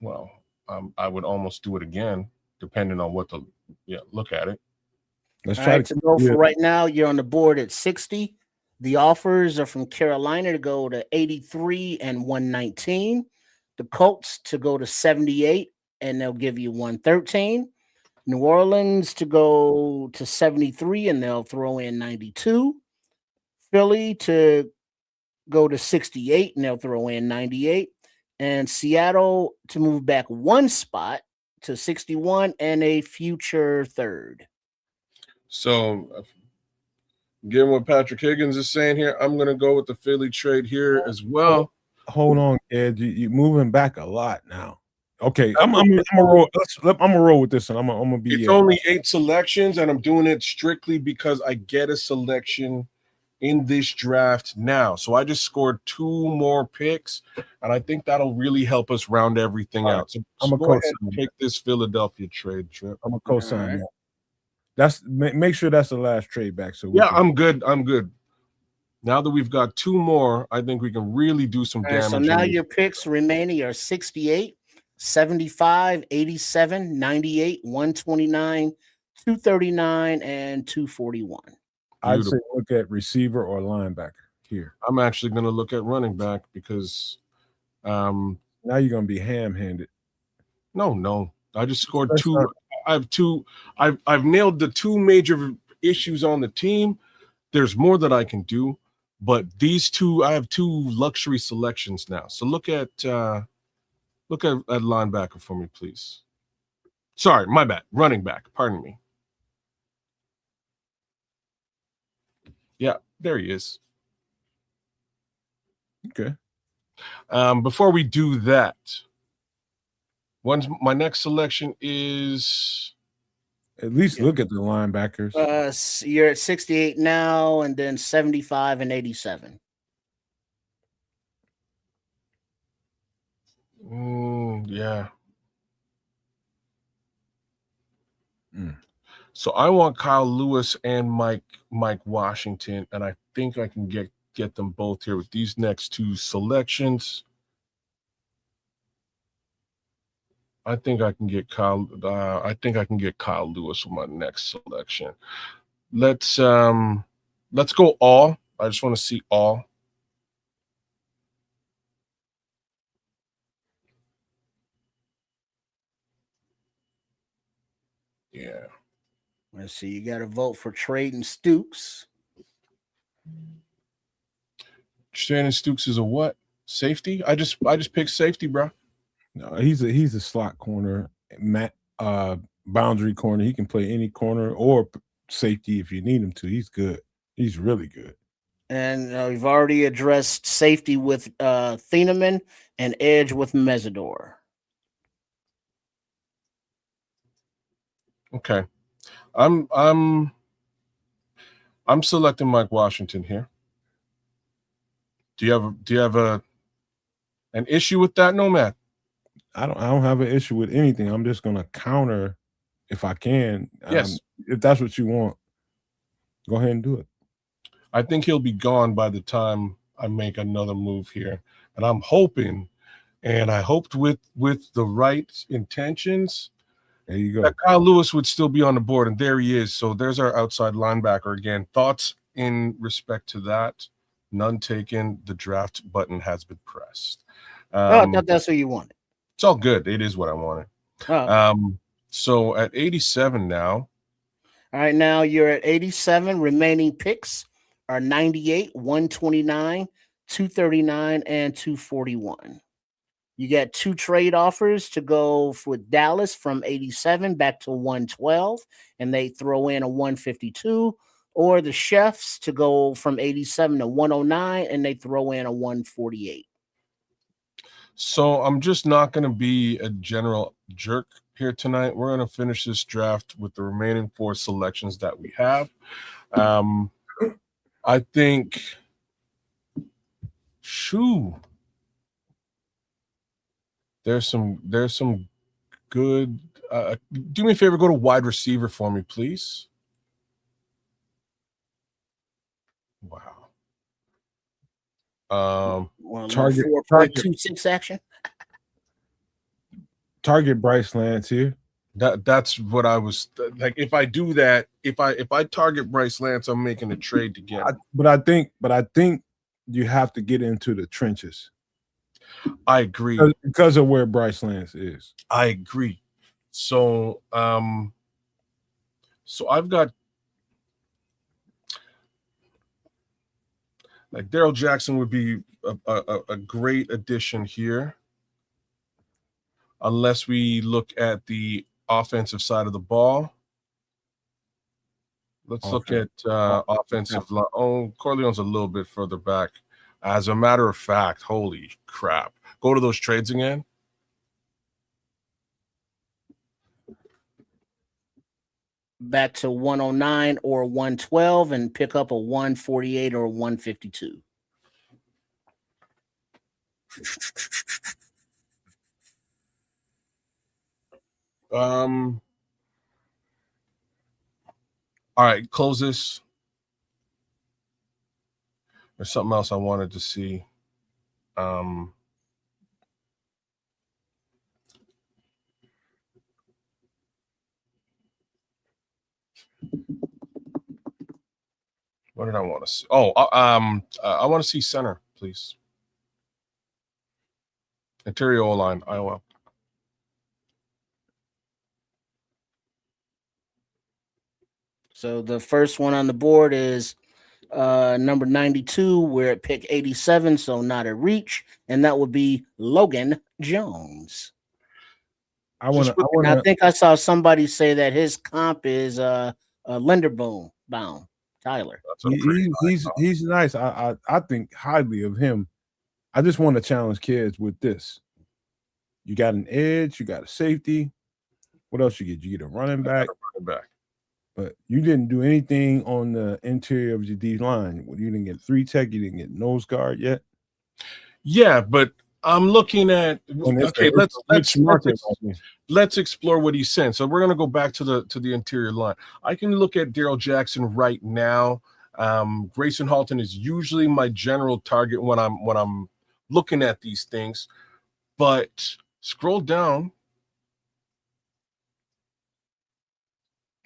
Well, I would almost do it again, depending on what look at it. Let's try to go for right now. You're on the board at 60. The offers are from Carolina to go to 83 and 119. The Colts to go to 78 and they'll give you 113. New Orleans to go to 73 and they'll throw in 92. Philly to go to 68 and they'll throw in 98. And Seattle to move back one spot to 61 and a future third. So, given what Patrick Higgins is saying here, I'm going to go with the Philly trade here as well. Hold on, Ed. You're moving back a lot now. Okay, I'm gonna roll with this one. I'm gonna be. It's only 8 selections, and I'm doing it strictly because I get a selection in this draft now. So I just scored 2 more picks, and I think that'll really help us round everything out. So I'm gonna go ahead and take this Philadelphia trade, Trip. I'm gonna co-sign that. That's make sure that's the last trade back. So I'm good. I'm good. Now that we've got 2 more, I think we can really do some damage. So now your picks remaining are 68, 75, 87, 98, 129, 239, and 241. I'd say look at receiver or linebacker here. I'm actually going to look at running back because now you're going to be ham-handed. No. I just scored 2. I've nailed the 2 major issues on the team. There's more that I can do, but these 2, I have 2 luxury selections now. So look at linebacker for me, please. Sorry, my bad. Running back. Pardon me. Yeah, there he is. Okay. Before we do that, my next selection is. At least look at the linebackers. You're at 68 now, and then 75 and 87. Yeah. So I want Kyle Lewis and Mike Washington, and I think I can get them both here with these next 2 selections. I think I can get Kyle. I think I can get Kyle Lewis with my next selection. Let's go all. I just want to see all. Yeah. Let's see. You got to vote for trading Stooks. Trading Stooks is a what? Safety? I just picked safety, bro. No, he's a slot corner, boundary corner. He can play any corner or safety if you need him to. He's good. He's really good. And we've already addressed safety with Thieneman and edge with Mesidor. Okay. I'm selecting Mike Washington here. Do you have an issue with that, Nomad? I don't have an issue with anything. I'm just gonna counter if I can. Yes. If that's what you want, go ahead and do it. I think he'll be gone by the time I make another move here. And I'm hoping, and I hoped with the right intentions, there you go, that Kyle Lewis would still be on the board, and there he is. So there's our outside linebacker again. Thoughts in respect to that? None taken. The draft button has been pressed. I thought that's what you wanted. It's all good. It is what I wanted. Oh. So at 87 now. All right, now you're at 87. Remaining picks are 98, 129, 239, and 241. You got 2 trade offers to go with Dallas from 87 back to 112, and they throw in a 152, or the Chefs to go from 87 to 109, and they throw in a 148. So I'm just not going to be a general jerk here tonight. We're going to finish this draft with the remaining 4 selections that we have. I think, there's some good. Do me a favor, go to wide receiver for me, please. Wow. Target 4.26 action. Target Bryce Lance here. That's what I was like. If I do that, if I target Bryce Lance, I'm making a trade to get him. But I think you have to get into the trenches. I agree because of where Bryce Lance is. I agree. So so I've got like Darrell Jackson would be a great addition here, unless we look at the offensive side of the ball. Let's look at offensive line. Oh, Corleone's a little bit further back. As a matter of fact, holy crap. Go to those trades again. Back to 109 or 112 and pick up a 148 or 152. All right, close this. There's something else I wanted to see. What did I want to see? Oh, I want to see center, please. Interior O-line, Iowa. So the first one on the board is number 92. We're at pick 87, so not a reach, and that would be Logan Jones. I think I saw somebody say that his comp is Linderbaum bound. Tyler. He's nice. I think highly of him. I just want to challenge kids with this. You got an edge, you got a safety. What else you get? You get a running back. But you didn't do anything on the interior of your D line. You didn't get 3 tech, you didn't get nose guard yet. Yeah, but I'm looking at okay. Let's explore what he's saying. So we're gonna go back to the interior line. I can look at Darrell Jackson right now. Grayson Halton is usually my general target when I'm looking at these things. But scroll down.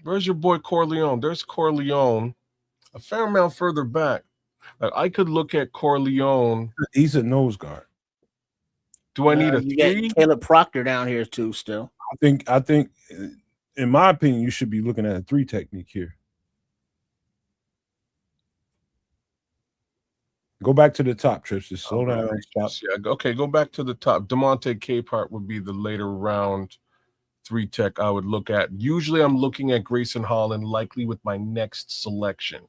Where's your boy Corleone? There's Corleone, a fair amount further back. Like I could look at Corleone. He's a nose guard. Do I need a 3? Caleb Proctor down here too. Still, I think, in my opinion, you should be looking at a 3 technique here. Go back to the top, Trips. Just slow down. Yeah, okay, go back to the top. DeMonte Capehart would be the later round 3 tech I would look at. Usually I'm looking at Grayson Holland, likely with my next selection.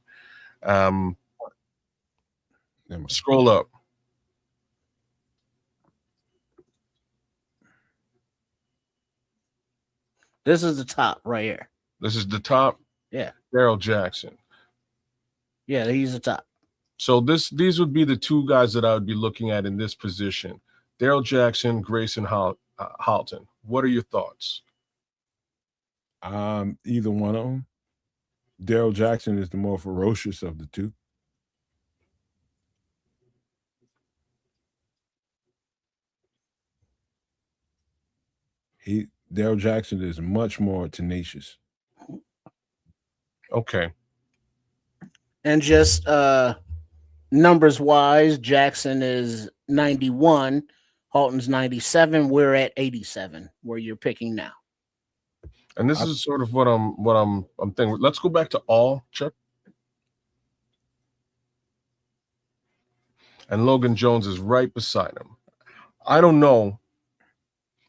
Scroll up. This is the top right here. This is the top? Yeah. Darrell Jackson. Yeah, he's the top. So these would be the 2 guys that I would be looking at in this position. Darrell Jackson, Grayson Halton. What are your thoughts? Either one of them. Darrell Jackson is the more ferocious of the 2. Darrell Jackson is much more tenacious. Okay. And just numbers wise, Jackson is 91, Halton's 97. We're at 87, where you're picking now. And this is sort of what I'm thinking. Let's go back to all, Chuck. And Logan Jones is right beside him. I don't know,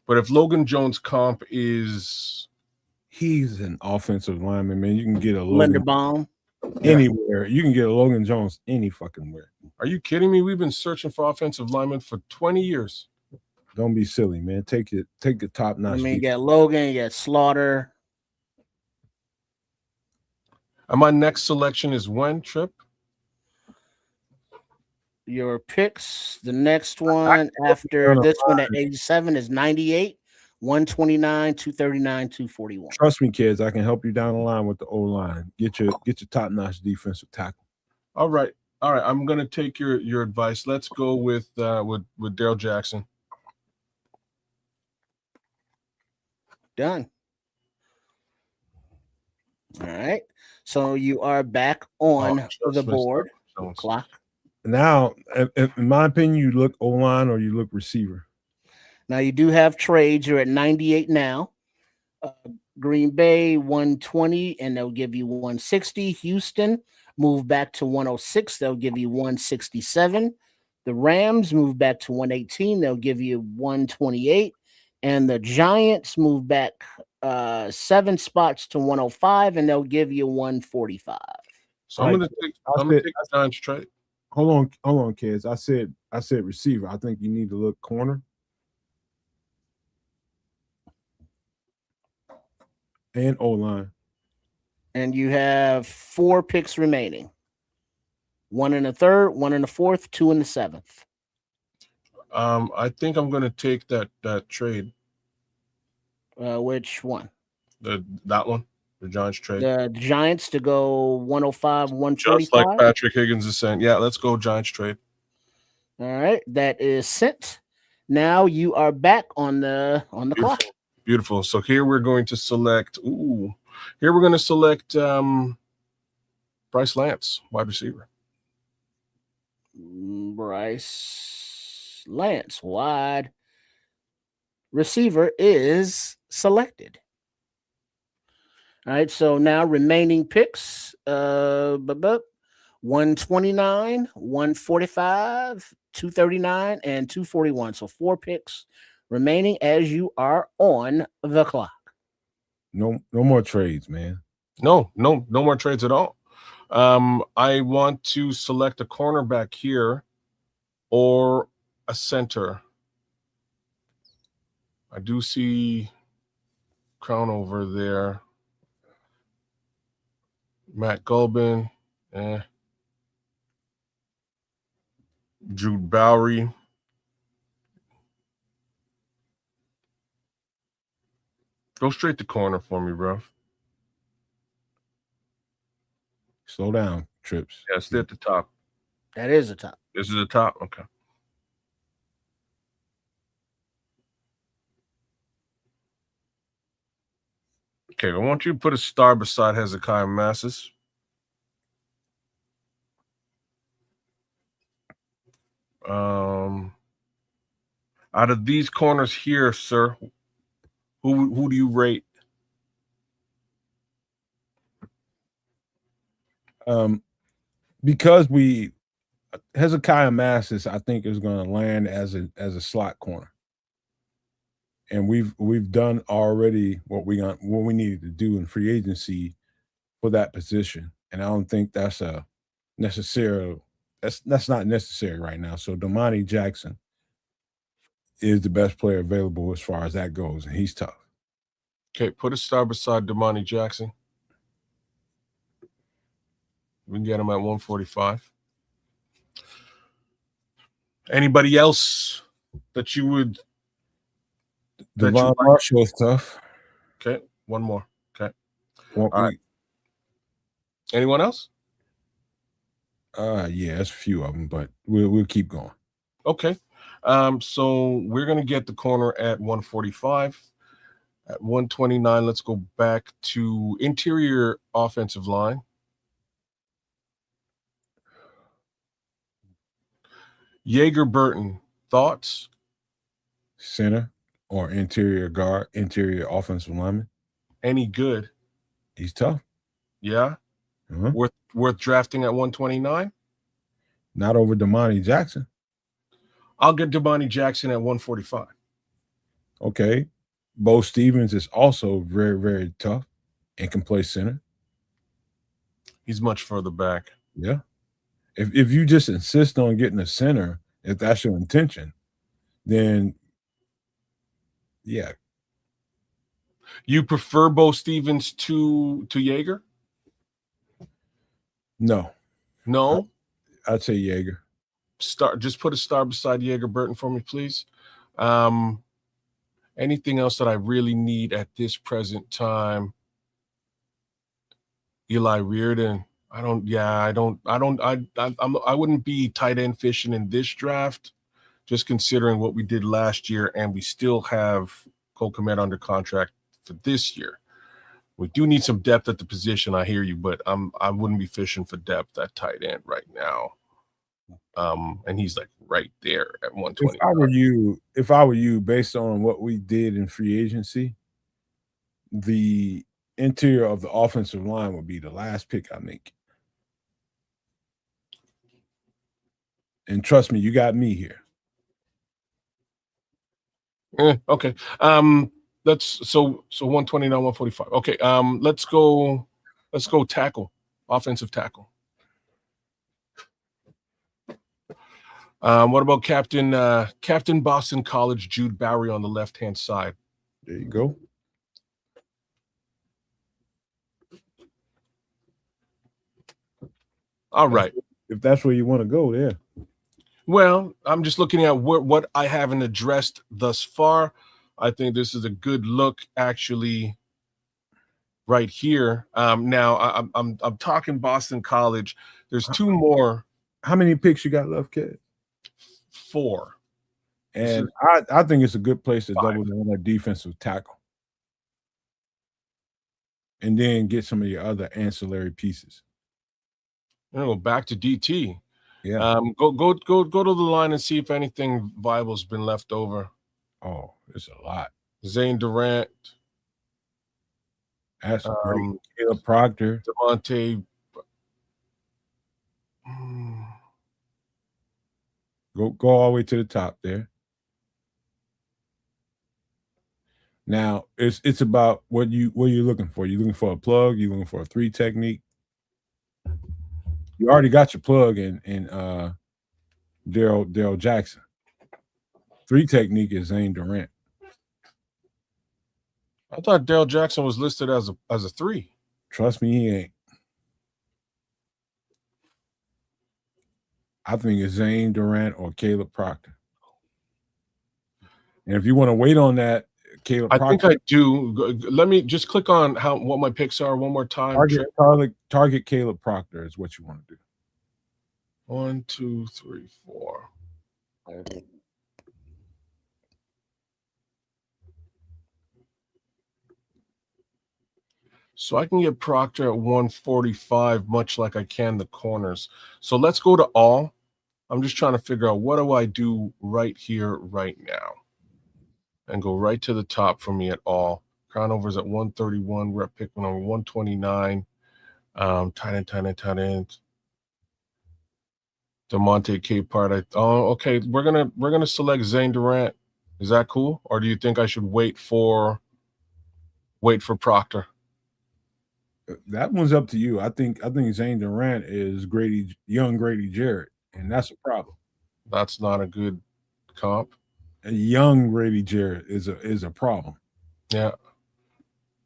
but if Logan Jones' comp is, he's an offensive lineman, man. You can get a Linderbaum anywhere. You can get a Logan Jones any fucking where. Are you kidding me? We've been searching for offensive linemen for 20 years. Don't be silly, man. Take the top notch. I mean, you got Logan, you got Slaughter. And my next selection is when, Trip? Your picks. The next one after this one at 87 is 98, 129, 239, 241. Trust me, kids. I can help you down the line with the O line. Get your top notch defensive tackle. All right. I'm gonna take your advice. Let's go with Darrell Jackson. Done. All right. So you are back on the board. Clock. Now, in my opinion, you look O-line or you look receiver. Now you do have trades. You're at 98 now. Green Bay 120, and they'll give you 160. Houston move back to 106. They'll give you 167. The Rams move back to 118. They'll give you 128. And the Giants move back 7 spots to 105, and they'll give you 145. So I'm gonna take the Giants trade. Hold on, kids. I said receiver. I think you need to look corner and O-line. And you have 4 picks remaining. 1 in the 3rd, 1 in the 4th, 2 in the 7th. I think I'm gonna take that trade. Which one? That one, the Giants trade. The Giants to go 105, 145. Just like Patrick Higgins is saying. Yeah, let's go Giants trade. All right, that is sent. Now you are back on the clock. Beautiful. So here we're going to select. Here we're going to select Bryce Lance, wide receiver. Bryce Lance, wide receiver, is selected. All right, so now remaining picks, 129, 145, 239, and 241. So 4 picks remaining as you are on the clock. No more trades, man. No more trades at all. I want to select a cornerback here or a center. I do see Crown over there. Matt Gulbin, Jude Bowery. Go straight to corner for me, bro. Slow down, Trips. Yeah, stay at the top. That is the top. This is the top? Okay. Okay, I want you to put a star beside Hezekiah Massis. Out of these corners here, sir, who do you rate? Because Hezekiah Massis, I think, is going to land as a slot corner. And we've done already what we needed to do in free agency for that position, and I don't think that's not necessary right now. So Damani Jackson is the best player available as far as that goes, and he's tough. Okay, put a star beside Damani Jackson. We can get him at 145. Anybody else that you would? Devon Marshall is tough. Okay, one more. Okay. All right. Anyone else? Yeah, there's a few of them, but we'll keep going. Okay. So we're gonna get the corner at 145. At 129, let's go back to interior offensive line. Jaeger Burton, thoughts? Center or interior guard, interior offensive lineman. Any good? He's tough. Yeah. Worth drafting at 129? Not over Damani Jackson. I'll get Damani Jackson at 145. Okay. Bo Stevens is also very, very tough and can play center. He's much further back. Yeah. If you just insist on getting a center, if that's your intention, then Yeah. You prefer Bo Stevens to Yeager? No. No? I'd say Yeager. Just put a star beside Yeager Burton for me, please. Anything else that I really need at this present time? Eli Reardon. I wouldn't be tight end fishing in this draft, just considering what we did last year, and we still have Cole Kmet under contract for this year. We do need some depth at the position. I hear you, but I wouldn't be fishing for depth at tight end right now. And he's like right there at 120. If I were you, based on what we did in free agency, the interior of the offensive line would be the last pick I make. And trust me, you got me here. Okay. That's so 129, 145. Okay. Let's go tackle, offensive tackle. What about Captain Boston College Jude Bowery on the left-hand side? There you go. All right. If that's where you want to go, there. Well, I'm just looking at what I haven't addressed thus far. I think this is a good look, actually, right here. Now I'm talking Boston College. There's two more. How many picks you got left, kid? 4. And I think it's a good place to 5. double down on that defensive tackle, and then get some of your other ancillary pieces. I'm gonna go back to DT. Yeah. Go to the line and see if anything viable's been left over. Oh, there's a lot. Zane Durant. That's great. Caleb Proctor. Devontae. Go all the way to the top there. Now it's about what you're looking for. You're looking for a plug. You're looking for a 3 technique. You already got your plug in Daryl Jackson. 3 technique is Zane Durant. I thought Daryl Jackson was listed as a 3. Trust me, he ain't. I think it's Zane Durant or Caleb Proctor. And if you want to wait on that, Caleb Proctor. I think I do. Let me just click on what my picks are one more time. Target Caleb Proctor is what you want to do. 1, 2, 3, 4. So I can get Proctor at 145, much like I can the corners. So let's go to all. I'm just trying to figure out what do I do right here, right now, and go right to the top for me at all. Cronover's at 131. We're at pick number 129. Tight end. DeMonte Capehart. Okay. We're gonna select Zane Durant. Is that cool, or do you think I should wait for Proctor? That one's up to you. I think Zane Durant is young Grady Jarrett, and that's a problem. That's not a good comp. A young Grady Jarrett is a problem. Yeah.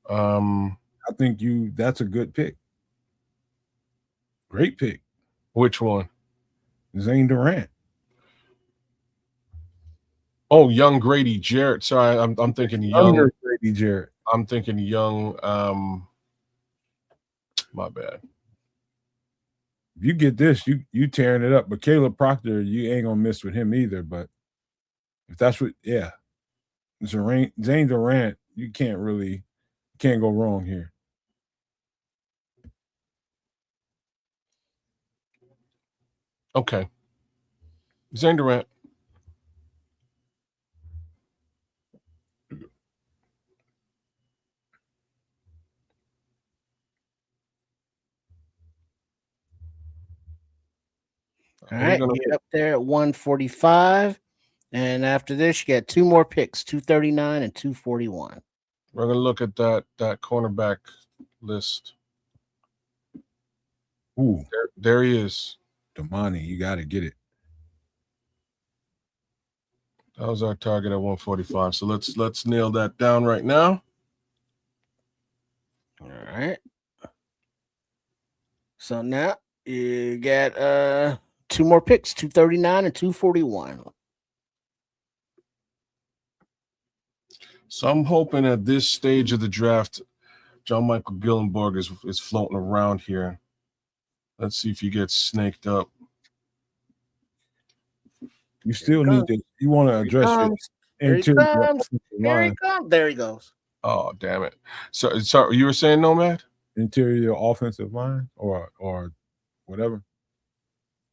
I think that's a good pick. Great pick. Which one? Zane Durant. Oh, young Grady Jarrett. Sorry, I'm thinking young Grady Jarrett. I'm thinking young. My bad. If you get this, you tearing it up. But Caleb Proctor, you ain't gonna miss with him either. But if that's what, yeah, Zane Durant, you can't go wrong here. Okay, Zane Durant. All right, get up there at 145. And after this, you get 2 more picks, 239 and 241. We're going to look at that cornerback list. Ooh. There he is. Damani, you got to get it. That was our target at 145. So let's nail that down right now. All right. So now you got 2 more picks, 239 and 241. So I'm hoping at this stage of the draft, John Michael Gillenborg is floating around here. Let's see if he gets snaked up. You still need to. You want to address your interior offensive Here he line. comes. There he goes. Oh, damn it. So you were saying, Nomad? Interior offensive line or whatever.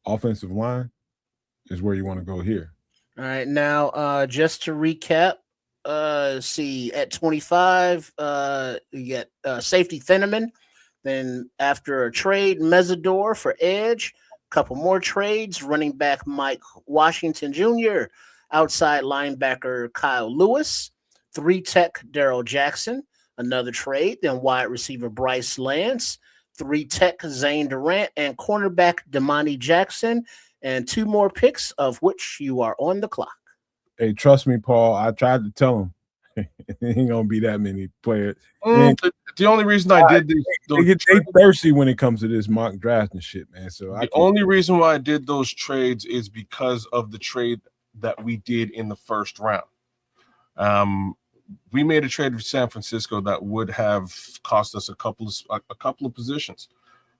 Offensive line is where you want to go here. All right. Now, just to recap, see at 25, you get safety Thieneman. Then after a trade, Mesidor for edge. Couple more trades, running back Mike Washington Jr., outside linebacker Kyle Lewis, 3-tech Daryl Jackson, another trade, then wide receiver Bryce Lance, 3-tech Zane Durant, and cornerback Damani Jackson, and 2 more picks, of which you are on the clock. Hey, trust me, Paul. I tried to tell him. It ain't gonna be that many players. The only reason I did these, they get thirsty when it comes to this mock draft and shit, man. So the only reason why I did those trades is because of the trade that we did in the first round. We made a trade with San Francisco that would have cost us a couple of positions.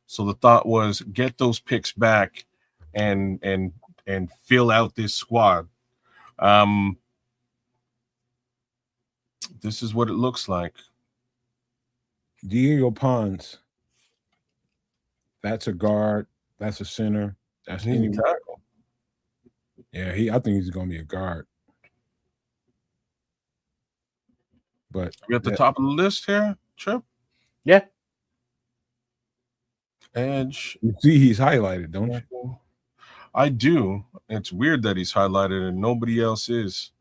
So the thought was get those picks back and fill out this squad. This is what it looks like. Diego Pons. That's a guard. That's a center. That's any tackle. Yeah, I think he's gonna be a guard. But you at the top of the list here, Trip? Yeah. Edge. You see he's highlighted, don't you? I do. It's weird that he's highlighted and nobody else is.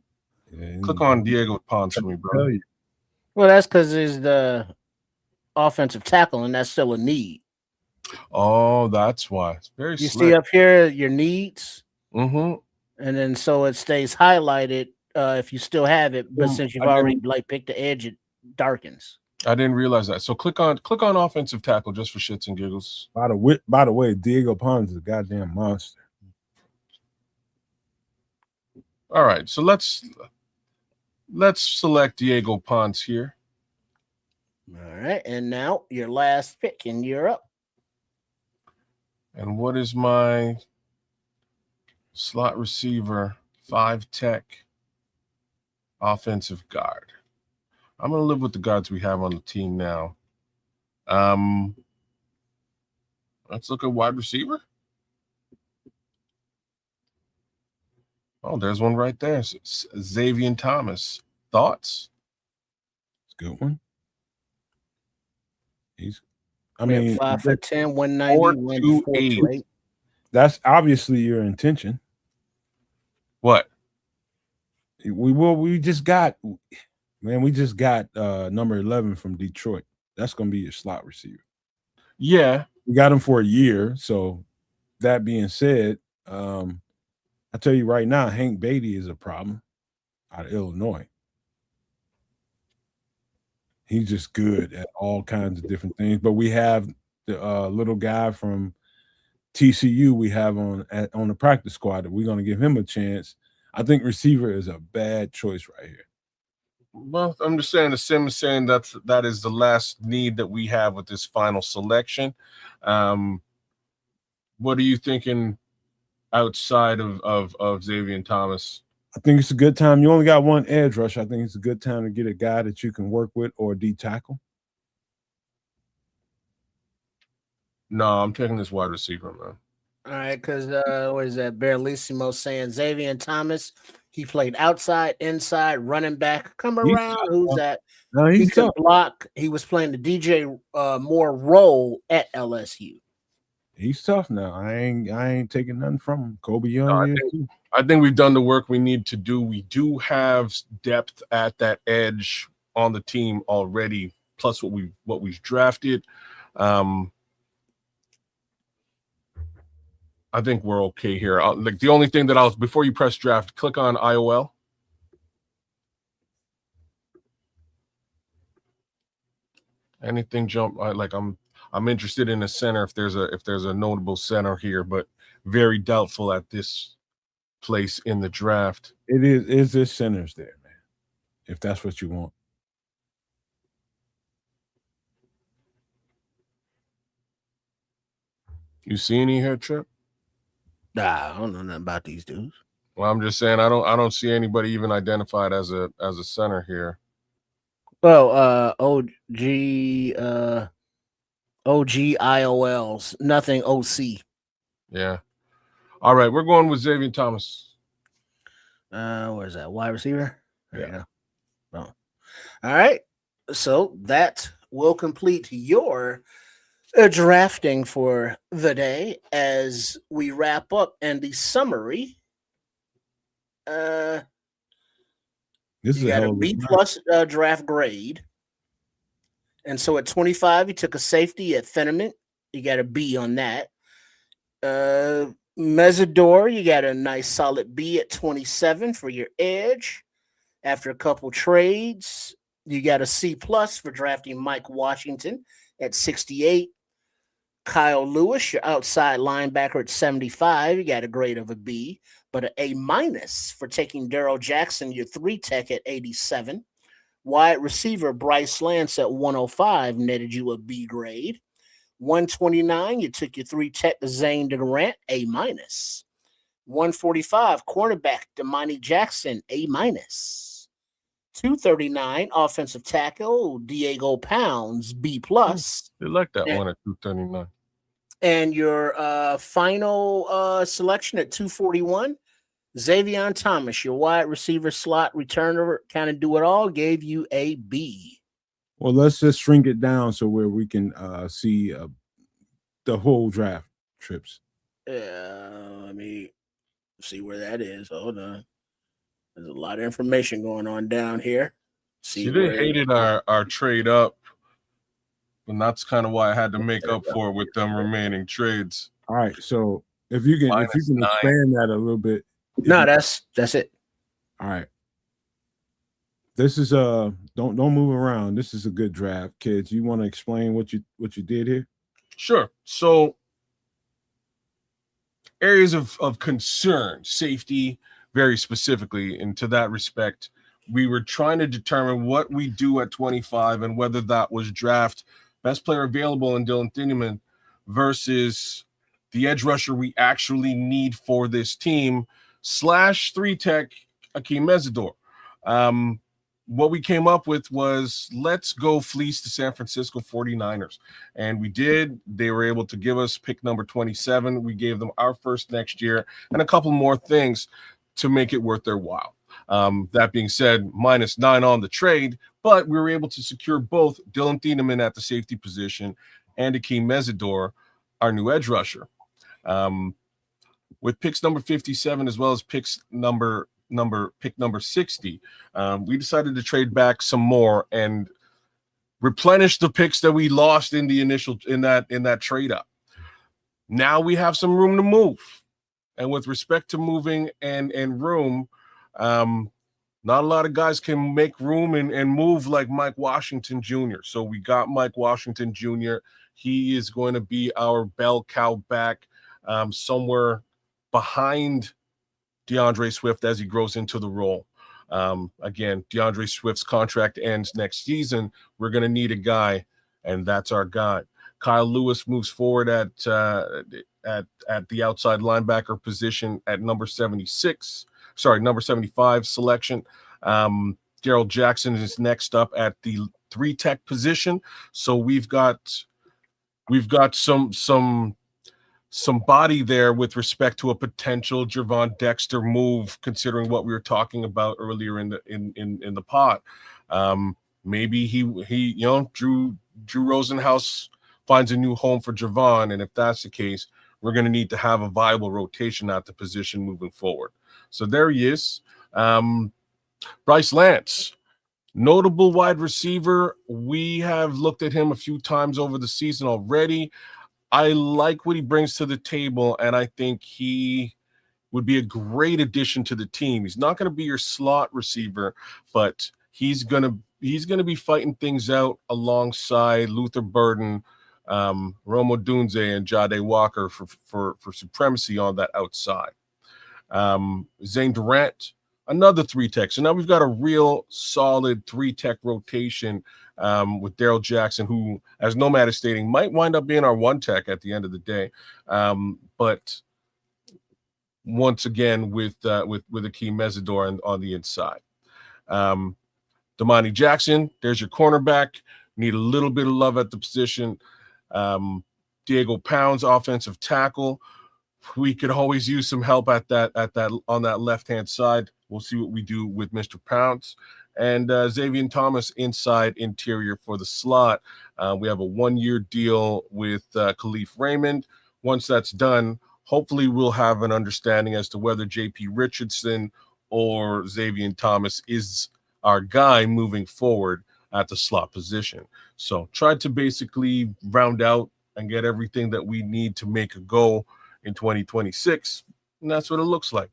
Yeah, click on Diego Pons for me, bro. Well, that's because he's the offensive tackle, and that's still a need. Oh, that's why. It's very you slick. see up here your needs, and then so it stays highlighted if you still have it, but since you've already picked the edge, it darkens. I didn't realize that. So click on offensive tackle just for shits and giggles. By the way, Diego Pons is a goddamn monster. All right, so let's select Diego Pons here. All right, and now your last pick, and you're up. And what is my slot receiver 5-tech offensive guard? I'm going to live with the guards we have on the team now. Let's look at wide receiver. Oh, there's one right there. Xavier Thomas. Thoughts? It's a good one. I mean, 5'10", 190, 148. That's obviously your intention. What? We just got number 11 from Detroit. That's gonna be your slot receiver. Yeah, we got him for a year. So that being said, I tell you right now, Hank Beatty is a problem out of Illinois. He's just good at all kinds of different things. But we have the little guy from TCU we have on the practice squad that we're going to give him a chance. I think receiver is a bad choice right here. Well, I'm just saying, the Sim is saying that is the last need that we have with this final selection. What are you thinking outside of Xavier Thomas? I think it's a good time. You only got one edge rush. I think it's a good time to get a guy that you can work with or D tackle. No, I'm taking this wide receiver, man. All right, because what is that? Barlissimo saying Xavier Thomas. He played outside, inside, running back. Come around. Who's that? No, he can block. He was playing the DJ Moore role at LSU. He's tough now. I ain't taking nothing from him. Kobe Young. I think we've done the work we need to do. We do have depth at that edge on the team already, plus what we've drafted. I think we're okay here. Like the only thing that before you press draft, click on IOL. Anything jump? I'm interested in a center if there's a notable center here, but very doubtful at this place in the draft. It is this centers there, man. If that's what you want. You see any here, Trip? Nah, I don't know nothing about these dudes. Well, I'm just saying I don't see anybody even identified as a center here. Well, OGIOLs, nothing OC. Yeah. All right, we're going with Xavier Thomas. Where's that? Wide receiver? There Yeah. you go. Oh. All right. So that will complete your drafting for the day as we wrap up. And the summary, This you is a got hell a of a B draft. plus draft grade. And so at 25, you took a safety at Fenneman. You got a B on that. Mesidor, you got a nice solid B at 27 for your edge. After a couple trades, you got a C plus for drafting Mike Washington at 68. Kyle Lewis, your outside linebacker at 75. You got a grade of a B, but an A minus for taking Daryl Jackson, your 3-tech at 87. Wide receiver Bryce Lance at 105 netted you a B grade. 129, you took your 3-tech Zane Durant, A minus. 145, cornerback Damani Jackson, A minus. 239, offensive tackle Diego Pounds, B plus. They like that Yeah. one at 239. And your final selection at 241, Xavier Thomas, your wide receiver slot returner, kind of do it all, gave you a B. Well, let's just shrink it down so where we can see the whole draft trips. Let me see where that is. Hold on. There's a lot of information going on down here. See, they hated our trade up, and that's kind of why I had to make up for it with them remaining trades. All right, so if you can -9. expand that a little bit. No, that's it. All right. This is don't move around. This is a good draft, kids. You want to explain what you did here? Sure. So areas of concern, safety, very specifically, and to that respect, we were trying to determine what we do at 25 and whether that was draft best player available in Dylan Thieneman versus the edge rusher we actually need for this team / 3-tech Akeem Mesidor. What we came up with was let's go fleece the San Francisco 49ers. And we did. They were able to give us pick number 27. We gave them our first next year and a couple more things to make it worth their while. That being said, -9 on the trade, but we were able to secure both Dylan Thieneman at the safety position and Akeem Mesidor, our new edge rusher. With picks number 57 as well as pick number 60, we decided to trade back some more and replenish the picks that we lost in the initial in that trade up. Now we have some room to move, and with respect to moving and room, not a lot of guys can make room and move like Mike Washington Jr. So we got Mike Washington Jr. He is going to be our bell cow back somewhere behind DeAndre Swift as he grows into the role. Again, DeAndre Swift's contract ends next season. We're going to need a guy, and that's our guy. Kyle Lewis moves forward at the outside linebacker position at number 75 selection. Daryl Jackson is next up at the 3-tech position. So we've got some body there with respect to a potential Gervon Dexter move, considering what we were talking about earlier in the pod. Maybe he Drew Rosenhaus finds a new home for Gervon, and if that's the case, we're going to need to have a viable rotation at the position moving forward. So there he is. Bryce Lance, notable wide receiver. We have looked at him a few times over the season already. I like what he brings to the table, and I think he would be a great addition to the team. He's not going to be your slot receiver, but he's going to be fighting things out alongside Luther Burden, Rome Odunze, and Jade Walker for supremacy on that outside. Zane Durant, another 3-tech. So now we've got a real solid 3-tech rotation with Daryl Jackson, who, as Nomad is stating, might wind up being our 1-tech at the end of the day. But once again, with Akeem Mesidor on the inside. Damani Jackson, there's your cornerback. Need a little bit of love at the position. Diego Pounds, offensive tackle. We could always use some help at that on that left-hand side. We'll see what we do with Mr. Pounds. And Xavier Thomas, inside interior for the slot. We have a 1-year deal with Khalif Raymond. Once that's done, hopefully we'll have an understanding as to whether J.P. Richardson or Xavier Thomas is our guy moving forward at the slot position. So try to basically round out and get everything that we need to make a go in 2026. And that's what it looks like.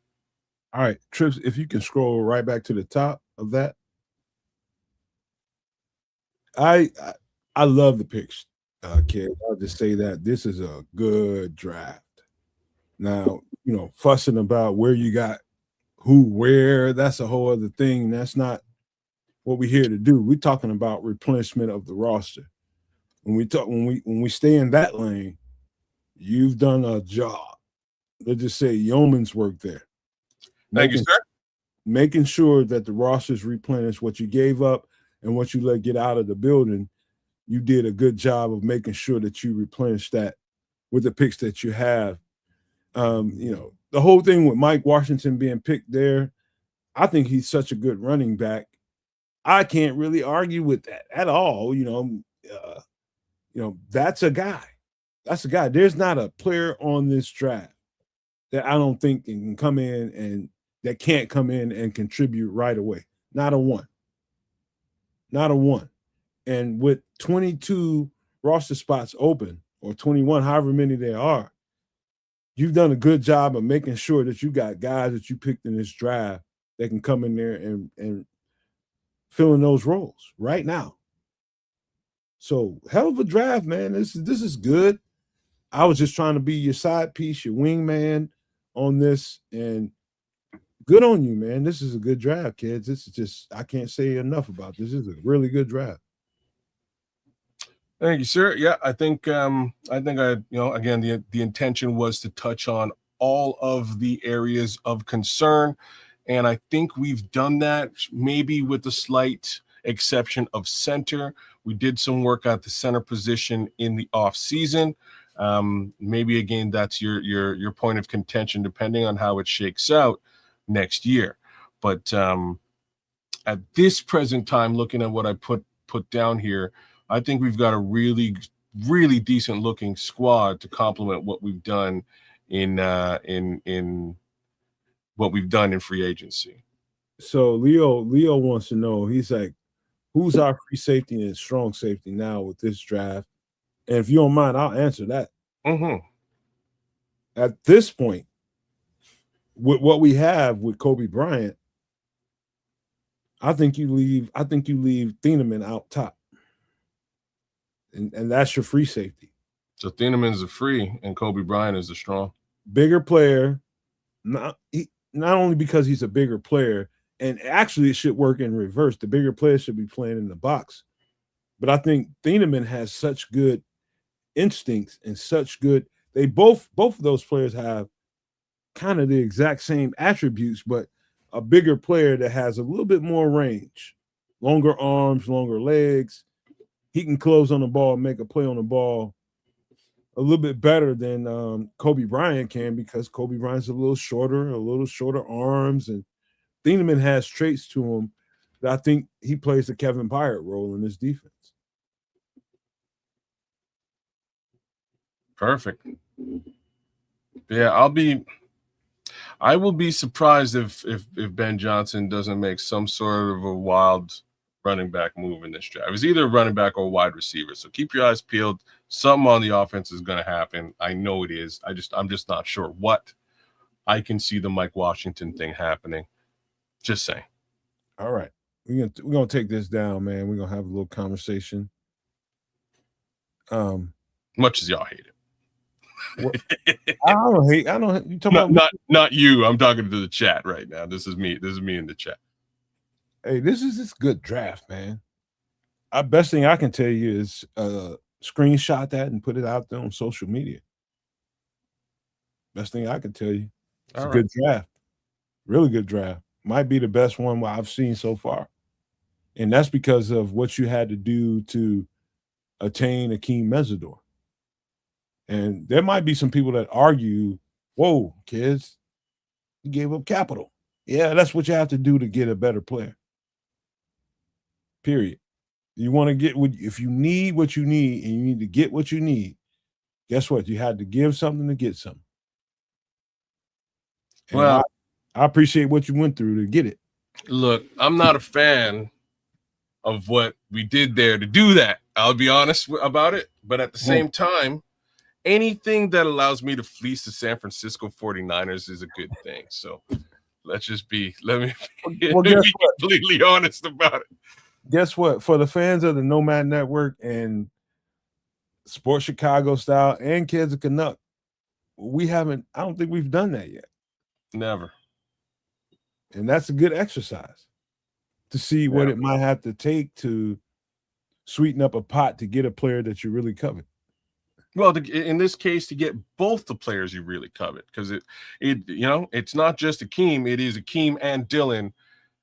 All right, Trips, if you can scroll right back to the top of that. I love the picks, kid. I'll just say that this is a good draft. Now, fussing about where you got who, where, that's a whole other thing. That's not what we're here to do. We're talking about replenishment of the roster. When we stay in that lane, you've done a job. Let's just say yeoman's work there. Thank you, sir. Making sure that the roster's replenished. What you gave up and what you let get out of the building, you did a good job of making sure that you replenish that with the picks that you have. The whole thing with Mike Washington being picked there, I think he's such a good running back. I can't really argue with that at all. That's a guy. That's a guy. There's not a player on this draft that I don't think can come in and that can't come in and contribute right away. Not a one. Not a one. And with 22 roster spots open, or 21, however many there are, you've done a good job of making sure that you got guys that you picked in this draft that can come in there and fill in those roles right now. So hell of a draft, man. This is good. I was just trying to be your side piece, your wingman on this, and good on you, man. This is a good draft, kids. This is just, I can't say enough about this. This is a really good draft. Thank you, sir. Yeah, I think again, the intention was to touch on all of the areas of concern, and I think we've done that, maybe with the slight exception of center. We did some work at the center position in the off season. Maybe again, that's your point of contention, depending on how it shakes out next year. But at this present time, looking at what I put down here, I think we've got a really, really decent looking squad to complement what we've done in what we've done in free agency. So Leo wants to know, he's like, who's our free safety and strong safety now with this draft? And if you don't mind, I'll answer that. Mm-hmm. At this point, with what we have with Kobe Bryant, I think you leave Thieneman out top. And that's your free safety. So Thieneman's a free and Kobe Bryant is the strong. Bigger player, not only because he's a bigger player, and actually it should work in reverse. The bigger player should be playing in the box. But I think Thieneman has such good instincts and such good, they both of those players have kind of the exact same attributes, but a bigger player that has a little bit more range, longer arms, longer legs. He can close on the ball, make a play on the ball a little bit better than Kobe Bryant can, because Kobe Bryant's a little shorter arms, and Thieneman has traits to him that I think he plays the Kevin Byard role in this defense. Perfect. Yeah, I will be surprised if Ben Johnson doesn't make some sort of a wild running back move in this draft. It's either a running back or a wide receiver. So keep your eyes peeled. Something on the offense is going to happen. I know it is. I'm just not sure what. I can see the Mike Washington thing happening. Just saying. All right. we're gonna take this down, man. We're gonna have a little conversation. Much as y'all hate it. I don't hate. I don't. You talking about not you. I'm talking to the chat right now. This is me. This is me in the chat. Hey, this is this good draft, man. Our best thing I can tell you is screenshot that and put it out there on social media. Best thing I can tell you. It's a good draft. Really good draft. Might be the best one I've seen so far. And that's because of what you had to do to attain Akeem Mesidor. And there might be some people that argue, whoa, kids, you gave up capital. Yeah, that's what you have to do to get a better player. Period. You want to get if you need what you need and you need to get what you need, guess what? You had to give something to get something. And well, I appreciate what you went through to get it. Look, I'm not a fan of what we did there to do that. I'll be honest about it. But at the same time, anything that allows me to fleece the San Francisco 49ers is a good thing. So let me be completely honest about it. Guess what? For the fans of the Nomad Network and Sports Chicago Style and Kids of Canuck, I don't think we've done that yet. Never. And that's a good exercise to see what it might have to take to sweeten up a pot to get a player that you really covet. Well, in this case, to get both the players you really covet, because it's not just Akeem, it is Akeem and Dylan,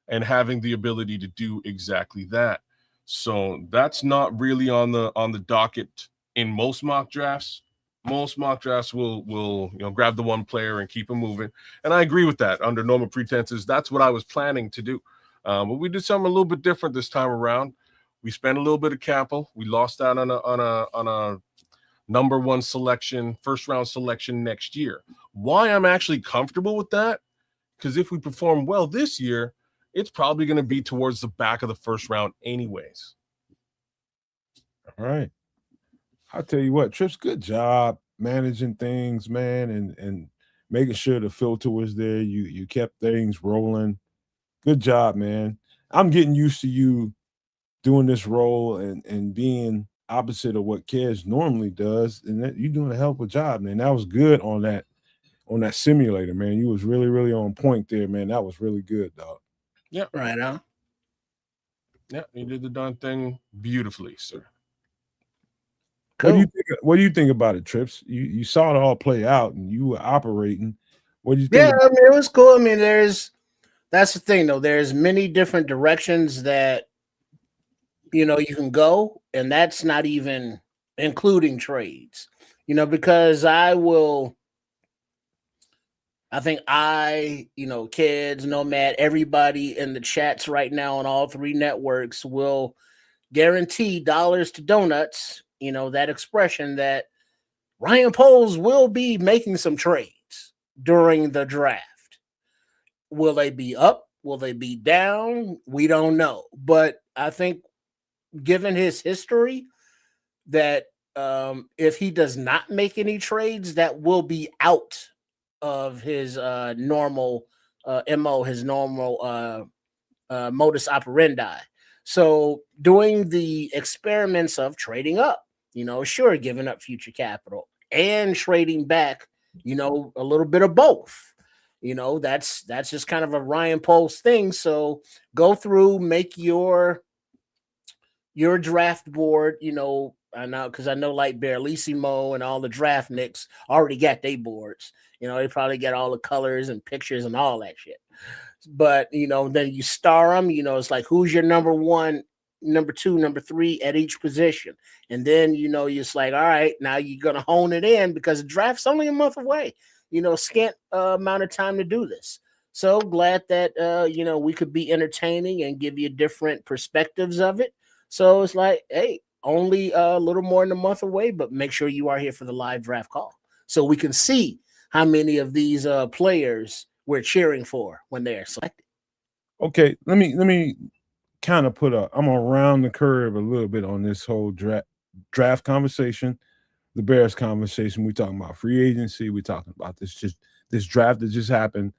and having the ability to do exactly that. So that's not really on the docket in most mock drafts. Most mock drafts will grab the one player and keep him moving. And I agree with that. Under normal pretenses, that's what I was planning to do. But we did something a little bit different this time around. We spent a little bit of capital. We lost out on a number one selection, first round selection next year. Why I'm actually comfortable with that? Because if we perform well this year, it's probably going to be towards the back of the first round anyways. All right. I'll tell you what, Trips, good job managing things, man, and making sure the filter was there. You kept things rolling. Good job, man. I'm getting used to you doing this role and being opposite of what Kez normally does, and you're doing a hell of a job, man. That was good on that simulator, man. You was really, really on point there, man. That was really good, dog. Yeah, right on. Yeah, you did the darn thing beautifully, sir. Cool. What do you think about it, Trips? You saw it all play out, and you were operating. What do you think? Yeah, I mean, it was cool. I mean, that's the thing, though. There's many different directions that you can go, and that's not even including trades. Because Kids, Nomad, everybody in the chats right now on all three networks will guarantee dollars to donuts. That expression that Ryan Poles will be making some trades during the draft. Will they be up? Will they be down? We don't know. But I think given his history that if he does not make any trades, that will be out of his normal MO, his normal modus operandi. So doing the experiments of trading up, sure, giving up future capital and trading back, a little bit of both. That's just kind of a Ryan Poles thing. So go through, make your draft board, I know, because I know like Barlissimo and all the draft nicks already got their boards. They probably get all the colors and pictures and all that shit. But, then you star them, it's like, who's your number one, number two, number three at each position. And then, you're just like, all right, now you're going to hone it in because the draft's only a month away, scant amount of time to do this. So glad that, we could be entertaining and give you different perspectives of it. So it's like, hey, only a little more than a month away, but make sure you are here for the live draft call so we can see how many of these players we're cheering for when they're selected. Okay, let me kind of I'm around the curve a little bit on this whole draft conversation, the Bears conversation. We're talking about free agency. We're talking about this draft that just happened.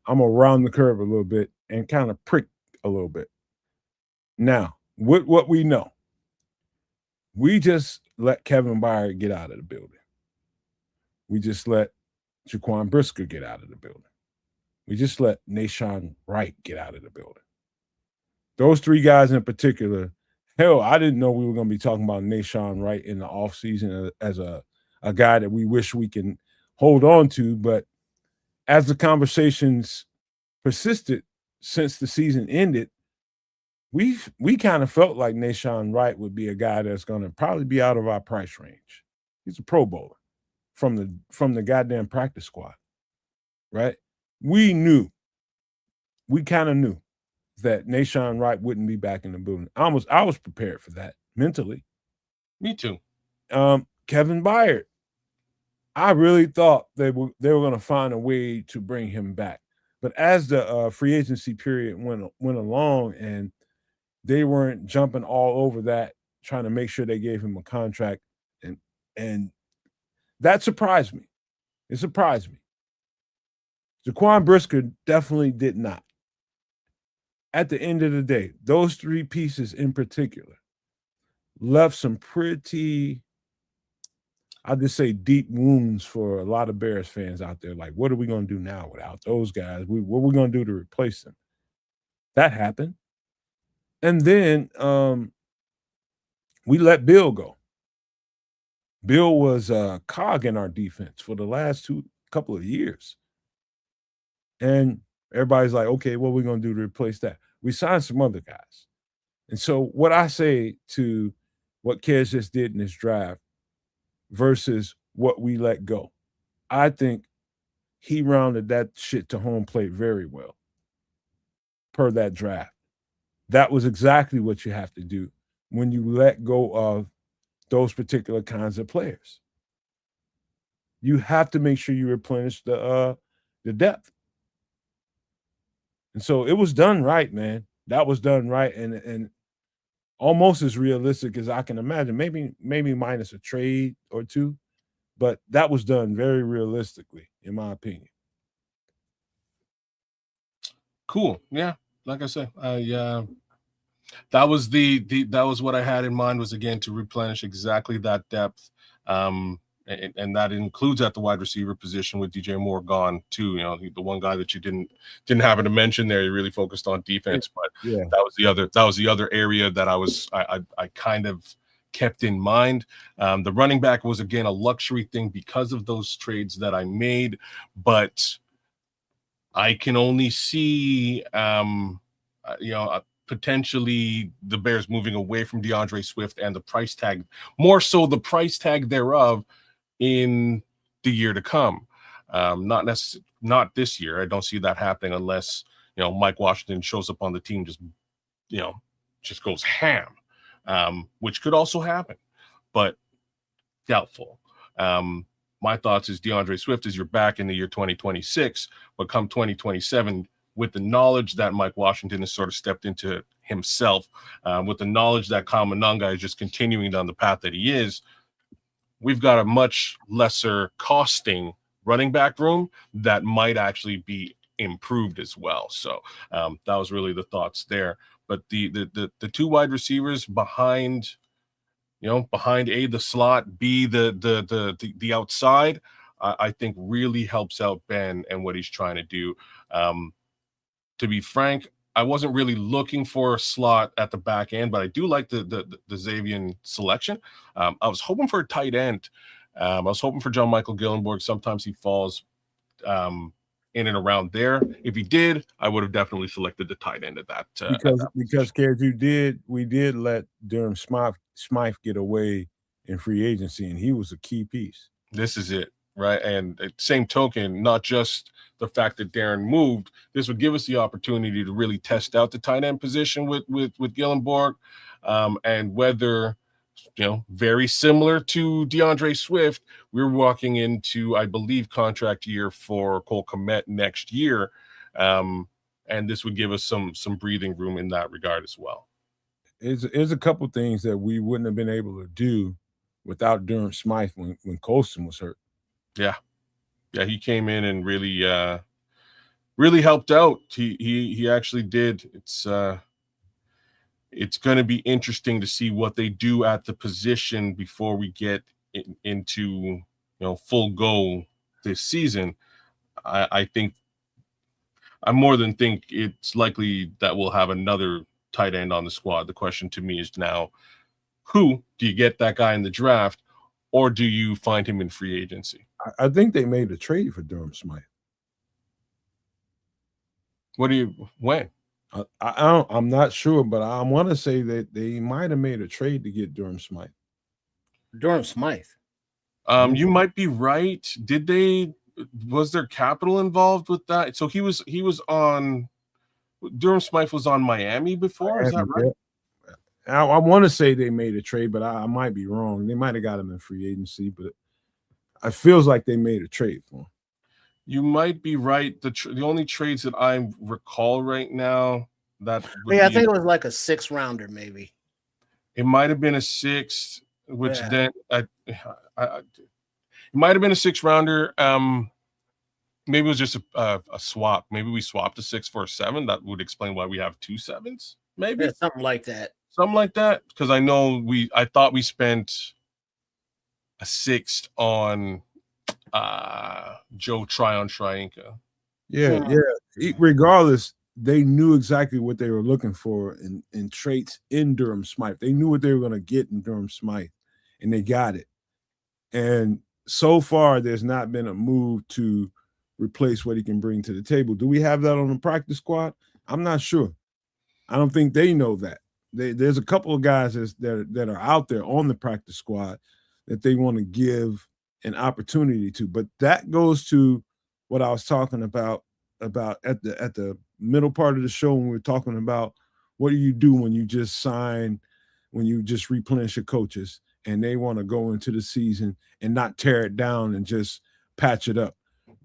I'm around the curve a little bit and kind of prick a little bit. Now, with what we know, we just let Kevin Byard get out of the building. We just let Jaquan Brisker get out of the building. We just let Nahshon Wright get out of the building. Those three guys in particular, hell, I didn't know we were going to be talking about Nahshon Wright in the offseason as a guy that we wish we can hold on to. But as the conversations persisted since the season ended, we kind of felt like Nahshon Wright would be a guy that's going to probably be out of our price range. He's a Pro Bowler from the goddamn practice squad, right? We kind of knew that Nahshon Wright wouldn't be back in the building. I was prepared for that mentally. Me too. Kevin Byard, I really thought they were going to find a way to bring him back. But as the free agency period went along and they weren't jumping all over that, trying to make sure they gave him a contract, and that surprised me. It surprised me. Jaquan Brisker definitely did not. At the end of the day, those three pieces in particular left some pretty, I'll just say, deep wounds for a lot of Bears fans out there. Like, what are we going to do now without those guys? What are we going to do to replace them? That happened. And then we let Bill go. Bill was a cog in our defense for the last couple of years. And everybody's like, okay, what are we going to do to replace that? We signed some other guys. And so what I say to what Kez just did in this draft versus what we let go, I think he rounded that shit to home plate very well per that draft. That was exactly what you have to do when you let go of those particular kinds of players. You have to make sure you replenish the depth. And so it was done right, man. That was done right and almost as realistic as I can imagine. Maybe minus a trade or two, but that was done very realistically, in my opinion. Cool. Yeah. Like I said, that was that was what I had in mind, was again to replenish exactly that depth. And that includes at the wide receiver position with DJ Moore gone too. You know, the one guy that you didn't happen to mention there. You really focused on defense, but yeah, that was the other area that I kind of kept in mind. The running back was again a luxury thing because of those trades that I made, but I can only see potentially the Bears moving away from DeAndre Swift and the price tag, more so the price tag thereof, in the year to come. Not this year. I don't see that happening unless, Mike Washington shows up on the team, just goes ham, which could also happen, but doubtful. My thoughts is DeAndre Swift is your back in the year 2026, but come 2027, with the knowledge that Mike Washington has sort of stepped into himself, with the knowledge that Kyle Monangai is just continuing down the path that he is, we've got a much lesser costing running back room that might actually be improved as well. So that was really the thoughts there. But the two wide receivers behind A, the slot, B, the outside, I think really helps out Ben and what he's trying to do. To be frank, I wasn't really looking for a slot at the back end, but I do like the Xavier selection. I was hoping for a tight end. I was hoping for John Michael Gillenborg. Sometimes he falls in and around there. If he did, I would have definitely selected the tight end at that. Because we did let Durham Smythe get away in free agency, and he was a key piece. This is it, right? And same token, not just the fact that Darren moved, this would give us the opportunity to really test out the tight end position with Gillenborg, and whether, very similar to DeAndre Swift, we're walking into, I believe, contract year for Cole Kmet next year, and this would give us some breathing room in that regard as well. There's a couple things that we wouldn't have been able to do without Durham Smythe when Colston was hurt. Yeah, he came in and really helped out. He actually did. It's it's going to be interesting to see what they do at the position before we get into full go this season. I think I more than think it's likely that we'll have another tight end on the squad. The question to me is now, who do you get that guy in the draft, or do you find him in free agency? I think they made a trade for Durham Smythe. When? I'm not sure, but I want to say that they might have made a trade to get Durham Smythe. Durham Smythe. You might be right. Was there capital involved with that? So Durham Smythe was on Miami before. Is that right? Yeah. I want to say they made a trade, but I might be wrong. They might have got him in free agency, but it feels like they made a trade for him. You might be right. The only trades that I recall right now I think it was like a 6th rounder, maybe. It might have been a 6th, which then it might have been a 6th rounder. Maybe it was just a swap. Maybe we swapped a 6 for a 7. That would explain why we have 2 7s. Maybe something like that. Something like that. Because I thought we spent a 6th on Joe Tryon-Shoyinka. Yeah. Regardless, they knew exactly what they were looking for in traits in Durham Smythe. They knew what they were going to get in Durham Smythe, and they got it. And so far, there's not been a move to replace what he can bring to the table. Do we have that on the practice squad? I'm not sure. I don't think they know that. There's a couple of guys that are out there on the practice squad that they want to give an opportunity to. But that goes to what I was talking about at the middle part of the show when we were talking about what do you do when you just replenish your coaches and they want to go into the season and not tear it down and just patch it up.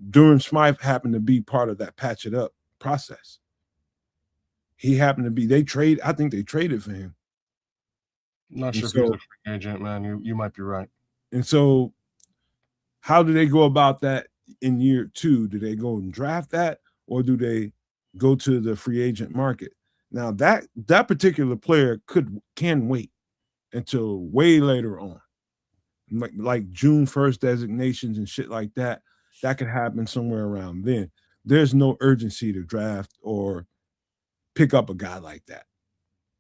Durham Smythe happened to be part of that patch it up process. He happened to be, I think they traded for him. Not sure if he's a free agent, man. You might be right. And so how do they go about that in year 2? Do they go and draft that, or do they go to the free agent market? Now that particular player can wait until way later on, like June 1st designations and shit like that. That could happen somewhere around then. There's no urgency to draft or pick up a guy like that.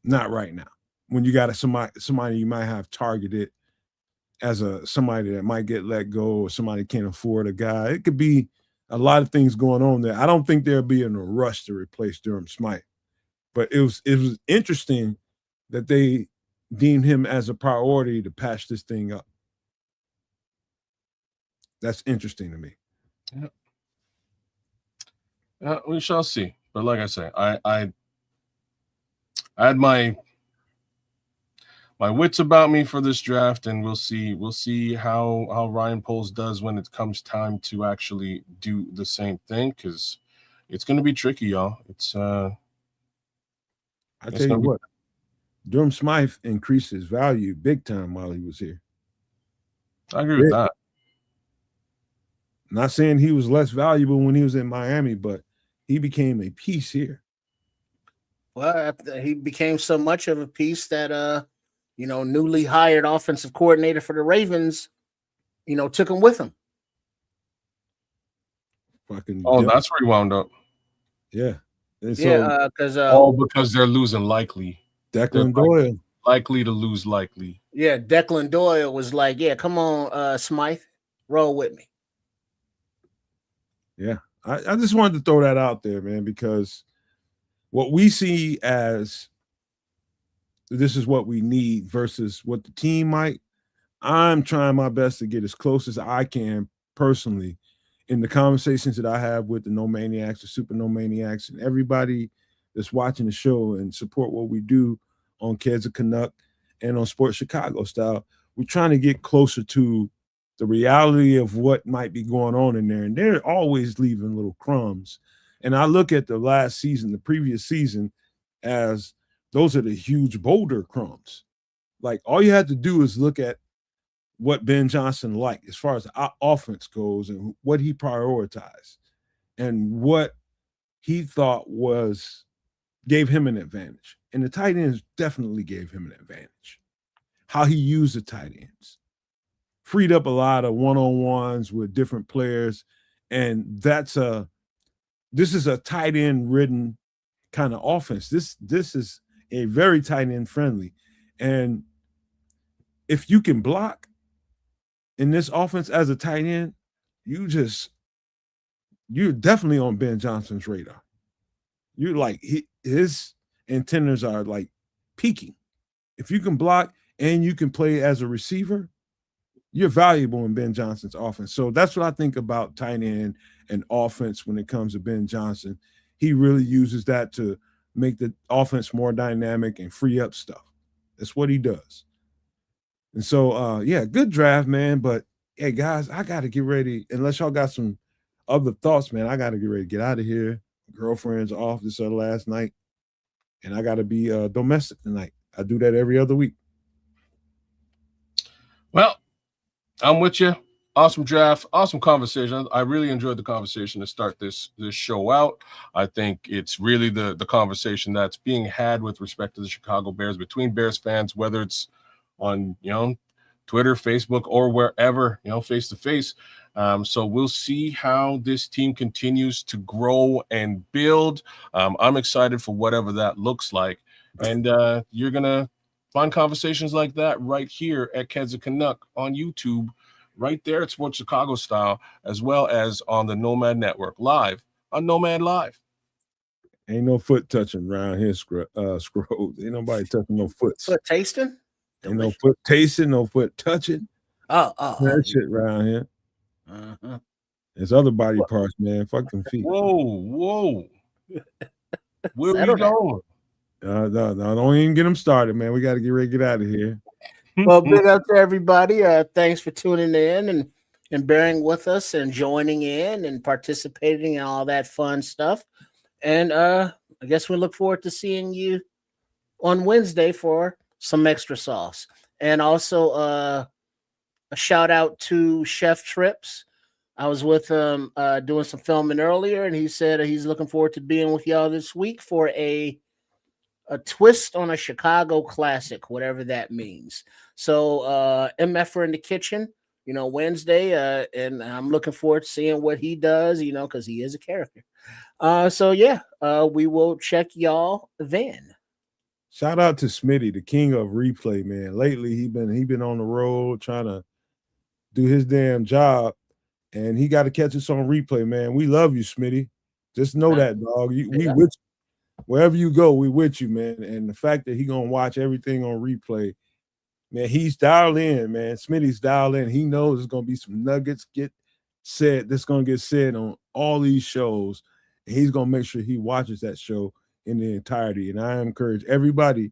Not right now. When you got somebody you might have targeted as somebody that might get let go, or somebody can't afford a guy. It could be a lot of things going on there. I don't think they'll be in a rush to replace Durham Smythe. But it was interesting that they deemed him as a priority to patch this thing up. That's interesting to me. Yeah, we shall see. But like I say, I had my wits about me for this draft, and we'll see how Ryan Poles does when it comes time to actually do the same thing, because it's going to be tricky, y'all. I tell you what, Durham Smythe increased his value big time while he was here. I agree with that. Not saying he was less valuable when he was in Miami, but he became a piece here. Well, he became so much of a piece that newly hired offensive coordinator for the Ravens, took him with him. That's where he wound up. Yeah. Because they're losing likely. Declan Doyle. Likely to lose likely. Yeah, Declan Doyle was like, yeah, come on, Smythe, roll with me. Yeah. I just wanted to throw that out there, man, because what we see as this is what we need versus what the team might, I'm trying my best to get as close as I can personally in the conversations that I have with the No Maniacs, the Super No Maniacs, and everybody that's watching the show and support what we do on Kids of Canuck and on Sports Chicago Style. We're trying to get closer to the reality of what might be going on in there. And they're always leaving little crumbs. And I look at the last season, the previous season, as those are the huge boulder crumbs. Like, all you have to do is look at what Ben Johnson liked as far as the offense goes and what he prioritized and what he thought gave him an advantage. And the tight ends definitely gave him an advantage. How he used the tight ends freed up a lot of one-on-ones with different players. And this is a tight end ridden kind of offense. This is a very tight end friendly. And if you can block in this offense as a tight end, you're definitely on Ben Johnson's radar. You're like his antennas are like peaking. If you can block and you can play as a receiver, you're valuable in Ben Johnson's offense. So that's what I think about tight end and offense when it comes to Ben Johnson. He really uses that to make the offense more dynamic and free up stuff. That's what he does. And so, good draft, man. But, hey, guys, I got to get ready. Unless y'all got some other thoughts, man, I got to get ready to get out of here. Girlfriend's off this last night, and I got to be domestic tonight. I do that every other week. Well, I'm with you. Awesome draft, awesome conversation. I really enjoyed the conversation to start this show out. I think it's really the conversation that's being had with respect to the Chicago Bears between Bears fans, whether it's on Twitter, Facebook, or wherever, face to face. So we'll see how this team continues to grow and build. I'm excited for whatever that looks like, and you're gonna find conversations like that right here at Kids of Canuck on YouTube, right there at Sports Chicago Style, as well as on the Nomad Network, live on Nomad Live. Ain't no foot touching around here, Scrolls. Ain't nobody touching no foot. Foot tasting? Ain't no foot tasting, no foot touching. That shit around here. Uh-huh. There's other body parts, man. Fuck them feet. Whoa. Where we going? No, don't even get them started, man. We got to get ready to get out of here. Well, big up to everybody. Thanks for tuning in and bearing with us and joining in and participating in all that fun stuff. And I guess we look forward to seeing you on Wednesday for some extra sauce. And also a shout out to Chef Trips. I was with him doing some filming earlier, and he said he's looking forward to being with y'all this week for a twist on a Chicago classic, whatever that means. So MF in the kitchen, Wednesday, and I'm looking forward to seeing what he does, because he is a character. We will check y'all then. Shout out to Smitty, the king of replay, man. Lately, he been on the road trying to do his damn job, and he got to catch us on replay, man. We love you, Smitty. Just know that, dog. We with you. Wherever you go, we with you, man. And the fact that he gonna watch everything on replay, man, he's dialed in, man. Smitty's dialed in. He knows there's gonna be some nuggets that's gonna get said on all these shows, and he's gonna make sure he watches that show in the entirety. And I encourage everybody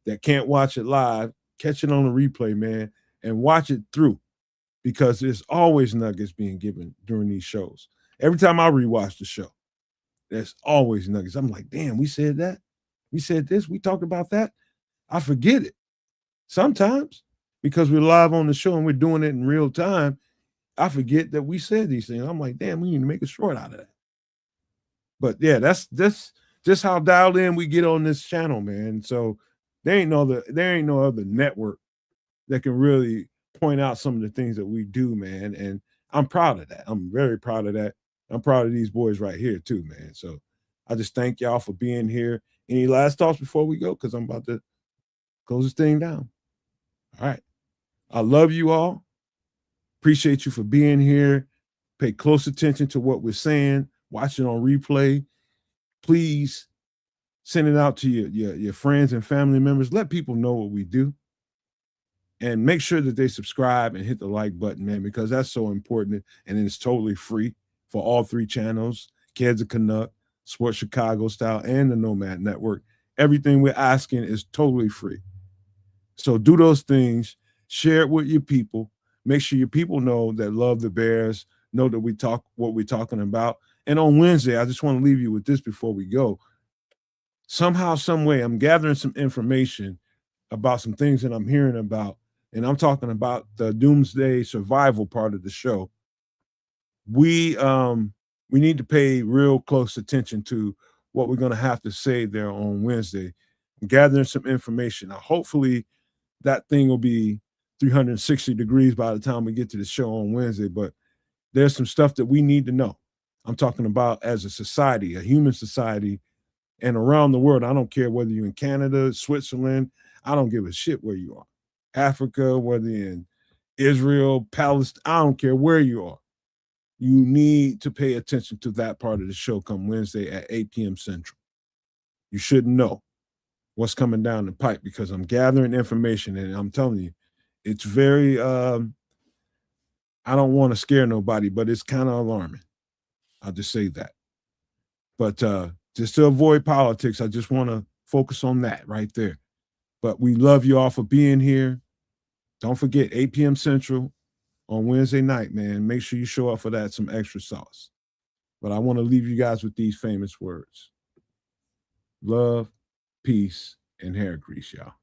that can't watch it live, catch it on the replay, man, and watch it through, because there's always nuggets being given during these shows. Every time I rewatch the show, there's always nuggets. I'm like, damn, we said that. We said this. We talked about that. I forget it sometimes because we're live on the show and we're doing it in real time. I forget that we said these things. I'm like, damn, we need to make a short out of that. But yeah, that's just how dialed in we get on this channel, man. So there ain't no other network that can really point out some of the things that we do, man. And I'm proud of that. I'm very proud of that. I'm proud of these boys right here too, man. So I just thank y'all for being here. Any last thoughts before we go? Because I'm about to close this thing down. All right. I love you all. Appreciate you for being here. Pay close attention to what we're saying. Watch it on replay. Please send it out to your friends and family members. Let people know what we do. And make sure that they subscribe and hit the like button, man, because that's so important. And it's totally free for all three channels, Kids of Canuck, Sports Chicago Style, and the Nomad Network. Everything we're asking is totally free. So do those things. Share it with your people. Make sure your people know that love the Bears, know that we talk what we're talking about. And on Wednesday, I just want to leave you with this before we go. Somehow, some way, I'm gathering some information about some things that I'm hearing about, and I'm talking about the Doomsday Survival part of the show. We need to pay real close attention to what we're going to have to say there on Wednesday gathering some information. Now, hopefully that thing will be 360 degrees by the time we get to the show on Wednesday, but there's some stuff that we need to know. I'm talking about as a society, a human society, and around the world. I don't care whether you're in Canada, Switzerland, I don't give a shit where you are. Africa, whether you're in Israel, Palestine, I don't care where you are. You need to pay attention to that part of the show come Wednesday at 8 p.m. Central. You should know what's coming down the pipe because I'm gathering information and I'm telling you, it's very, I don't want to scare nobody, but it's kind of alarming. I'll just say that. But just to avoid politics, I just want to focus on that right there. But we love you all for being here. Don't forget, 8 p.m. Central on Wednesday night, man. Make sure you show up for that, some extra sauce. But I want to leave you guys with these famous words. Love, peace, and hair grease, y'all.